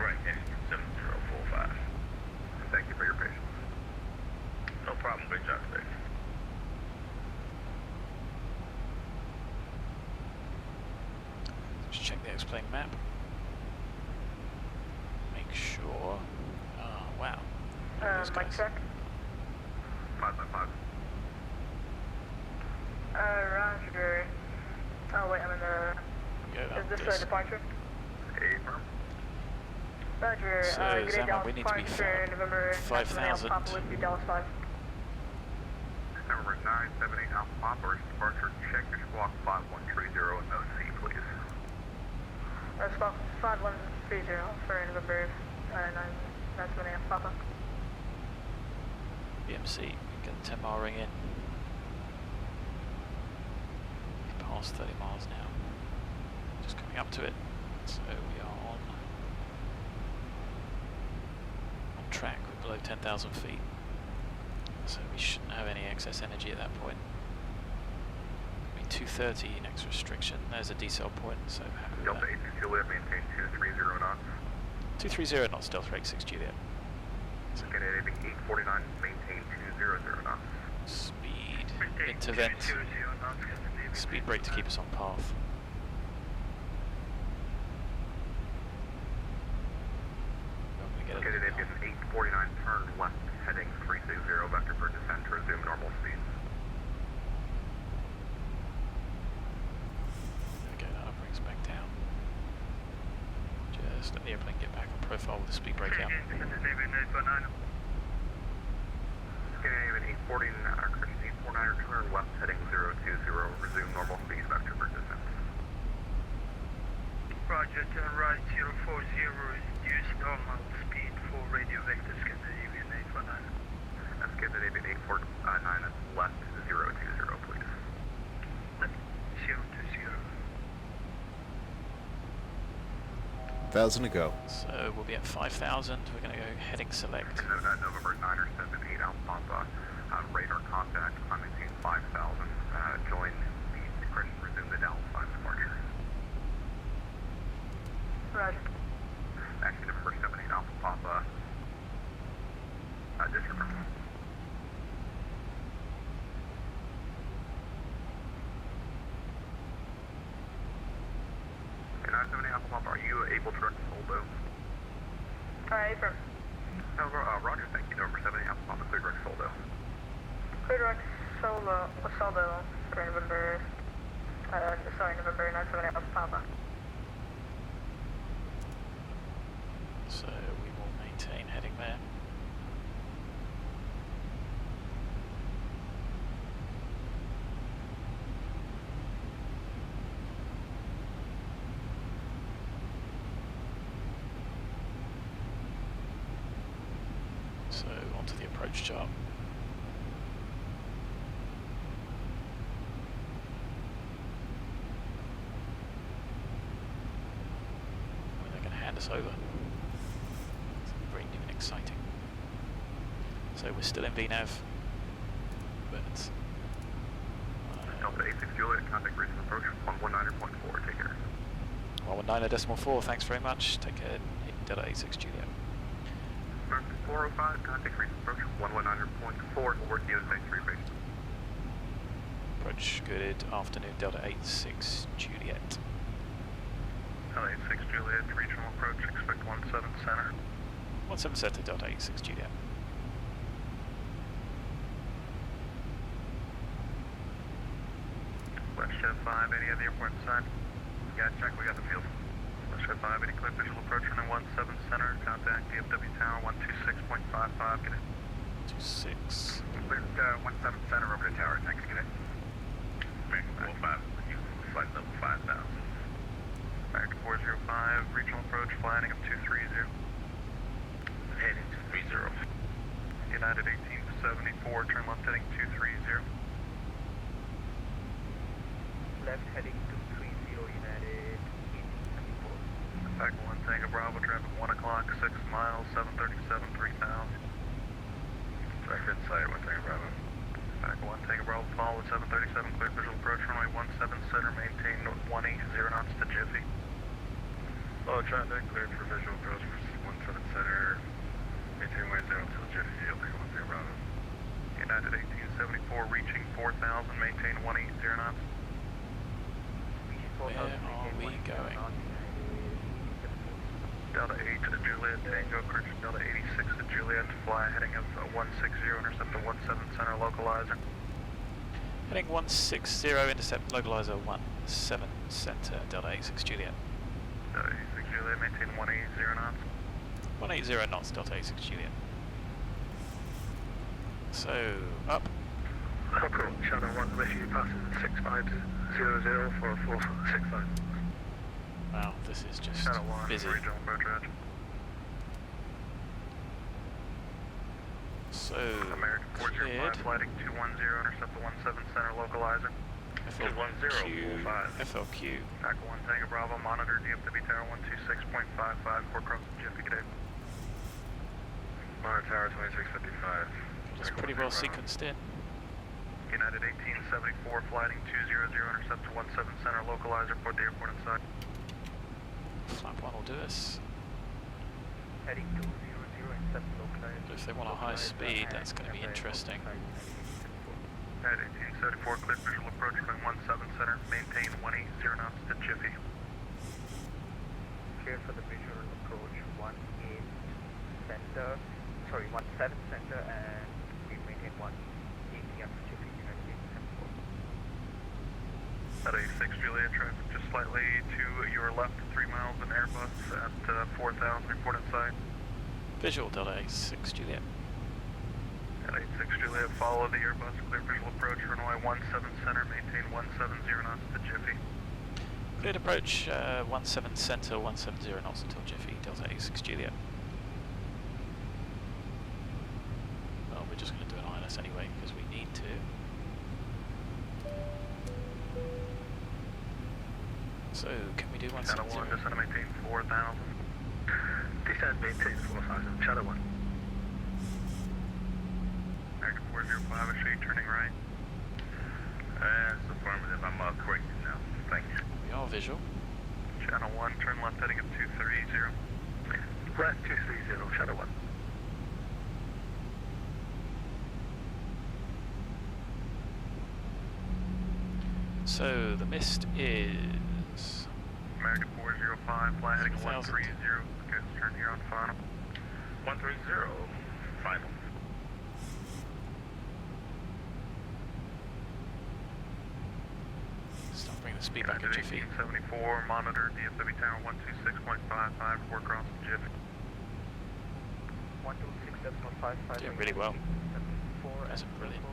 Right heading 7045. Thank you for your patience. No problem, great job today. Just check the X-plane map. Make sure. Oh, wow. Look at these Mic guys. check. 5 by 5. Roger. Oh wait, I'm in the... Go Is up this this. a departure? Affirm. Roger. So, Good day, Zama, Dallas we need to be departure November 5,000. Papa with you, Dallas 5. Number 978 Alpha Papa, reach departure, check your squawk 5130 and no C, please. Squawk 5130 for November 978 Alpha Papa. BMC, get the 10 mile ring in. We've passed 30 miles now. Just coming up to it. So we are on track with below 10,000 feet. So we shouldn't have any excess energy at that point. Be 230 next restriction. There's a decel point, so happy with Delta that. 8 Juliet, maintain 230 knots. 230 knots, Delta 86 Juliet. Scandinavian 849, maintain 200 knots. Speed, intervent, speed brake to keep us on path. We're gonna get a Scandinavian 849, turn left, heading 360, vector for descent to resume normal speed. Okay, that'll bring us back down. Just let the airplane get back on profile with the speed brake out. Scandinavian 849. 849, turn left heading 020, resume normal speed vector for distance. Roger, turn right 040, reduce normal speed for radio vector Scandinavian 819. Scandinavian 849, left 020, please. Left 020. 1,000 to go. So we'll be at 5,000. We're going to go heading select. November 978 Alpha Papa, radar contact, I'm maintain 5,000. Join the decretion, resume the Dallas 5 departure. Roger. Actually, November 78 Alpha Papa, disregard. And 978 Alpha Papa, are you able to direct Soldo? Alright, from Roger, thank you. November 78 Alpha Papa, clear direct Soldo. Clear direct Soldo for November, November 978 Alpha Papa. So we will maintain heading there. So onto the approach chart. When they're going to hand us over. It's very new and exciting. So we're still in VNAV, but Delta 86 Juliet, contact recent approach 119.4, take care. 119.4, thanks very much. Take care, Delta 86 Juliet. 405, contact recent approach 119.4, work USA 3 base. Approach, good afternoon, Delta 86 Juliet. Delta 86 Juliet, regional approach, expect 17 center. 17 center, Delta 86 Juliet. West Jet 5, any other airport side? Yeah, check, we got the field. West Jet 5, any clear visual approach running 17 center, contact DFW tower 126.55, get it. 26. Clear 17 center over the tower, thanks, get it. American 45, flight level 5,000. American 405, regional approach, flying up 230. Heading 230. United 1874, turn left heading 230. Left heading 230, United 1874. Back 1 Tango Bravo, traffic 1 o'clock, 6 miles, 737, 3,000. Direct inside 1 Tango Bravo. Back 1 Tango Bravo, follow with 737, clear visual approach, runway 17 center, maintain 180 knots to Jiffy. Low traffic, cleared for visual approach for 17 center, maintain way 0 until Jiffy Field, 1 Tango Bravo. United 1874, reaching 4,000, maintain 180 knots. Where are we going? Delta 8 to Juliet, Tango, correction, Delta 86 to Juliet, fly heading of 160, intercept the 17 center localizer. Heading 160, intercept localizer 17 center, Delta 86 Juliet. Delta 86 Juliet, maintain 180 knots. 180 knots, Delta 86 Juliet. So, up. Approach, Shadow 1 with you, passing 6500 for 465. Wow, this is just Shadow 1, busy. regional approach, Roger. So, American 405, cleared. flighting 210, intercept the 17 center localizer. FLQ, FLQ. Back 1 Tango Bravo, monitor DFW tower 126.55, core cross Jiffy, good day. Monitor tower 2655. Just pretty well sequenced in. United 1874, flighting 200, intercept to 17 center localizer, port the airport inside. Flap 1 will do us. Heading 200, intercept localizer. But if they want a high speed, that's going to be interesting. United 1874, clear visual approach, runway 17 center, maintain 180 knots to Jiffy. Clear for the visual approach 17 center, and we maintain 180 up to Jiffy, United 1874. At 86 Juliet, traffic just slightly to your left, 3 miles in Airbus at 4,000, report inside. Visual Delta 86 Juliet. 86 Juliet, follow the Airbus, clear visual approach, runway 17 center, maintain 170 knots to Jiffy. Cleared approach 17 center, 170 knots until Jiffy, Delta 86 Juliet. Well, we're just going to do an ILS anyway, because we need to. So, can we do 170? Shadow 1, descend and maintain 4,000. Descend, maintain 4,000. Shadow 1. American 405, is she turning right? That's affirmative, I'm corrected now. Thank you. We are visual. Channel 1, turn left heading at 230. Left 230, Shadow 1. So, the mist is... American 405, fly heading 1,000. 130. Okay, turn here on final. 130, final. Start bringing the speed back at Jiffy. 1874, monitor DFW tower 126.55, report cross Jiffy. 126.55. Doing really well. That's brilliant.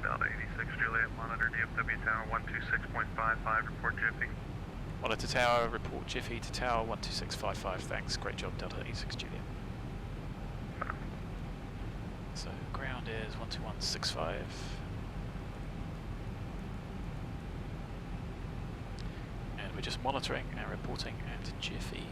Delta 86 Juliet, monitor DFW tower 126.55, report Jiffy. Monitor tower, report Jiffy to tower 12655. Thanks, great job, Delta 86 Juliet. So, ground is 12165. And we're just monitoring and reporting at Jiffy.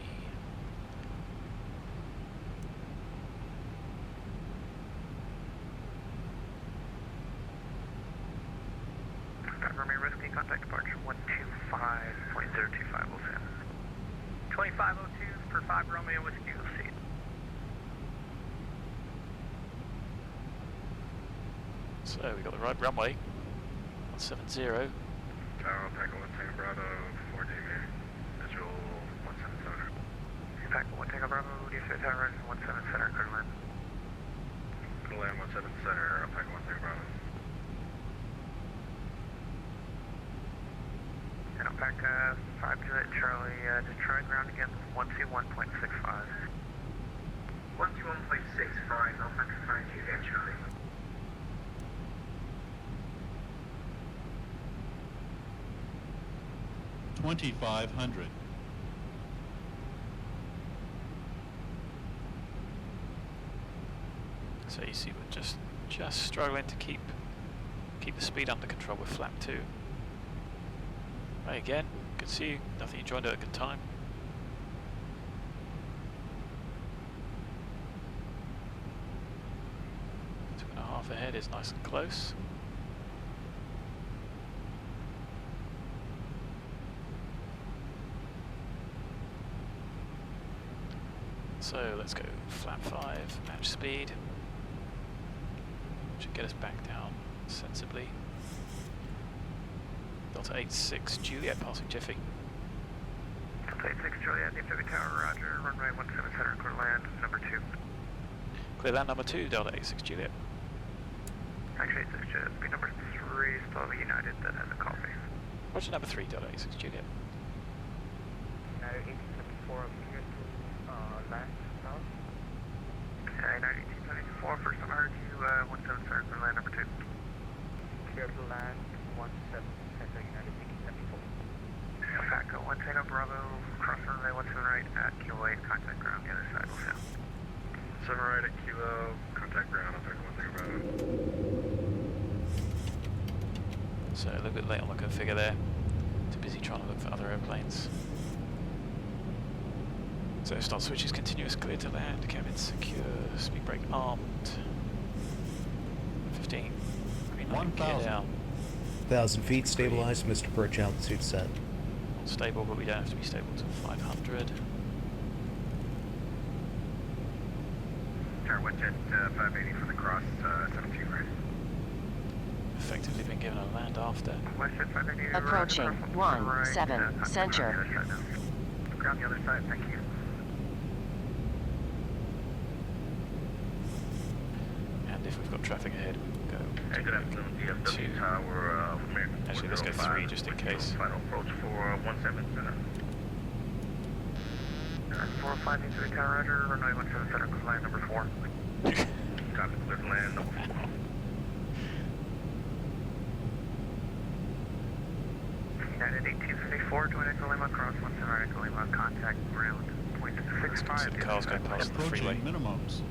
Remy Risky, contact departure 125.025, will see. 2502 for 5 Romeo Whiskey, will see. So we got the right runway, 170. Tower Alpaca 1 Tango Bravo, 4D man, visual 177. Alpaca 1 Tango Bravo, DFW tower, 17 center, clear land. Clear land 17 center, Alpaca 1 Tango Bravo. And Alpaca 5 Juliet Charlie, Detroit ground again, 121.65. 121.65, Alpaca 5 Juliet Charlie. $2,500. So you see we're just struggling to keep the speed under control with flap 2. Right, again, good to see you. Nothing, you joined at a good time. Two and a half ahead is nice and close. So let's go flap 5, match speed. Should get us back down sensibly. Delta 86 Juliet passing Jiffy. Delta 86 Juliet, DFW tower, roger, runway 17 center, clear land, number 2. Clear land number 2, Delta 86 Juliet. Actually, 86 Juliet, speed number 3, still United, that has a coffee. Roger number 3, Delta 86 Juliet. United 1874, clear to land south. United 1874, first time I heard you, 17 center, clear land number 2. Clear to land, 17 center, United 1874. Alpaca 1 Tango Bravo, cross runway 17 right at Kilo 8, contact ground, the other side will sound. 7 right at Kilo, contact ground, Alpaca 1 Tango Bravo. So a little bit late on the configure there. Too busy trying to look for other airplanes. So start switch is continuous, clear to land, cabin secure, speed brake armed. 15, green light, gear 1,000. down. 1,000 feet, stabilized, Mr. Perch, altitude set. Not stable, but we don't have to be stable to 500. Tower 1 jet 580 for the cross, 17 right. Effectively been given a land after. West jet 580 Approaching 17 center. Ground the other side, thank you. And if we've got traffic ahead, we will go. Hey, good afternoon, DFW tower, American Actually, let's go 3 just in case. Final approach for 17 center. 405 tower, roger, runway 17 center, clear line number 4. Copy, clear to land, number 4. United 1874, join Echo Lima, cross 17 right, Echo Lima, contact ground, point 65. Some cars going past the freeway. Approaching minimums.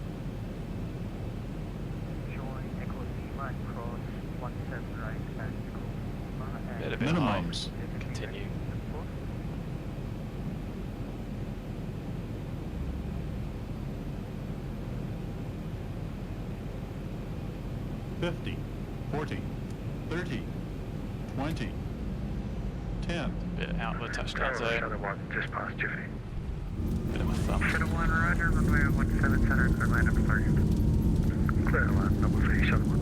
Join Echo Lima, cross 17 right, and Echo Lima, Bit high. Minimums. Continue. 50, 40, 30, 20, 10. Bit out of the touchdown zone. Shadow 1, just past Jiffy. Bit of a thump. Shadow 1, roger, runway 17 center, clear line up target. Clear to land, number 3, Shadow 1.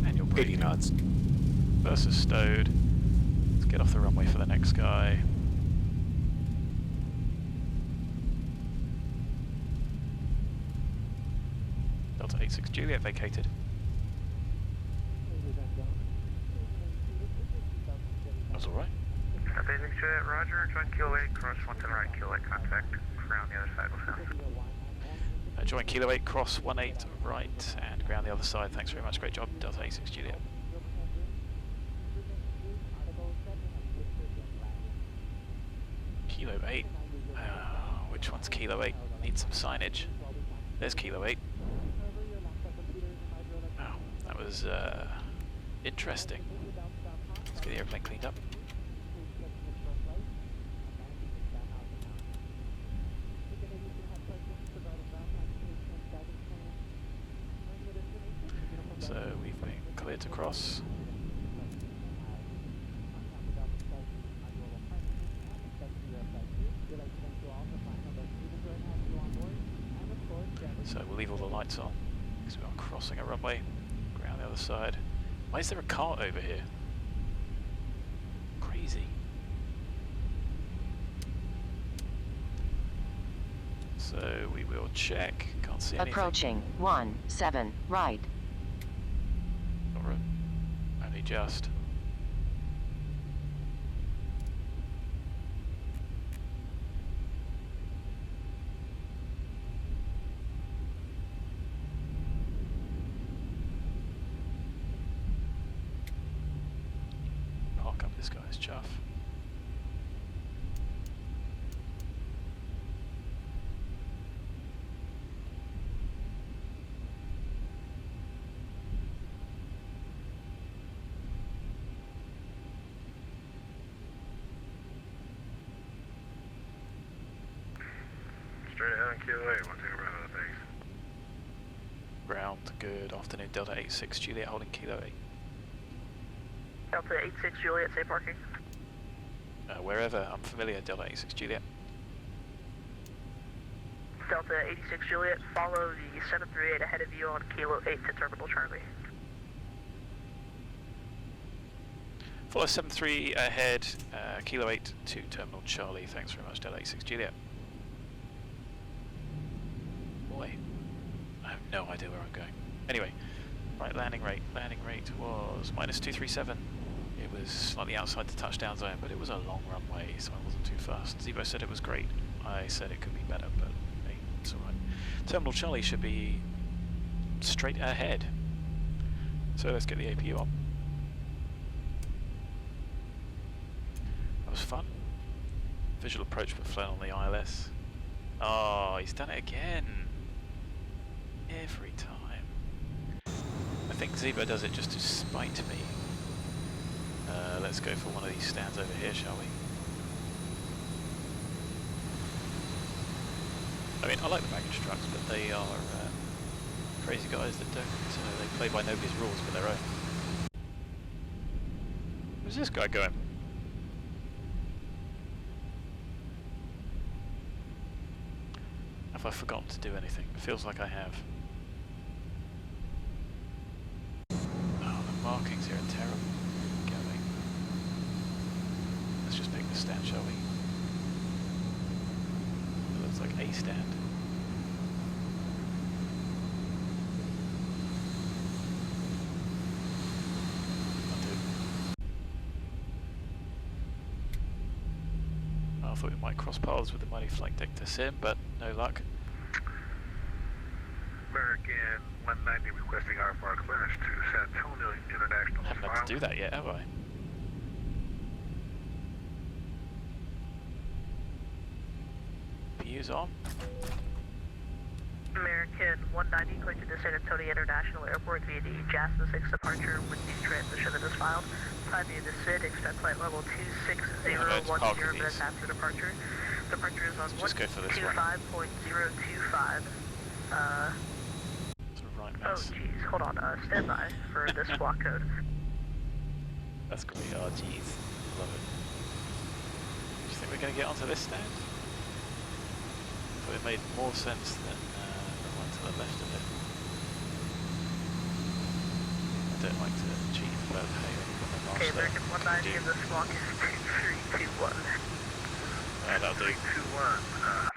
And you're 80 breathing. knots. Versus stowed. Let's get off the runway for the next guy. Delta 86 Juliet vacated. That's alright. Delta 86 Juliet, roger, join Kilo 8, cross 17 right, Kilo 8, contact ground the other side, will sound. Join Kilo 8, cross 18 right, and ground the other side. Thanks very much. Great job, Delta 86 Juliet. Kilo 8. Which one's Kilo 8? Needs some signage. There's Kilo 8. Wow, that was interesting. Let's get the airplane cleaned up. So we've been cleared to cross. So we'll leave all the lights on because we are crossing a runway. Ground the other side. Why is there a cart over here? Crazy. So we will check. Can't see anything. Approaching 17 right. Alright. Only just. Park up this guy's chuff. Straight ahead on Kilo 8, want to take a round of things. Ground, good afternoon, Delta 86 Juliet holding Kilo 8. Delta 86 Juliet, say parking. Wherever, I'm familiar, Delta 86 Juliet. Delta 86 Juliet, follow the 738 ahead of you on Kilo 8 to Terminal Charlie. Follow 73 ahead, Kilo 8 to Terminal Charlie. Thanks very much, Delta 86 Juliet. Boy, I have no idea where I'm going. Anyway, right, landing rate was -237. It was slightly outside the touchdown zone, but it was a long runway, so I wasn't too fast. Zibo said it was great. I said it could be better, but hey, it's alright. Terminal Charlie should be straight ahead. So let's get the APU on. That was fun. Visual approach but flown on the ILS. Oh, he's done it again. Every time. I think Zibo does it just to spite me. Let's go for one of these stands over here, shall we? I mean, I like the baggage trucks, but they are crazy guys that don't, they play by nobody's rules but their own. Where's this guy going? Have I forgotten to do anything? It feels like I have. Oh, the markings here are terrible. Going. Let's just pick the stand, shall we? It looks like a stand. I'll do. I thought we might cross paths with the mighty flight deck to sim, but no luck. American 190 requesting IFR clearance to San Antonio International. I haven't had to do that yet, have I? PU's on. American 190 collected to San Antonio International Airport via the JASTA 6 departure with the transition that is filed. Time via the SID, expect flight level 26010 minutes after departure. Departure is on 125.025. Oh geez, hold on, stand by for this block code. That's great, oh jeez, love it. Do you think we're going to get onto this stand? Thought it made more sense than the one to the left of it. I don't like to cheat, but hey, okay, American 190 and this block is 2321. That'll do. 321.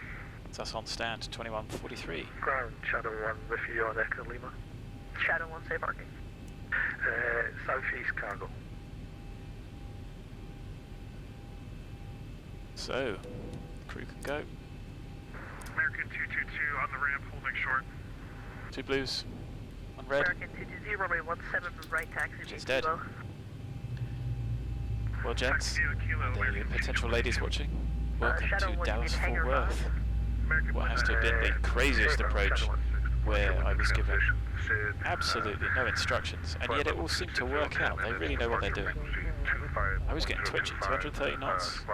So that's on stand 2143. Ground Shadow 1 with you on Echo Lima. Shadow 1, say parking. Southeast cargo. So, crew can go. American 222 on the ramp, holding short. 2 blues, 1 red. American 220, runway 17 right taxi. She's dead. Well, gents, the potential ladies watching, welcome to Dallas Fort Worth. What has to have been the craziest approach, where I was given absolutely no instructions, and yet it all seemed to work out. They really know what they're doing. I was getting twitchy, 230 knots.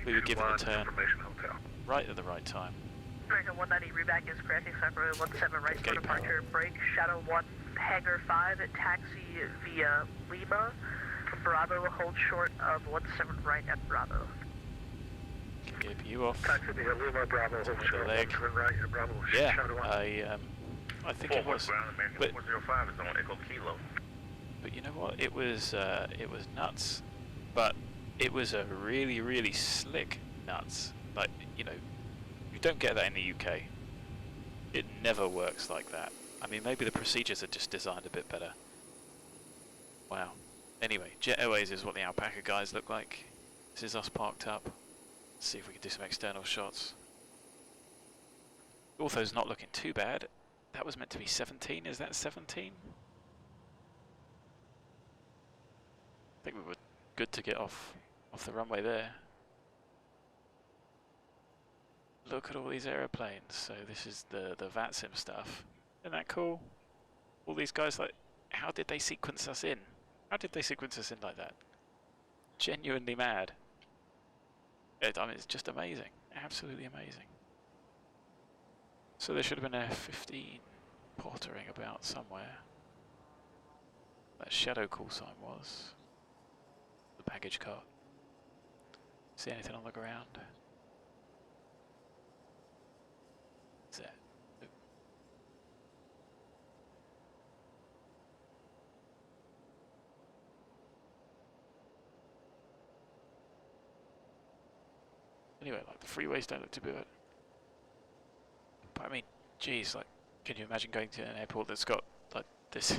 We were given the turn right at the right time. American 190 reback is correct, except for 17 right for departure. Break, Shadow 1, Hangar 5, taxi via Lima. Bravo, hold short of 17 right at Bravo. You off. Taxi via Lima, Bravo, hold short, leg. 17 right at Bravo. Yeah, Shadow 1. I think it was. But, 405 is on Echo Kilo. but you know what? It was nuts. But it was a really, really slick nuts. Like, you know, you don't get that in the UK. It never works like that. I mean, maybe the procedures are just designed a bit better. Wow. Anyway, Jet Airways is what the Alpaca guys look like. This is us parked up. Let's see if we can do some external shots. Ortho's not looking too bad. That was meant to be 17. Is that 17? I think we were good to get off the runway there. Look at all these aeroplanes. So this is the VATSIM stuff. Isn't that cool? All these guys, like, how did they sequence us in? How did they sequence us in like that? Genuinely mad. I mean, it's just amazing. Absolutely amazing. So there should have been a 15 pottering about somewhere. That shadow call sign was. The baggage cart. See anything on the ground? Is that? Nope. Anyway, like, the freeways don't look too bad. But I mean, geez, like, can you imagine going to an airport that's got like this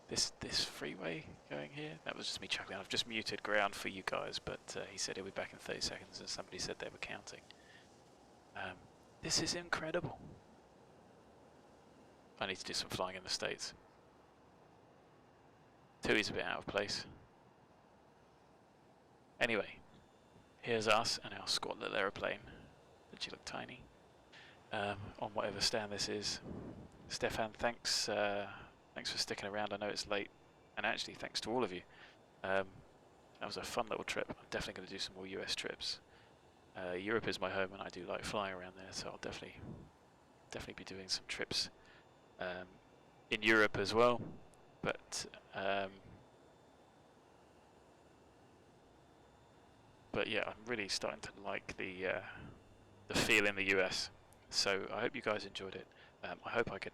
this freeway going here? That was just me chuckling. I've just muted ground for you guys, but he said he'll be back in 30 seconds, and somebody said they were counting. This is incredible. I need to do some flying in the States. Tui's a bit out of place. Anyway, here's us and our squat little aeroplane. Did you look tiny? On whatever stand this is. Stefan, thanks for sticking around. I know it's late, and actually thanks to all of you. That was a fun little trip. I'm definitely going to do some more US trips. Europe is my home, and I do like flying around there, so I'll definitely be doing some trips in Europe as well. But yeah, I'm really starting to like the feel in the US. So I hope you guys enjoyed it. I hope I can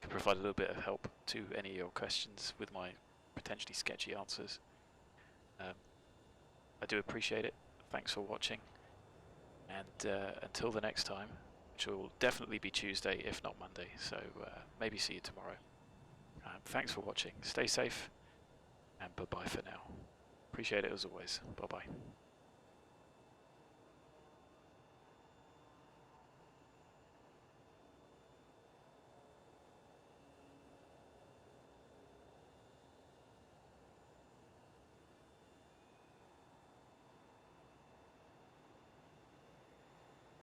provide a little bit of help to any of your questions with my potentially sketchy answers. I do appreciate it. Thanks for watching. And until the next time, which will definitely be Tuesday, if not Monday. So maybe see you tomorrow. Thanks for watching. Stay safe. And bye-bye for now. Appreciate it as always. Bye-bye.